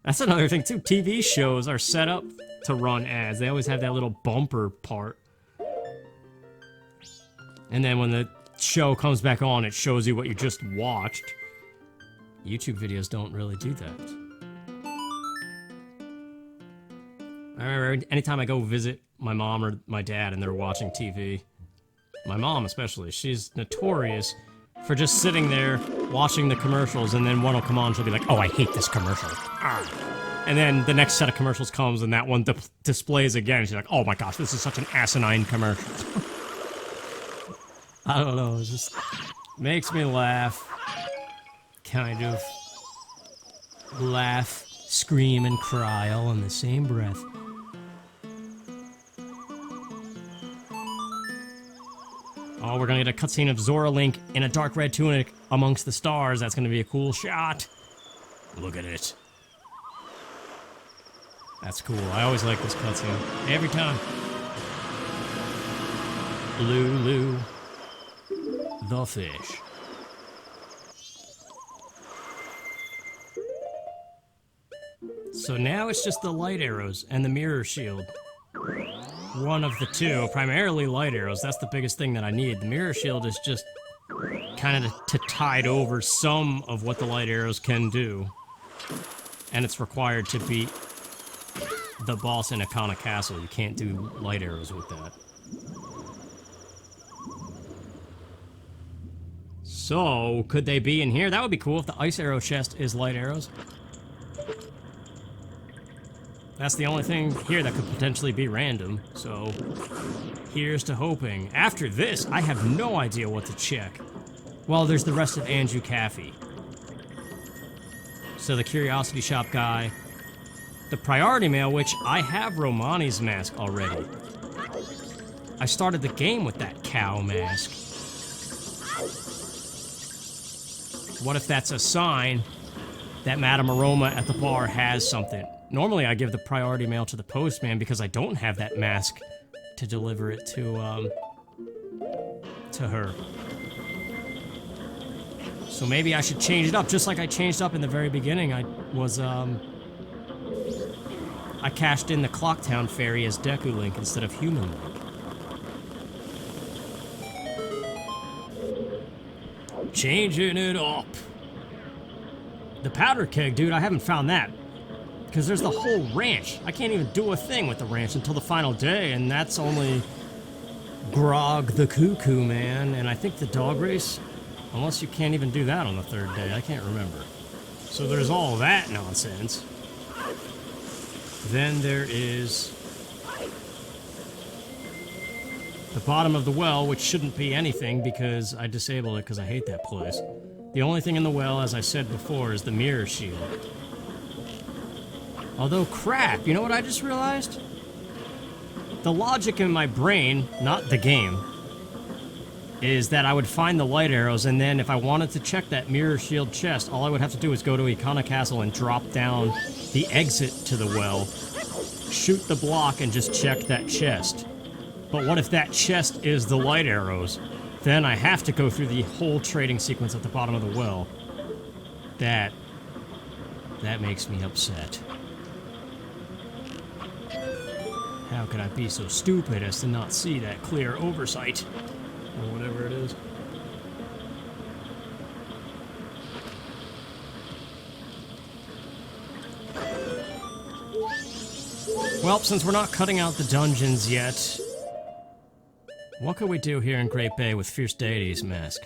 That's another thing, too. TV shows are set up to run ads. They always have that little bumper part. And then when the show comes back on, it shows you what you just watched. YouTube videos don't really do that. I remember anytime I go visit my mom or my dad and they're watching TV, my mom especially, she's notorious for just sitting there watching the commercials, and then one will come on and she'll be like, oh, I hate this commercial. Ah. And then the next set of commercials comes and that one displays again. She's like, oh my gosh, this is such an asinine commercial. I don't know, it just makes me laugh. Kind of laugh, scream, and cry all in the same breath. Oh, we're gonna get a cutscene of Zora Link in a dark red tunic amongst the stars. That's gonna be a cool shot. Look at it. That's cool. I always like this cutscene. Every time. Lulu. The fish. So now it's just the light arrows and the mirror shield. One of the two, primarily light arrows. That's the biggest thing that I need. The mirror shield is just kind of to tide over some of what the light arrows can do. And it's required to beat the boss in Akana Castle. You can't do light arrows with that. So, could they be in here? That would be cool if the ice arrow chest is light arrows. That's the only thing here that could potentially be random, so here's to hoping. After this, I have no idea what to check. Well, there's the rest of Andrew Caffey. So the Curiosity Shop guy. The Priority Mail, which I have Romani's mask already. I started the game with that cow mask. What if that's a sign that Madame Aroma at the bar has something? Normally I give the Priority Mail to the postman because I don't have that mask to deliver it to her. So maybe I should change it up, just like I changed up in the very beginning. I cashed in the Clocktown Fairy as Deku Link instead of Human Link. Changing it up. The powder keg, dude, I haven't found that. Because there's the whole ranch. I can't even do a thing with the ranch until the final day, and that's only Grog the Cuckoo Man, and I think the dog race. Unless you can't even do that on the third day, I can't remember. So there's all that nonsense. Then there is the bottom of the well, which shouldn't be anything because I disabled it because I hate that place. The only thing in the well, as I said before, is the mirror shield. Although, crap, you know what I just realized? The logic in my brain, not the game, is that I would find the light arrows, and then if I wanted to check that mirror shield chest, all I would have to do is go to Ikana Castle and drop down the exit to the well, shoot the block, and just check that chest. But what if that chest is the light arrows? Then I have to go through the whole trading sequence at the bottom of the well. That makes me upset. How could I be so stupid as to not see that clear oversight? Or whatever it is. Well, since we're not cutting out the dungeons yet, what could we do here in Great Bay with Fierce Deity's mask?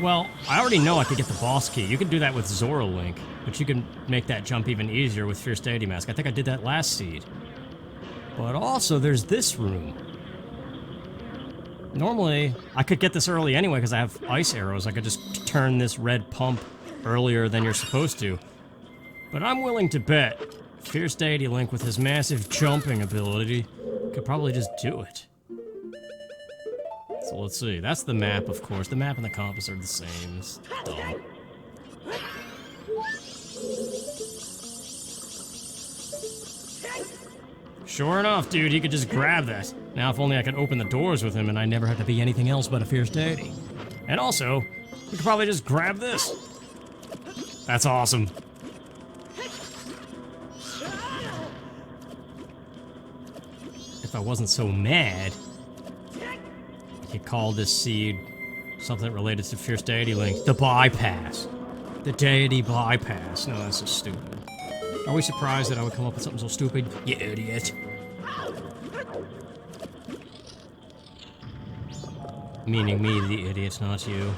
Well, I already know I could get the boss key. You could do that with Zora Link, but you can make that jump even easier with Fierce Deity mask. I think I did that last seed. But also, there's this room. Normally, I could get this early anyway because I have ice arrows. I could just turn this red pump earlier than you're supposed to. But I'm willing to bet Fierce Deity Link with his massive jumping ability could probably just do it. So let's see. That's the map, of course. The map and the compass are the same. It's dumb. Sure enough, dude, he could just grab that. Now, if only I could open the doors with him and I never have to be anything else but a Fierce Deity. And also, we could probably just grab this. That's awesome. If I wasn't so mad, I could call this seed something related to Fierce Deity Link. The bypass. The deity bypass. No, that's so stupid. Are we surprised that I would come up with something so stupid? You idiot. Meaning me, the idiot, not you.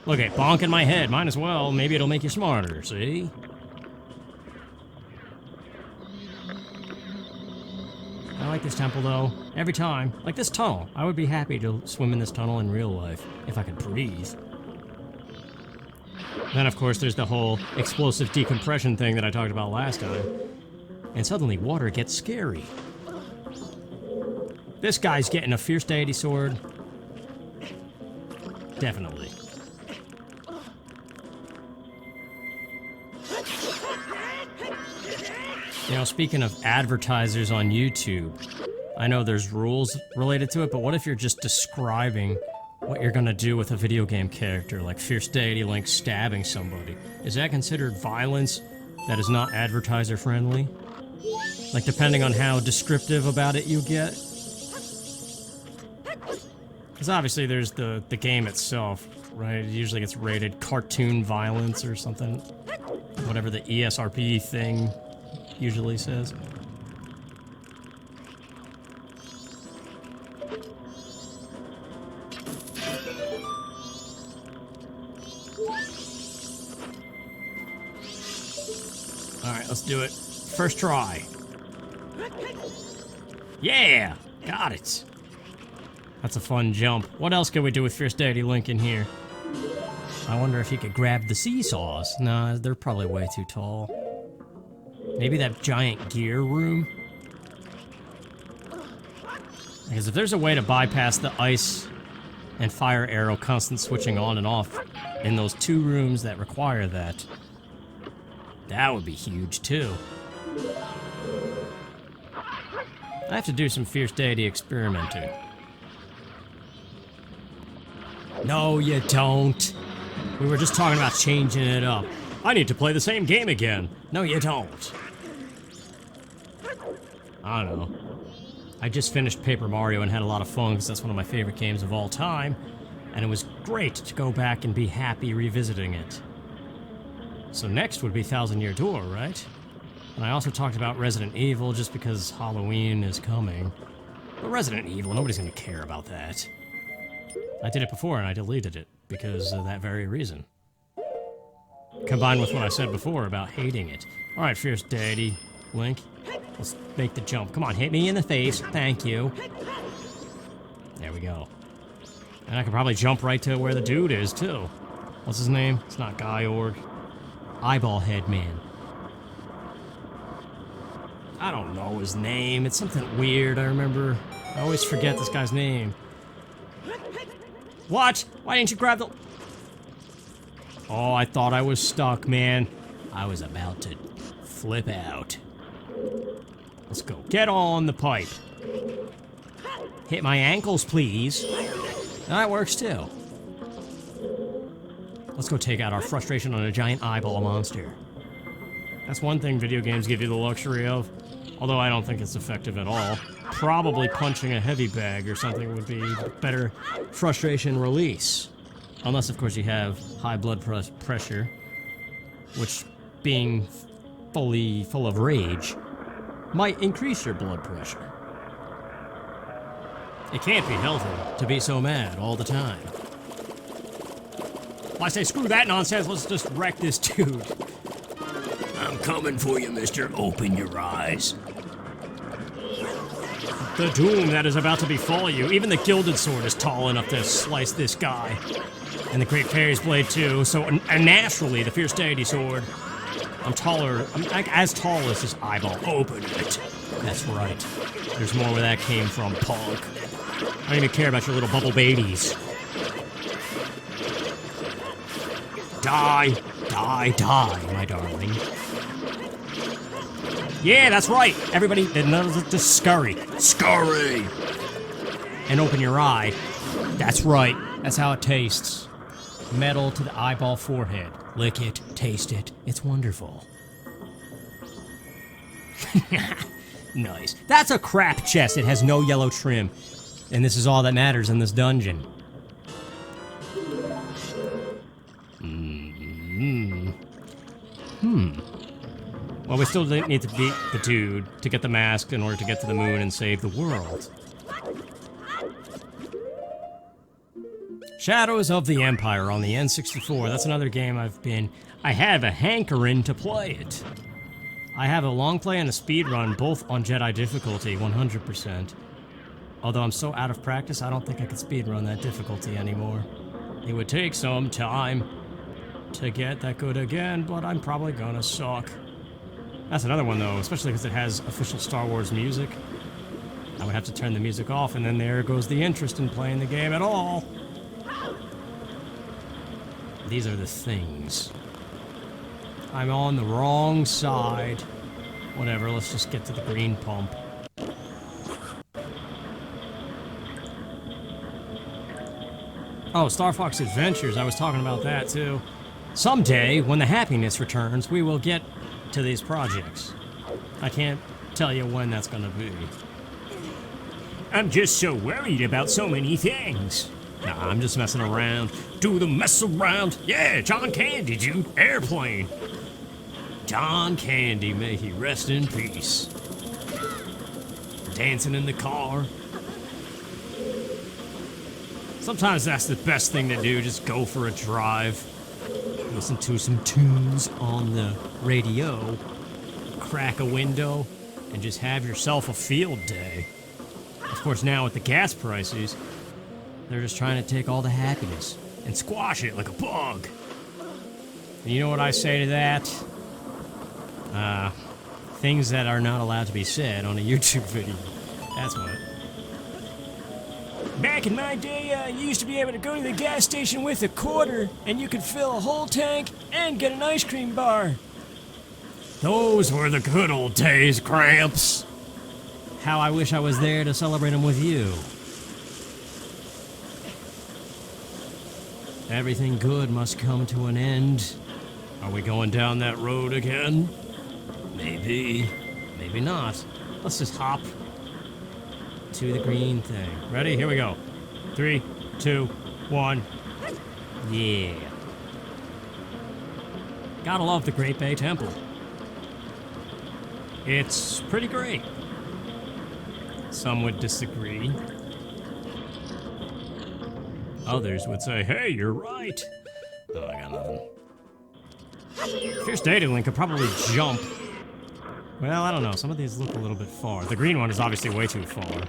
Look at bonking my head. Might as well. Maybe it'll make you smarter, see? I like this temple, though. Every time. Like this tunnel. I would be happy to swim in this tunnel in real life, if I could breathe. Then, of course, there's the whole explosive decompression thing that I talked about last time. And suddenly, water gets scary. This guy's getting a Fierce Deity sword. Definitely. You know, speaking of advertisers on YouTube, I know there's rules related to it, but what if you're just describing what you're gonna do with a video game character, like Fierce Deity Link stabbing somebody? Is that considered violence that is not advertiser friendly? Like, depending on how descriptive about it you get? Because obviously there's the game itself, right? It usually gets rated cartoon violence or something. Whatever the ESRB thing usually says. Let's do it. First try. Yeah! Got it. That's a fun jump. What else can we do with Fierce Deity Link in here? I wonder if he could grab the seesaws. Nah, they're probably way too tall. Maybe that giant gear room? Because if there's a way to bypass the ice and fire arrow constant switching on and off in those 2 rooms that require that, that would be huge too. I have to do some Fierce Deity experimenting. No, you don't. We were just talking about changing it up. I need to play the same game again. No, you don't. I don't know. I just finished Paper Mario and had a lot of fun because that's one of my favorite games of all time. And it was great to go back and be happy revisiting it. So next would be Thousand Year Door, right? And I also talked about Resident Evil just because Halloween is coming. But Resident Evil, nobody's gonna care about that. I did it before and I deleted it because of that very reason. Combined with what I said before about hating it. Alright, Fierce Deity Link. Let's make the jump. Come on, hit me in the face. Thank you. There we go. And I could probably jump right to where the dude is, too. What's his name? It's not Georg. Eyeball Head Man. I don't know his name. It's something weird, I remember. I always forget this guy's name. What? Why didn't you grab the... Oh, I thought I was stuck, man. I was about to flip out. Let's go. Get on the pipe. Hit my ankles, please. That works, too. Let's go take out our frustration on a giant eyeball monster. That's one thing video games give you the luxury of. Although I don't think it's effective at all. Probably punching a heavy bag or something would be better frustration release. Unless, of course, you have high blood pressure. Which, being full of rage, might increase your blood pressure. It can't be healthy to be so mad all the time. Well, I say, screw that nonsense, let's just wreck this dude. I'm coming for you, mister. Open your eyes. The doom that is about to befall you. Even the Gilded Sword is tall enough to slice this guy. And the Great Fairy's Blade, too. So, and naturally, the Fierce Deity Sword. I'm as tall as his eyeball. Open it. That's right. There's more where that came from, punk. I don't even care about your little bubble babies. Die, die, die, my darling. Yeah, that's right. Everybody, just scurry. Scurry! And open your eye. That's right. That's how it tastes. Metal to the eyeball forehead. Lick it, taste it. It's wonderful. Nice. That's a crap chest. It has no yellow trim. And this is all that matters in this dungeon. Well, we still need to beat the dude to get the mask in order to get to the moon and save the world. Shadows of the Empire on the N64. That's another game I have a hankering to play it. I have a long play and a speed run, both on Jedi difficulty, 100%. Although I'm so out of practice, I don't think I could speed run that difficulty anymore. It would take some time to get that good again, but I'm probably gonna suck. That's another one, though, especially because it has official Star Wars music. I would have to turn the music off, and then there goes the interest in playing the game at all. These are the things. I'm on the wrong side. Whatever, let's just get to the green pump. Oh, Star Fox Adventures, I was talking about that, too. Someday, when the happiness returns, we will get to these projects. I can't tell you when that's gonna be. I'm just so worried about so many things. Nah, I'm just messing around. Do the mess around. Yeah, John Candy, dude. Airplane. John Candy, may he rest in peace. Dancing in the car. Sometimes that's the best thing to do, just go for a drive. Listen to some tunes on the radio. crack a window and just have yourself a field day. Of course, now with the gas prices, they're just trying to take all the happiness and squash it like a bug. And you know what I say to that? Things that are not allowed to be said on a YouTube video. That's what. Back in my day, you used to be able to go to the gas station with a quarter, and you could fill a whole tank and get an ice cream bar. Those were the good old days, Gramps. How I wish I was there to celebrate them with you. Everything good must come to an end. Are we going down that road again? Maybe. Maybe not. Let's just hop to the green thing. Ready? Here we go. 3, 2, 1. Yeah. Gotta love the Great Bay Temple. It's pretty great. Some would disagree. Others would say, hey, you're right. Oh, I got nothing. Fierce Dating could probably jump. Well, I don't know. Some of these look a little bit far. The green one is obviously way too far.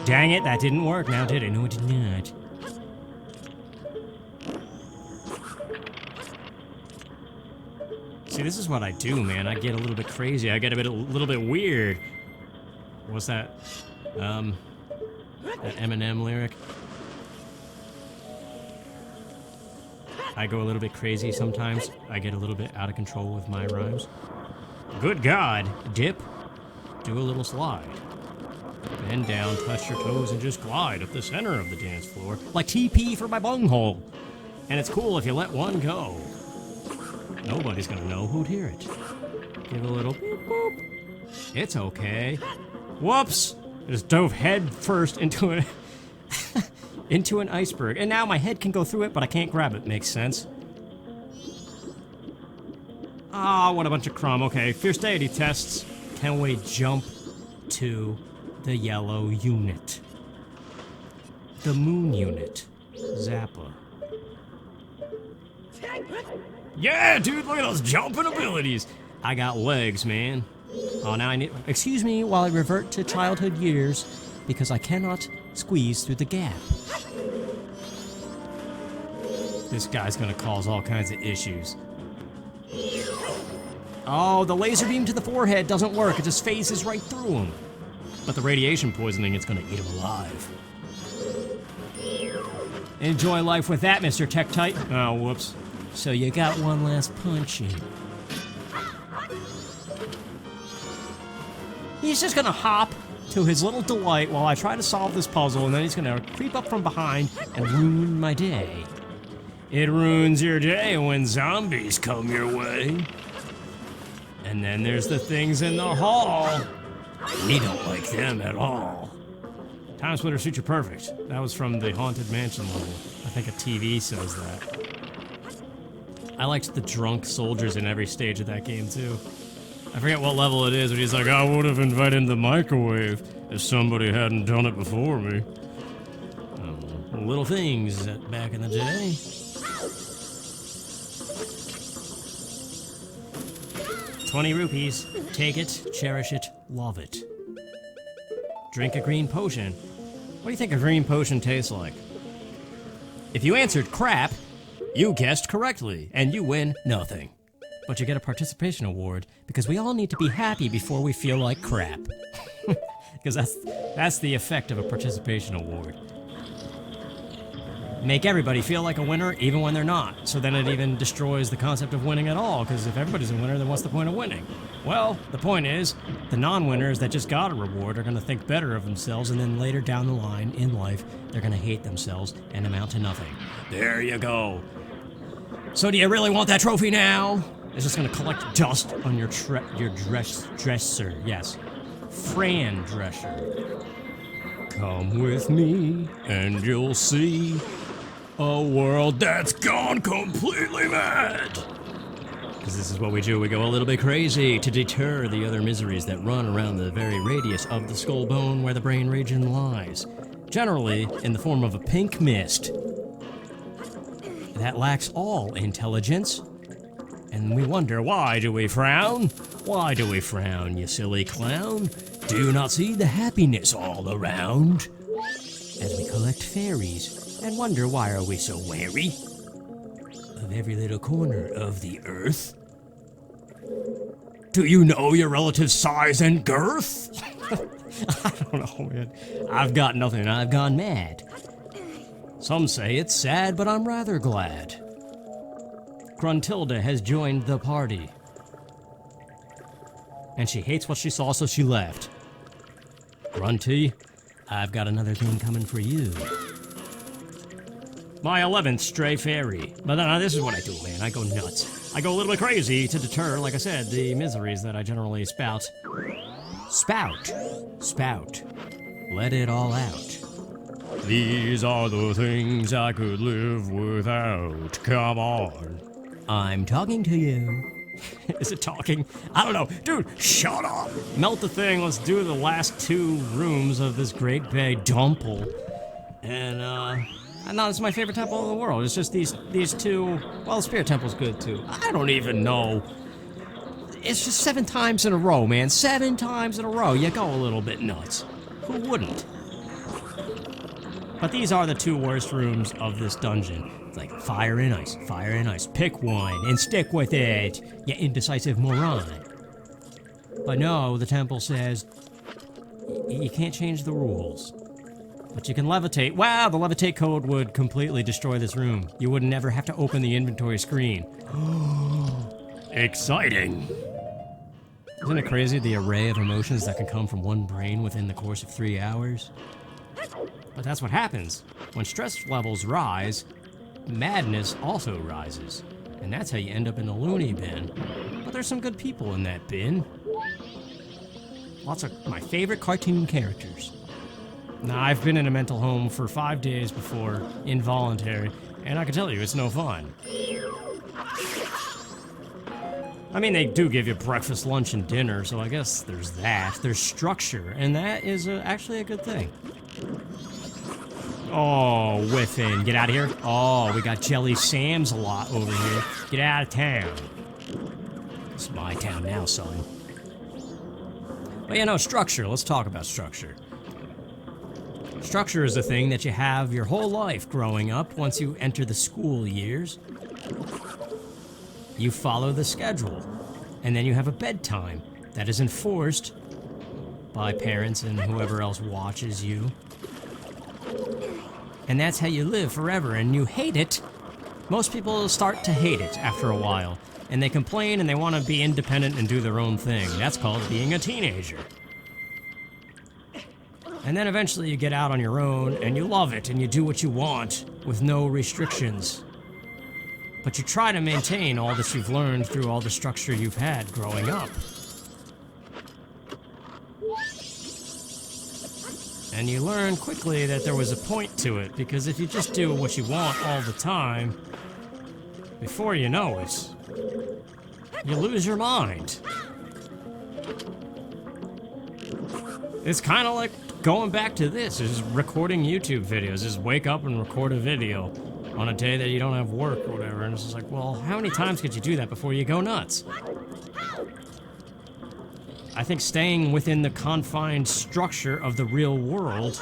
Dang it, that didn't work now, did it? No, it did not. See, this is what I do, man. I get a little bit crazy. I get a little bit weird. What's that? That Eminem lyric? I go a little bit crazy sometimes. I get a little bit out of control with my rhymes. Good God, dip, do a little slide. Bend down, touch your toes, and just glide up the center of the dance floor, like TP for my bunghole. And it's cool if you let one go. Nobody's gonna know who'd hear it. Give a little boop boop. It's okay. Whoops! I just dove head first into an into an iceberg, and now my head can go through it, but I can't grab it. Makes sense. Ah, what a bunch of crumb. Okay, Fierce Deity tests. Can we jump to the yellow unit? The moon unit. Zappa. Yeah, dude, look at those jumping abilities. I got legs, man. Oh, now I need... Excuse me while I revert to childhood years, because I cannot squeeze through the gap. This guy's gonna cause all kinds of issues. Oh, the laser beam to the forehead doesn't work. It just phases right through him. But the radiation poisoning, it's gonna eat him alive. Enjoy life with that, Mr. Tektite. Oh, whoops. So you got one last punch in. He's just gonna hop to his little delight while I try to solve this puzzle, and then he's gonna creep up from behind and ruin my day. It ruins your day when zombies come your way. And then there's the things in the hall. We don't like them at all. Time splitter suit you perfect. That was from the Haunted Mansion level. I think a TV says that. I liked the drunk soldiers in every stage of that game too. I forget what level it is, but he's like, I would have invited the microwave if somebody hadn't done it before me. Little things that back in the day. ₹20. Take it, cherish it, love it. Drink a green potion. What do you think a green potion tastes like? If you answered crap, you guessed correctly, and you win nothing. But you get a participation award, because we all need to be happy before we feel like crap. Because that's the effect of a participation award. Make everybody feel like a winner, even when they're not. So then it even destroys the concept of winning at all, because if everybody's a winner, then what's the point of winning? Well, the point is, the non-winners that just got a reward are going to think better of themselves, and then later down the line in life, they're going to hate themselves and amount to nothing. There you go. So do you really want that trophy now? It's just going to collect dust on your dresser. Yes. Fran dresser. Come with me, and you'll see a world that's gone completely mad. Because this is what we do. We go a little bit crazy to deter the other miseries that run around the very radius of the skull bone where the brain region lies. Generally, in the form of a pink mist that lacks all intelligence. And we wonder, why do we frown? Why do we frown, you silly clown? Do you not see the happiness all around? As we collect fairies and wonder why are we so wary of every little corner of the earth? Do you know your relative's size and girth? I don't know, man. I've got nothing. I've gone mad. Some say it's sad, but I'm rather glad. Gruntilda has joined the party. And she hates what she saw, so she left. Grunty, I've got another thing coming for you. My 11th stray fairy. But this is what I do, man. I go nuts. I go a little bit crazy to deter, like I said, the miseries that I generally spout. Spout. Spout. Let it all out. These are the things I could live without. Come on. I'm talking to you. Is it talking? I don't know. Dude, shut up. Melt the thing. Let's do the last 2 rooms of this great big temple. And, no, it's my favorite temple in the world. It's just these 2. Well, the Spirit Temple's good, too. I don't even know. It's just 7 times in a row, man. 7 times in a row. You go a little bit nuts. Who wouldn't? But these are the 2 worst rooms of this dungeon. It's like fire and ice, fire and ice. Pick one and stick with it, you indecisive moron. But no, the temple says you can't change the rules. But you can levitate. Wow, the levitate code would completely destroy this room. You would never have to open the inventory screen. Exciting. Isn't it crazy the array of emotions that can come from one brain within the course of 3 hours? But that's what happens. When stress levels rise, madness also rises. And that's how you end up in the loony bin. But there's some good people in that bin. Lots of my favorite cartoon characters. Now, I've been in a mental home for 5 days before, involuntary, and I can tell you, it's no fun. I mean, they do give you breakfast, lunch, and dinner, so I guess there's that. There's structure, and that is actually a good thing. Oh, whiffin'. Get out of here. Oh, we got Jelly Sam's a lot over here. Get out of town. It's my town now, son. But, structure. Let's talk about structure. Structure is a thing that you have your whole life growing up once you enter the school years. You follow the schedule, and then you have a bedtime that is enforced by parents and whoever else watches you. And that's how you live forever, and you hate it. Most people start to hate it after a while, and they complain and they want to be independent and do their own thing. That's called being a teenager. And then eventually you get out on your own, and you love it, and you do what you want with no restrictions. But you try to maintain all that you've learned through all the structure you've had growing up. And you learn quickly that there was a point to it, because if you just do what you want all the time, before you know it, you lose your mind. It's kind of like going back to this, is recording YouTube videos. Just wake up and record a video on a day that you don't have work or whatever, and it's just like, well, how many times could you do that before you go nuts? I think staying within the confined structure of the real world,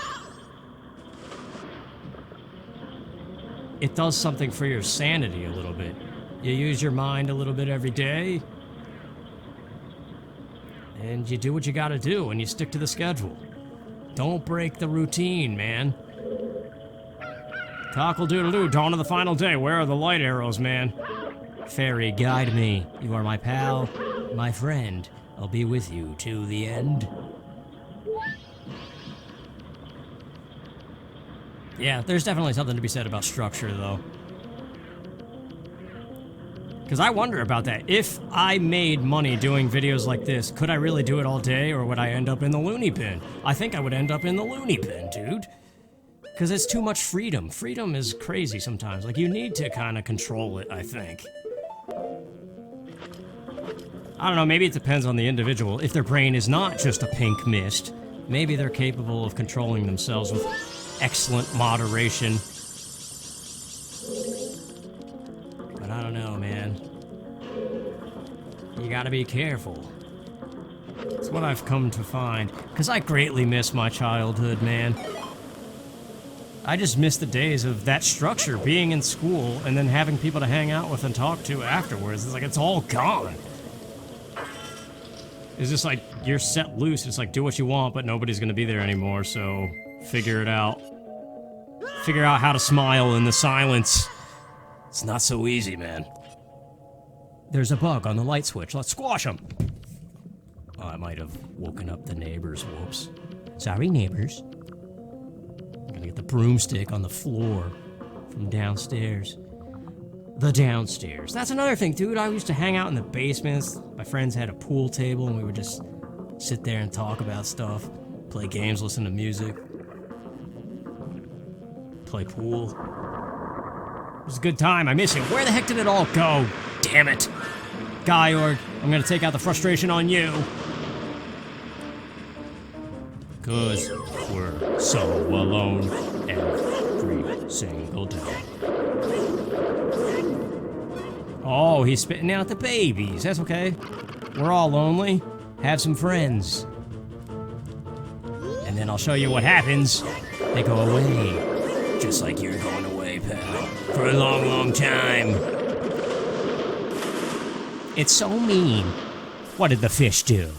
it does something for your sanity a little bit. You use your mind a little bit every day, and you do what you gotta do, and you stick to the schedule. Don't break the routine, man. Cockle-doodle-doo, dawn of the final day. Where are the light arrows, man? Fairy, guide me. You are my pal, my friend. I'll be with you to the end. Yeah, there's definitely something to be said about structure, though. Because I wonder about that. If I made money doing videos like this, could I really do it all day, or would I end up in the loony bin? I think I would end up in the loony bin, dude. Because it's too much freedom. Freedom is crazy sometimes. Like, you need to kind of control it, I think. I don't know, maybe it depends on the individual. If their brain is not just a pink mist, maybe they're capable of controlling themselves with excellent moderation. But I don't know, man. You gotta be careful. It's what I've come to find. Because I greatly miss my childhood, man. I just miss the days of that structure, being in school, and then having people to hang out with and talk to afterwards. It's like, it's all gone. It's just like, you're set loose. It's like, do what you want, but nobody's gonna be there anymore, so figure it out. Figure out how to smile in the silence. It's not so easy, man. There's a bug on the light switch. Let's squash him. Oh, I might have woken up the neighbors. Whoops. Sorry, neighbors. I'm gonna get the broomstick on the floor from downstairs. The downstairs. That's another thing, dude. I used to hang out in the basements. My friends had a pool table, and we would just sit there and talk about stuff. Play games, listen to music. Play pool. It was a good time. I miss it. Where the heck did it all go? Damn it. Georg, I'm gonna take out the frustration on you. 'Cause we're so alone every single day. Oh, he's spitting out the babies. That's okay. We're all lonely. Have some friends. And then I'll show you what happens. They go away. Just like you're going away, pal. For a long, long time. It's so mean. What did the fish do?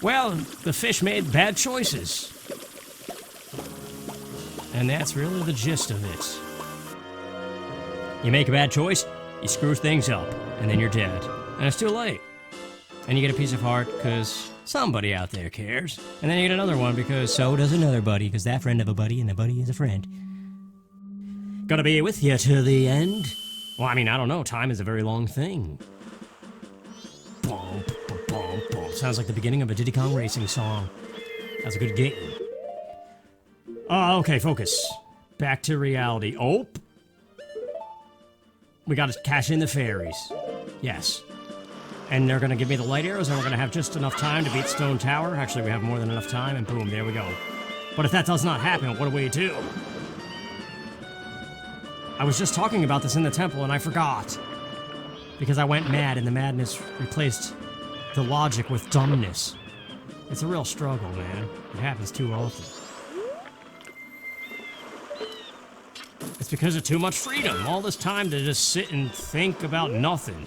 Well, the fish made bad choices. And that's really the gist of it. You make a bad choice, you screw things up, and then you're dead. And it's too late. And you get a piece of heart because somebody out there cares. And then you get another one because so does another buddy, because that friend of a buddy and a buddy is a friend. Gonna be with you to the end? Well, I mean, I don't know. Time is a very long thing. Boom, boom, boom, boom. Sounds like the beginning of a Diddy Kong Racing song. That's a good game. Okay, focus. Back to reality. Oh. We gotta cash in the fairies. Yes. And they're gonna give me the light arrows, and we're gonna have just enough time to beat Stone Tower. Actually, we have more than enough time, and boom, there we go. But if that does not happen, what do we do? I was just talking about this in the temple, and I forgot. Because I went mad, and the madness replaced the logic with dumbness. It's a real struggle, man. It happens too often. It's because of too much freedom. All this time to just sit and think about nothing.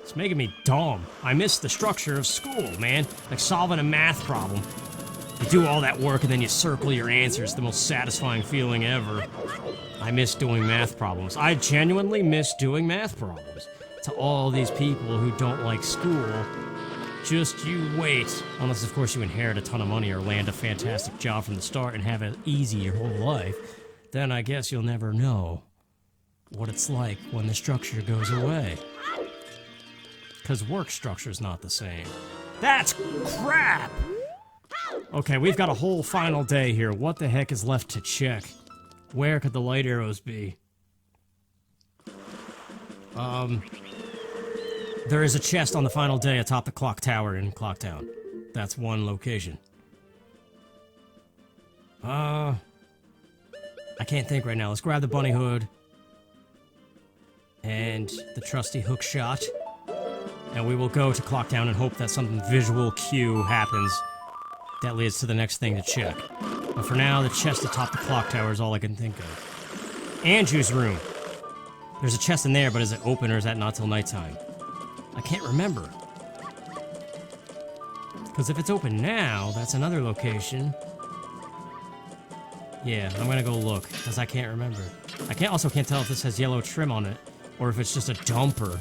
It's making me dumb. I miss the structure of school, man. Like solving a math problem. You do all that work and then you circle your answers. The most satisfying feeling ever. I miss doing math problems. I genuinely miss doing math problems. To all these people who don't like school, just you wait. Unless, of course, you inherit a ton of money or land a fantastic job from the start and have it easy your whole life. Then I guess you'll never know what it's like when the structure goes away. Because work structure's not the same. That's crap! Okay, we've got a whole final day here. What the heck is left to check? Where could the light arrows be? There is a chest on the final day atop the clock tower in Clocktown. That's one location. I can't think right now. Let's grab the bunny hood. And the trusty hook shot. And we will go to Clocktown and hope that some visual cue happens that leads to the next thing to check. But for now, the chest atop the clock tower is all I can think of. Andrew's room. There's a chest in there, but is it open or is that not till nighttime? I can't remember. Because if it's open now, that's another location. Yeah, I'm gonna go look, because I can't remember. I also can't tell if this has yellow trim on it, or if it's just a dumper.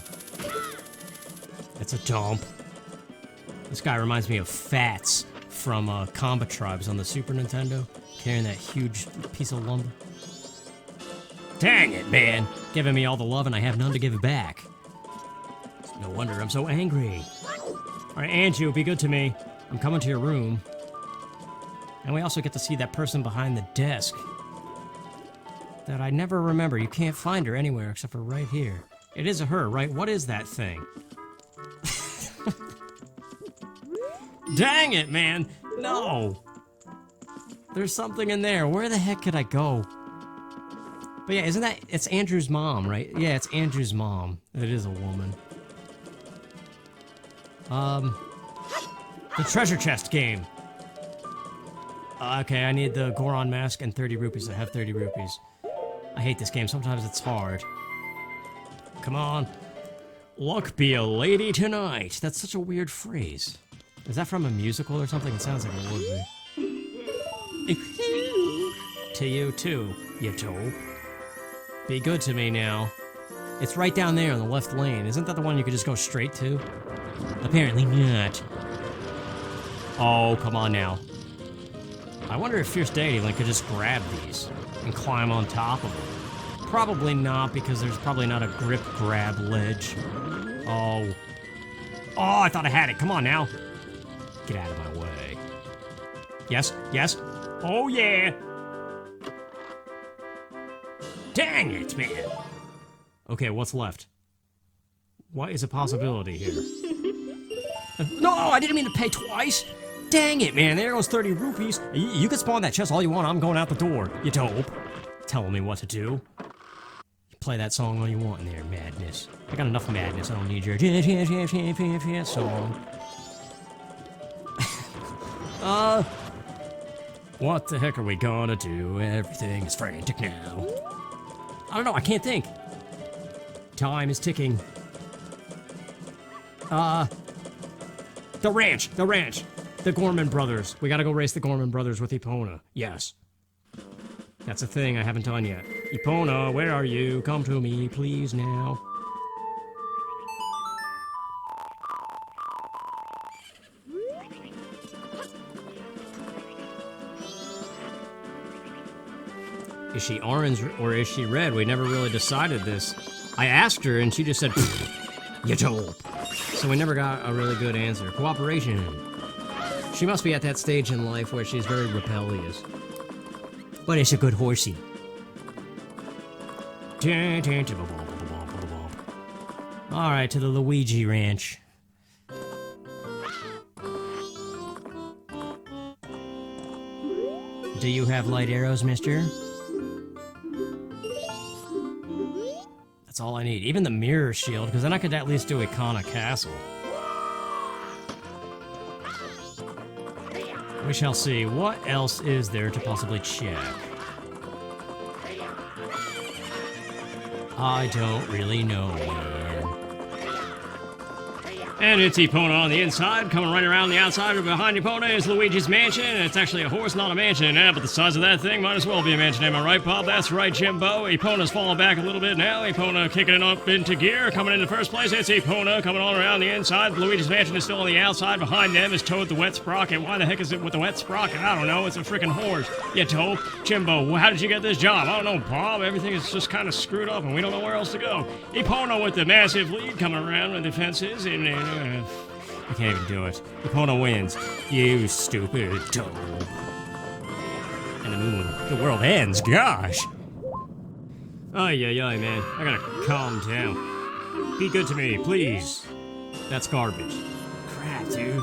It's a dump. This guy reminds me of Fats from Combat Tribes on the Super Nintendo, carrying that huge piece of lumber. Dang it, man! Giving me all the love and I have none to give back. No wonder I'm so angry. Alright, Andrew, be good to me. I'm coming to your room. And we also get to see that person behind the desk that I never remember. You can't find her anywhere except for right here. It is a her, right? What is that thing? Dang it, man! No! There's something in there. Where the heck could I go? But yeah, isn't that... It's Andrew's mom, right? Yeah, it's Andrew's mom. It is a woman. The treasure chest game. Okay, I need the Goron mask and 30 rupees. I have 30 rupees. I hate this game. Sometimes it's hard. Come on. Luck be a lady tonight. That's such a weird phrase. Is that from a musical or something? It sounds like it would be. To you too, you dope. Be good to me now. It's right down there in the left lane. Isn't that the one you could just go straight to? Apparently not. Oh, come on now. I wonder if Fierce Deity Link could just grab these and climb on top of them. Probably not, because there's probably not a grip grab ledge. Oh. Oh, I thought I had it. Come on now. Get out of my way. Yes, yes. Oh, yeah. Dang it, man. Okay, what's left? What is a possibility here? No, I didn't mean to pay twice. Dang it, man. There goes 30 rupees. You can spawn that chest all you want. I'm going out the door. You dope. Telling me what to do. You play that song all you want in there, madness. I got enough madness. I don't need your song. What the heck are we gonna do? Everything is frantic now. I don't know. I can't think. Time is ticking. The ranch. The Gorman brothers. We gotta go race the Gorman brothers with Epona. Yes. That's a thing I haven't done yet. Epona, where are you? Come to me, please, now. Is she orange or is she red? We never really decided this. I asked her and she just said, you told. So we never got a really good answer. Cooperation. She must be at that stage in life where she's very rebellious. But it's a good horsey. Alright, to the Luigi Ranch. Do you have light arrows, mister? That's all I need. Even the mirror shield, because then I could at least do Ikana Castle. We shall see. What else is there to possibly check? I don't really know, man. And it's Epona on the inside, coming right around the outside. Behind Epona is Luigi's mansion, and it's actually a horse, not a mansion. Yeah, but the size of that thing might as well be a mansion, am I right, Bob? That's right, Jimbo. Epona's falling back a little bit now. Epona kicking it up into gear, coming into first place. It's Epona coming on around the inside. Luigi's mansion is still on the outside. Behind them is Toad the Wet Sprocket. Why the heck is it with the Wet Sprocket? I don't know. It's a freaking horse. Yeah, Toad. Jimbo, how did you get this job? I don't know, Bob. Everything is just kind of screwed up, and we don't know where else to go. Epona with the massive lead coming around with the fences, and I can't even do it. Epona wins. You stupid Toad. And the moon. The world ends. Gosh. Ay, man. I gotta calm down. Be good to me, please. That's garbage. Crap, dude.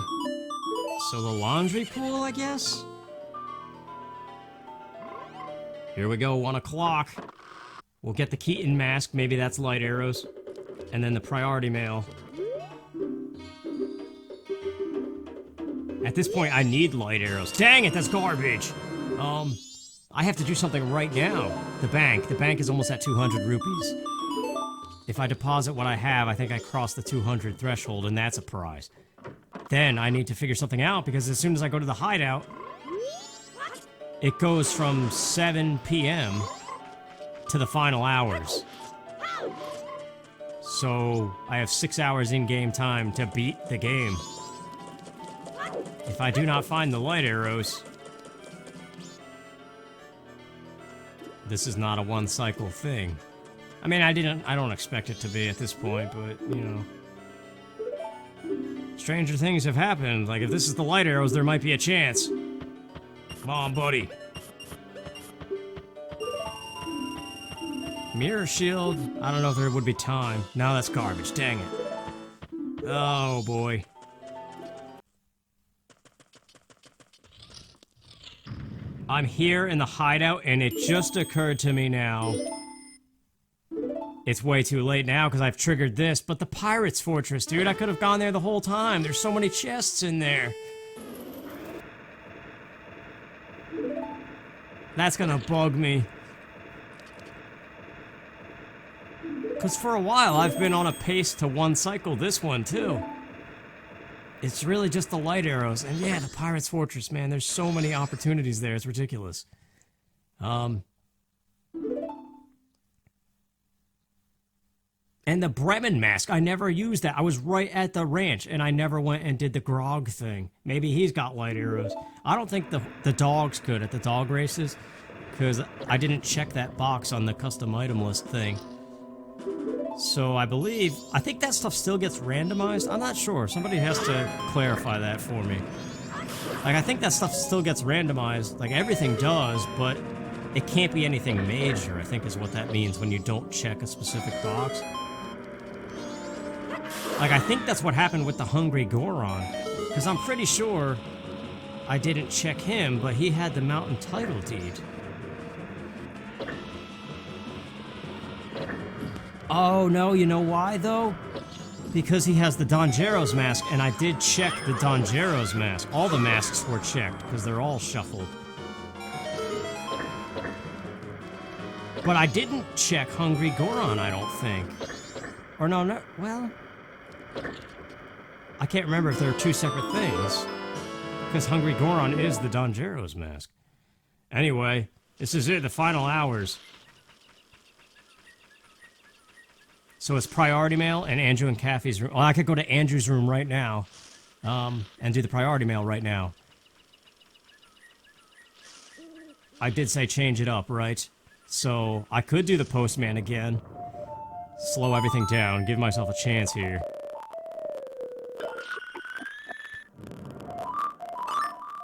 So the laundry pool, I guess? Here we go, 1 o'clock. We'll get the Keaton mask. Maybe that's light arrows. And then the priority mail. At this point, I need light arrows. Dang it, that's garbage! I have to do something right now. The bank. The bank is almost at 200 rupees. If I deposit what I have, I think I crossed the 200 threshold, and that's a prize. Then I need to figure something out, because as soon as I go to the hideout, it goes from 7 p.m. to the final hours. So I have 6 hours in-game time to beat the game. If I do not find the light arrows, this is not a one-cycle thing. I mean, I don't expect it to be at this point, but, you know. Stranger things have happened. Like, if this is the light arrows, there might be a chance. Come on, buddy. Mirror shield? I don't know if there would be time. No, that's garbage. Dang it. Oh, boy. I'm here in the hideout, and it just occurred to me now. It's way too late now, because I've triggered this, but the Pirate's Fortress, dude, I could have gone there the whole time. There's so many chests in there. That's gonna bug me. Because for a while, I've been on a pace to one cycle this one, too. It's really just the light arrows. And yeah, the Pirate's Fortress, man. There's so many opportunities there. It's ridiculous. And the Bremen mask, I never used that. I was right at the ranch, and I never went and did the grog thing. Maybe he's got light arrows. I don't think the dogs could at the dog races, because I didn't check that box on the custom item list thing. So I think that stuff still gets randomized. I'm not sure. Somebody has to clarify that for me. Like, I think that stuff still gets randomized. Like, everything does, but it can't be anything major, I think is what that means when you don't check a specific box. Like, I think that's what happened with the Hungry Goron. Because I'm pretty sure I didn't check him, but he had the mountain title deed. Oh, no, you know why, though? Because he has the Dangero's mask, and I did check the Dangero's mask. All the masks were checked, because they're all shuffled. But I didn't check Hungry Goron, I don't think. Or no, well... I can't remember if there are two separate things. Because Hungry Goron is the Dangero's mask. Anyway, this is it, the final hours. So it's priority mail and Andrew and Kathy's room. Well, I could go to Andrew's room right now, and do the priority mail right now. I did say change it up, right? So I could do the postman again. Slow everything down, give myself a chance here.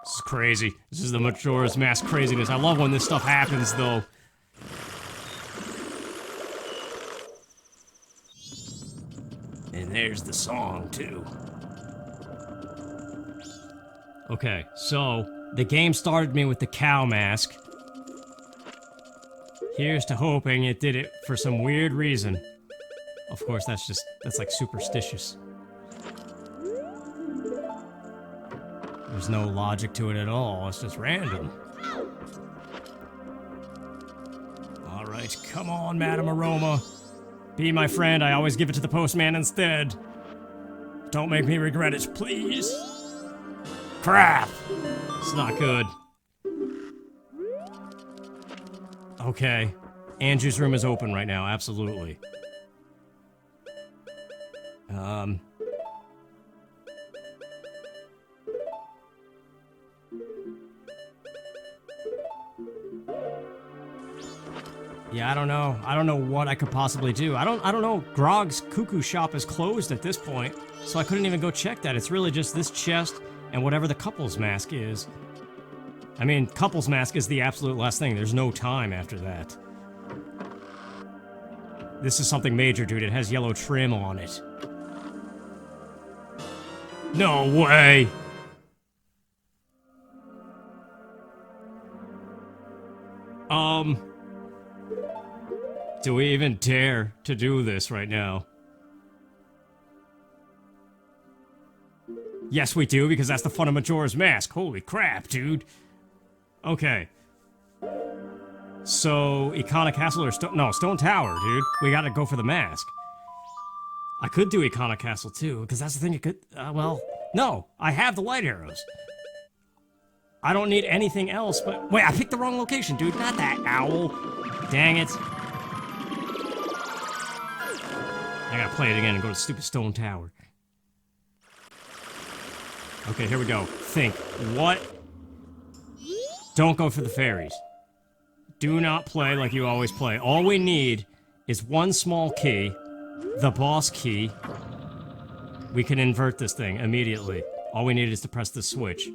This is crazy. This is the Majora's Mask craziness. I love when this stuff happens, though. And there's the song, too. Okay, so the game started me with the cow mask. Here's to hoping it did it for some weird reason. Of course, that's like superstitious. There's no logic to it at all, it's just random. Alright, come on, Madame Aroma. Be my friend, I always give it to the postman instead. Don't make me regret it, please. Crap! It's not good. Okay. Andrew's room is open right now, absolutely. Yeah, I don't know. I don't know what I could possibly do. I don't know. Grog's Cuckoo Shop is closed at this point, so I couldn't even go check that. It's really just this chest and whatever the couple's mask is. I mean, couple's mask is the absolute last thing. There's no time after that. This is something major, dude. It has yellow trim on it. No way! Do we even dare to do this right now? Yes, we do, because that's the fun of Majora's Mask. Holy crap, dude. Okay. So, Ikana Castle or Stone Tower, dude. We gotta go for the mask. I could do Ikana Castle, too, because that's the thing you could... well, no. I have the light arrows. I don't need anything else, but... Wait, I picked the wrong location, dude. Not that owl. Dang it. I gotta play it again and go to stupid Stone Tower. Okay, here we go. Think. What? Don't go for the fairies. Do not play like you always play. All we need is one small key, the boss key. We can invert this thing immediately. All we need is to press the switch.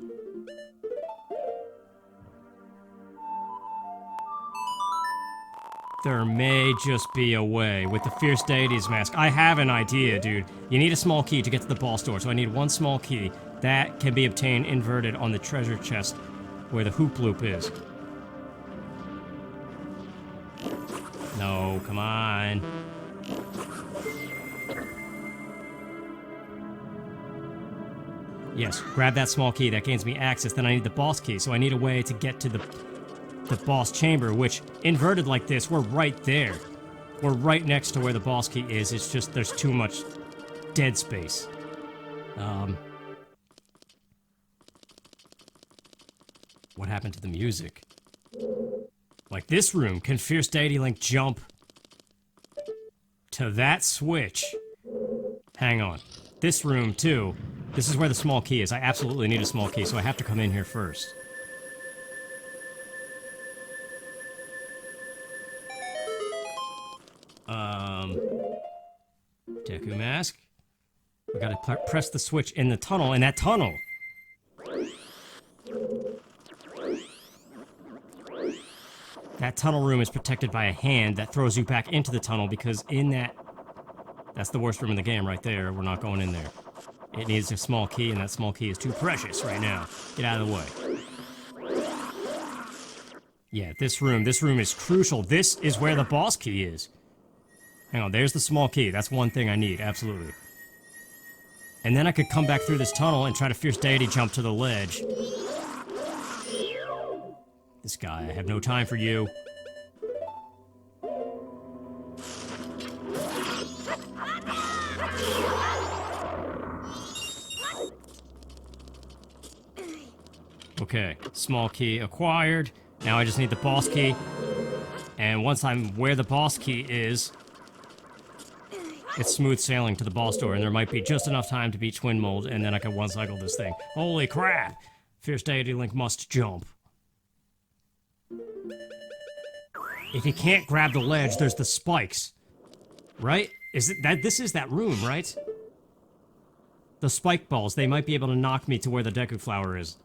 There may just be a way. With the Fierce Deities mask, I have an idea, dude. You need a small key to get to the boss door, so I need one small key. That can be obtained inverted on the treasure chest where the hoop loop is. No, come on. Yes, grab that small key. That gains me access. Then I need the boss key, so I need a way to get to the... the boss chamber, which, inverted like this, we're right there. We're right next to where the boss key is. It's just there's too much dead space. What happened to the music? Like this room, can Fierce Deity Link jump to that switch? Hang on. This room, too. This is where the small key is. I absolutely need a small key, so I have to come in here first. Deku Mask. We gotta press the switch in the tunnel, in that tunnel! That tunnel room is protected by a hand that throws you back into the tunnel because in that... That's the worst room in the game right there. We're not going in there. It needs a small key, and that small key is too precious right now. Get out of the way. Yeah, this room is crucial. This is where the boss key is. Hang on, there's the small key. That's one thing I need, absolutely. And then I could come back through this tunnel and try to Fierce Deity jump to the ledge. This guy, I have no time for you. Okay, small key acquired. Now I just need the boss key. And once I'm where the boss key is, it's smooth sailing to the boss door, and there might be just enough time to beat Twin Mold, and then I can one-cycle this thing. Holy crap! Fierce Deity Link must jump. If he can't grab the ledge, there's the spikes. Right? Is it that? This is that room, right? The spike balls, they might be able to knock me to where the Deku Flower is.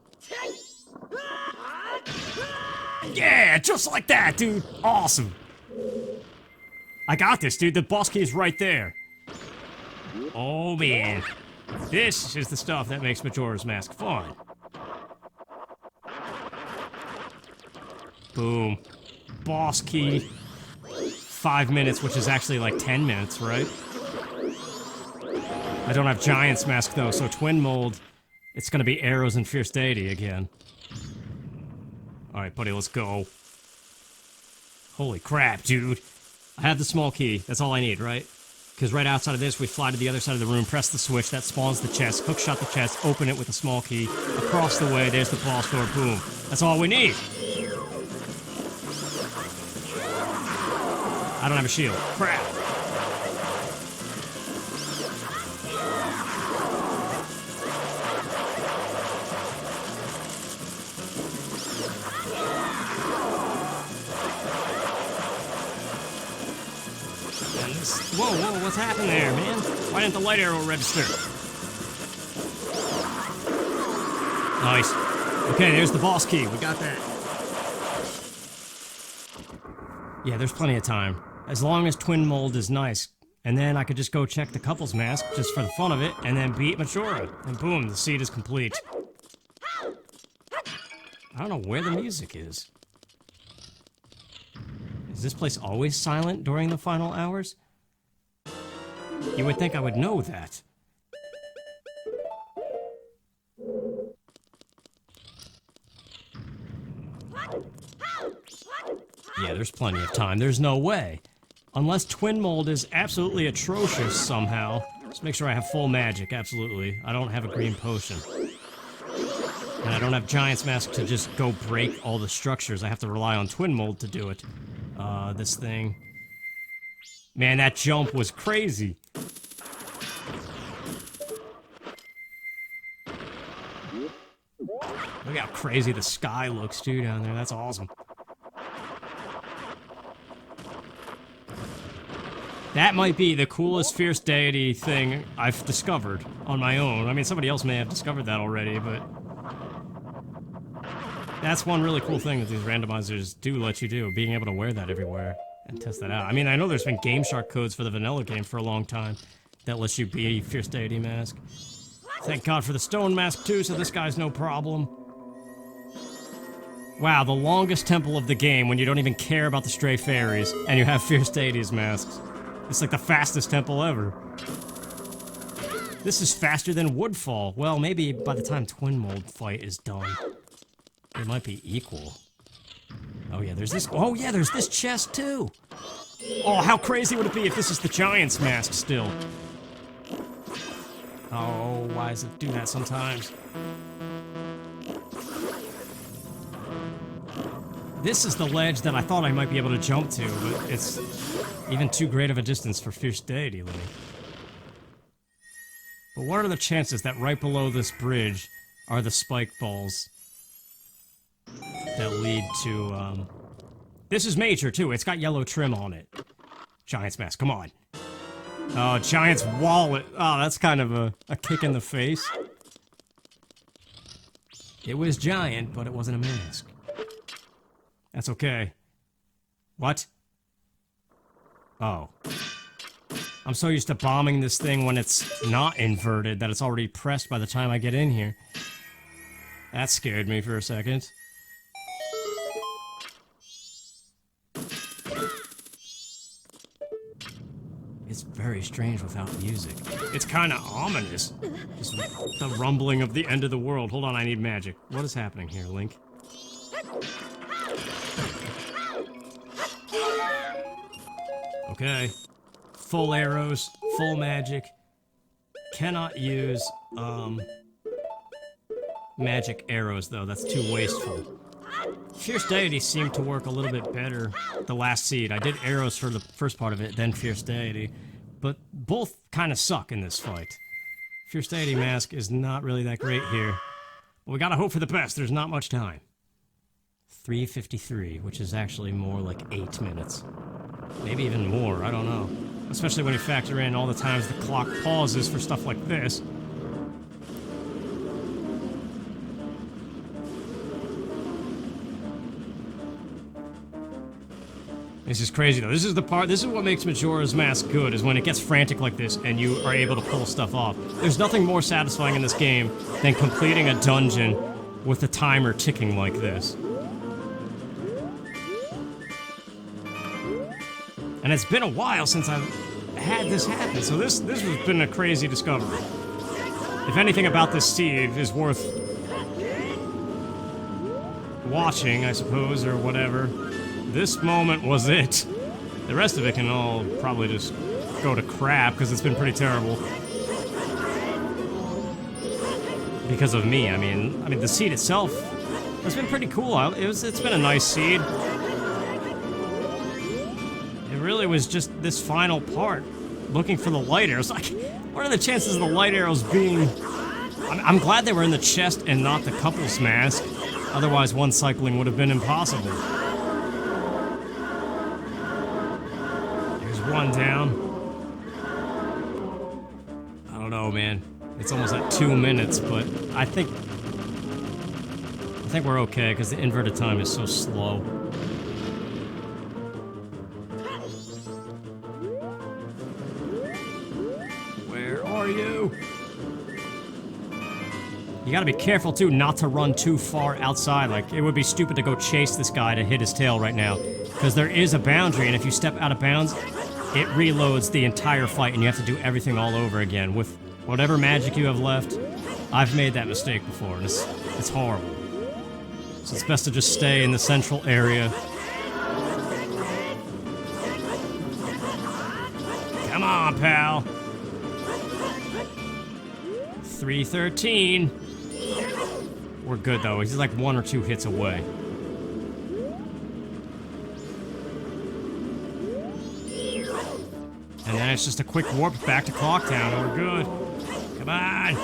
Yeah, just like that, dude! Awesome! I got this, dude. The boss key is right there. Oh, man. This is the stuff that makes Majora's Mask fun. Boom. Boss key. 5 minutes, which is actually like 10 minutes, right? I don't have Giant's Mask, though, so Twin Mold, it's gonna be arrows and Fierce Deity again. Alright, buddy, let's go. Holy crap, dude. I have the small key. That's all I need, right? Because right outside of this, we fly to the other side of the room, press the switch, that spawns the chest, hookshot the chest, open it with a small key. Across the way, there's the boss door, boom. That's all we need. I don't have a shield. Crap. Whoa, what's happening there, man? Why didn't the light arrow register? Nice. Okay, there's the boss key. We got that. Yeah, there's plenty of time. As long as Twin Mold is nice. And then I could just go check the couple's mask, just for the fun of it, and then beat Majora. And boom, the seed is complete. I don't know where the music is. Is this place always silent during the final hours? You would think I would know that. Yeah, there's plenty of time. There's no way. Unless Twin Mold is absolutely atrocious somehow. Just make sure I have full magic, absolutely. I don't have a green potion. And I don't have Giant's Mask to just go break all the structures. I have to rely on Twin Mold to do it. This thing. Man, that jump was crazy. Look how crazy the sky looks, too, down there. That's awesome. That might be the coolest Fierce Deity thing I've discovered on my own. I mean, somebody else may have discovered that already, but... That's one really cool thing that these randomizers do let you do, being able to wear that everywhere and test that out. I mean, I know there's been Game Shark codes for the vanilla game for a long time that lets you be Fierce Deity Mask. Thank God for the Stone Mask, too, so this guy's no problem. Wow, the longest temple of the game when you don't even care about the stray fairies, and you have Fierce Deity's masks. It's like the fastest temple ever. This is faster than Woodfall. Well, maybe by the time Twin Mold fight is done, it might be equal. Oh yeah, there's this. Oh yeah, there's this chest too. Oh, how crazy would it be if this is the Giant's mask still? Oh, why does it do that sometimes? This is the ledge that I thought I might be able to jump to, but it's even too great of a distance for Fierce Deity Lee. But what are the chances that right below this bridge are the spike balls that lead to, This is major, too. It's got yellow trim on it. Giant's mask, come on. Oh, Giant's wallet. Oh, that's kind of a kick in the face. It was giant, but it wasn't a mask. That's okay. What? Oh. I'm so used to bombing this thing when it's not inverted that it's already pressed by the time I get in here. That scared me for a second. It's very strange without music. It's kind of ominous. Just the rumbling of the end of the world. Hold on, I need magic. What is happening here, Link? Okay. Full arrows, full magic. Cannot use, magic arrows, though. That's too wasteful. Fierce Deity seemed to work a little bit better the last seed. I did arrows for the first part of it, then Fierce Deity. But both kind of suck in this fight. Fierce Deity Mask is not really that great here. But we gotta hope for the best. There's not much time. 3:53, which is actually more like 8 minutes. Maybe even more, I don't know. Especially when you factor in all the times the clock pauses for stuff like this. This is crazy though. This is the part, this is what makes Majora's Mask good, is when it gets frantic like this and you are able to pull stuff off. There's nothing more satisfying in this game than completing a dungeon with a timer ticking like this. And it's been a while since I've had this happen, so this has been a crazy discovery. If anything about this seed is worth watching, I suppose, or whatever, this moment was it. The rest of it can all probably just go to crap, because it's been pretty terrible. Because of me, I mean, the seed itself has been pretty cool. It's been a nice seed. It really was just this final part, looking for the light arrows. Like, what are the chances of the light arrows being... I'm glad they were in the chest and not the couple's mask. Otherwise, one cycling would have been impossible. There's one down. I don't know, man. It's almost at 2 minutes, but I think we're okay, because the inverted time is so slow. You gotta be careful too not to run too far outside. Like, it would be stupid to go chase this guy to hit his tail right now, because there is a boundary, and if you step out of bounds, it reloads the entire fight and you have to do everything all over again with whatever magic you have left. I've made that mistake before, and it's horrible. So it's best to just stay in the central area. Come on, pal. 3:13. We're good though. He's like 1 or 2 hits away. And then it's just a quick warp back to Clocktown. We're good. Come on.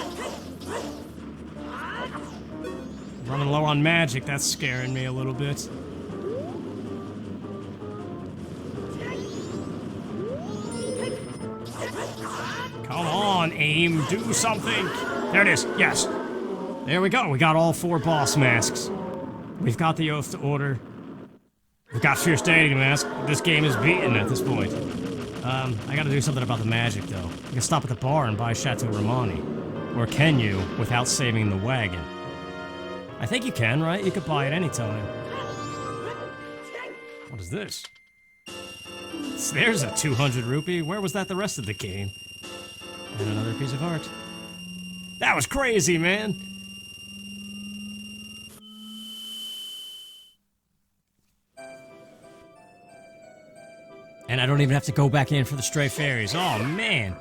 Running low on magic. That's scaring me a little bit. Come on, aim, do something! There it is, yes! There we go, we got all 4 boss masks. We've got the Oath to Order. We've got Fierce Deity Mask. This game is beaten at this point. I gotta do something about the magic, though. You can stop at the bar and buy Chateau Romani. Or can you, without saving the wagon? I think you can, right? You could buy it anytime. What is this? There's a 200 rupee. Where was that the rest of the game? And another piece of art. That was crazy, man! And I don't even have to go back in for the stray fairies. Oh, man.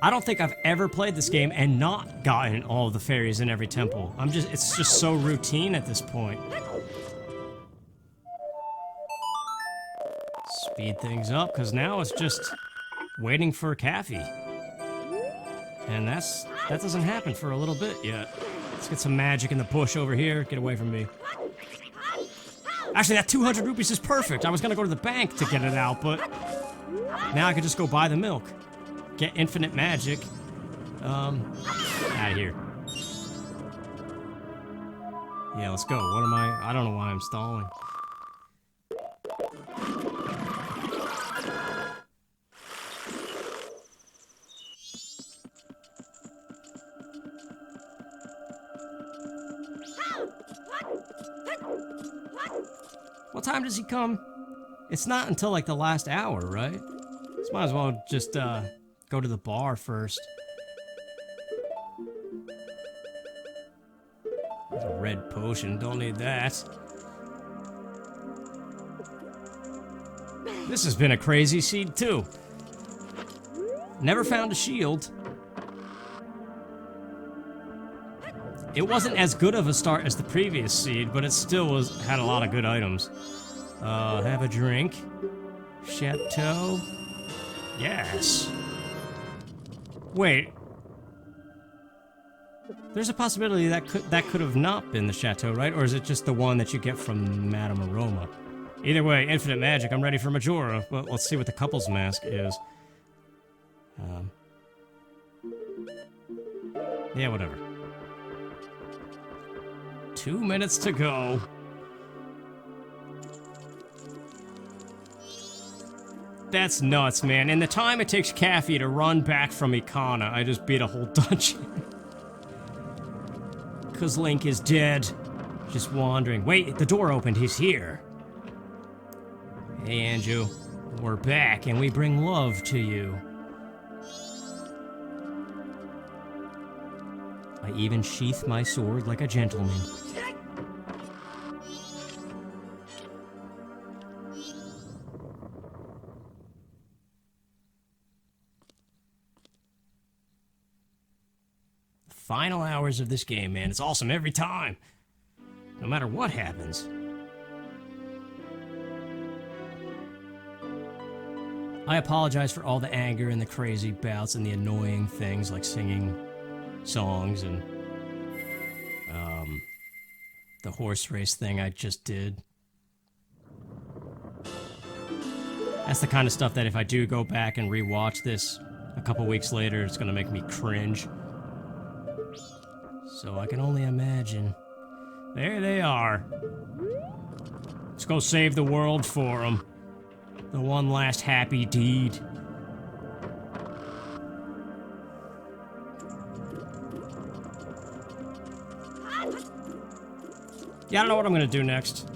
I don't think I've ever played this game and not gotten all of the fairies in every temple. It's just so routine at this point. Speed things up, because now it's just waiting for Caffey. And that doesn't happen for a little bit yet. Let's get some magic in the bush over here. Get away from me. Actually, that 200 rupees is perfect. I was gonna go to the bank to get it out, but now I can just go buy the milk. Get infinite magic. Out of here. Yeah, let's go. What am I don't know why I'm stalling. What time does he come? It's not until like the last hour, right? So might as well just go to the bar first. There's a red potion, don't need that. This has been a crazy seed too. Never found a shield. It wasn't as good of a start as the previous seed, but it still had a lot of good items. Have a drink. Chateau. Yes. Wait. There's a possibility that could have not been the chateau, right? Or is it just the one that you get from Madame Aroma? Either way, infinite magic. I'm ready for Majora. Well, let's see what the couple's mask is. Yeah, whatever. 2 minutes to go. That's nuts, man. In the time it takes Caffey to run back from Ikana, I just beat a whole dungeon. Because Link is dead. Just wandering. Wait, the door opened. He's here. Hey, Anju. We're back, and we bring love to you. I even sheath my sword like a gentleman. Final hours of this game, man. It's awesome every time. No matter what happens. I apologize for all the anger and the crazy bouts and the annoying things like singing songs and the horse race thing I just did. That's the kind of stuff that if I do go back and rewatch this a couple weeks later, it's gonna make me cringe. So I can only imagine. There they are. Let's go save the world for them. The one last happy deed. Yeah, I don't know what I'm gonna do next.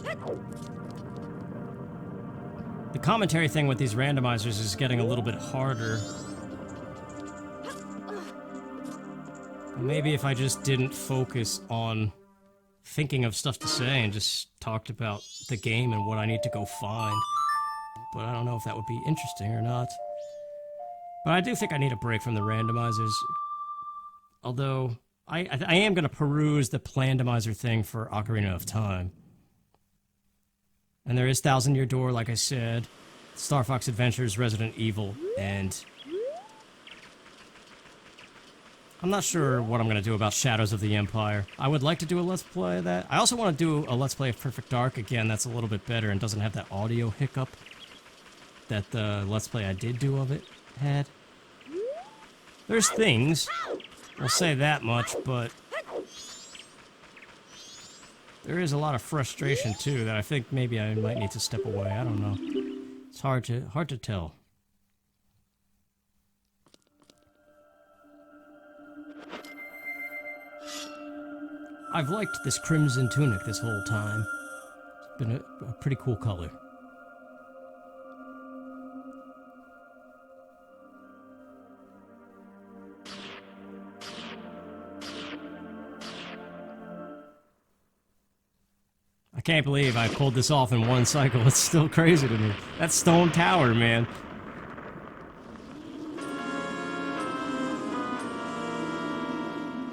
The commentary thing with these randomizers is getting a little bit harder. Maybe if I just didn't focus on thinking of stuff to say and just talked about the game and what I need to go find. But I don't know if that would be interesting or not. But I do think I need a break from the randomizers. Although, I am going to peruse the Plandomizer thing for Ocarina of Time. And there is Thousand Year Door, like I said. Star Fox Adventures, Resident Evil, and I'm not sure what I'm going to do about Shadows of the Empire. I would like to do a Let's Play of that. I also want to do a Let's Play of Perfect Dark again that's a little bit better and doesn't have that audio hiccup that the Let's Play I did do of it had. There's things, I'll say that much, but there is a lot of frustration too that I think maybe I might need to step away. I don't know. It's hard to tell. I've liked this crimson tunic this whole time. It's been a pretty cool color. I can't believe I pulled this off in one cycle. It's still crazy to me. That stone tower, man.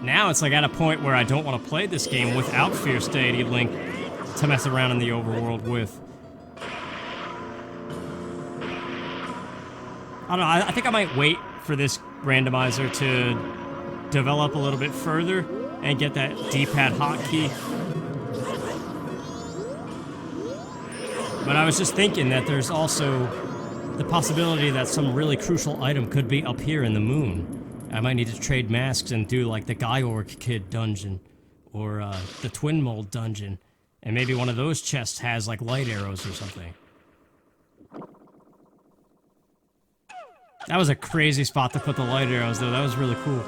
Now it's like at a point where I don't want to play this game without Fierce Deity Link to mess around in the overworld with. I don't know, I think I might wait for this randomizer to develop a little bit further and get that D-pad hotkey. But I was just thinking that there's also the possibility that some really crucial item could be up here in the moon. I might need to trade masks and do like the Georg Kid dungeon or the Twin Mold dungeon. And maybe one of those chests has like light arrows or something. That was a crazy spot to put the light arrows though, that was really cool.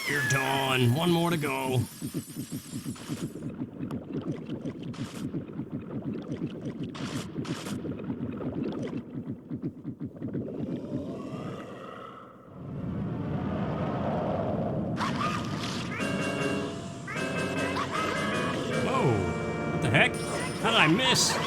You're done. One more to go. Whoa. What the heck? How did I miss?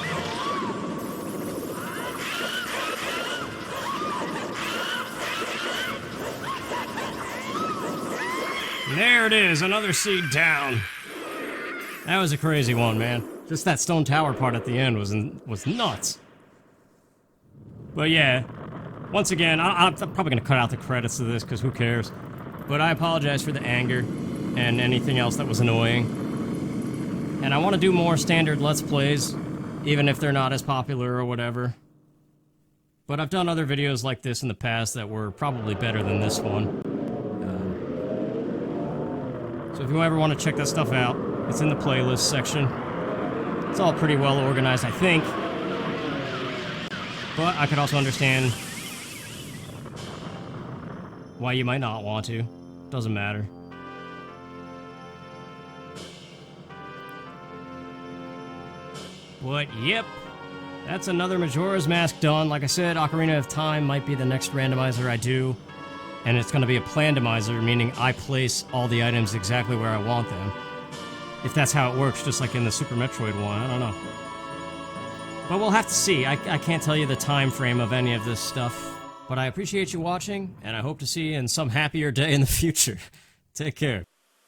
There it is, another seed down. That was a crazy one, man. Just that stone tower part at the end was nuts. But yeah, once again, I'm probably gonna cut out the credits of this because who cares? But I apologize for the anger and anything else that was annoying. And I want to do more standard Let's Plays, even if they're not as popular or whatever. But I've done other videos like this in the past that were probably better than this one. So if you ever want to check that stuff out, it's in the playlist section. It's all pretty well organized, I think. But I could also understand why you might not want to. Doesn't matter. But yep, that's another Majora's Mask done. Like I said, Ocarina of Time might be the next randomizer I do. And it's going to be a plandomizer, meaning I place all the items exactly where I want them. If that's how it works, just like in the Super Metroid one, I don't know. But we'll have to see. I can't tell you the time frame of any of this stuff. But I appreciate you watching, and I hope to see you in some happier day in the future. Take care.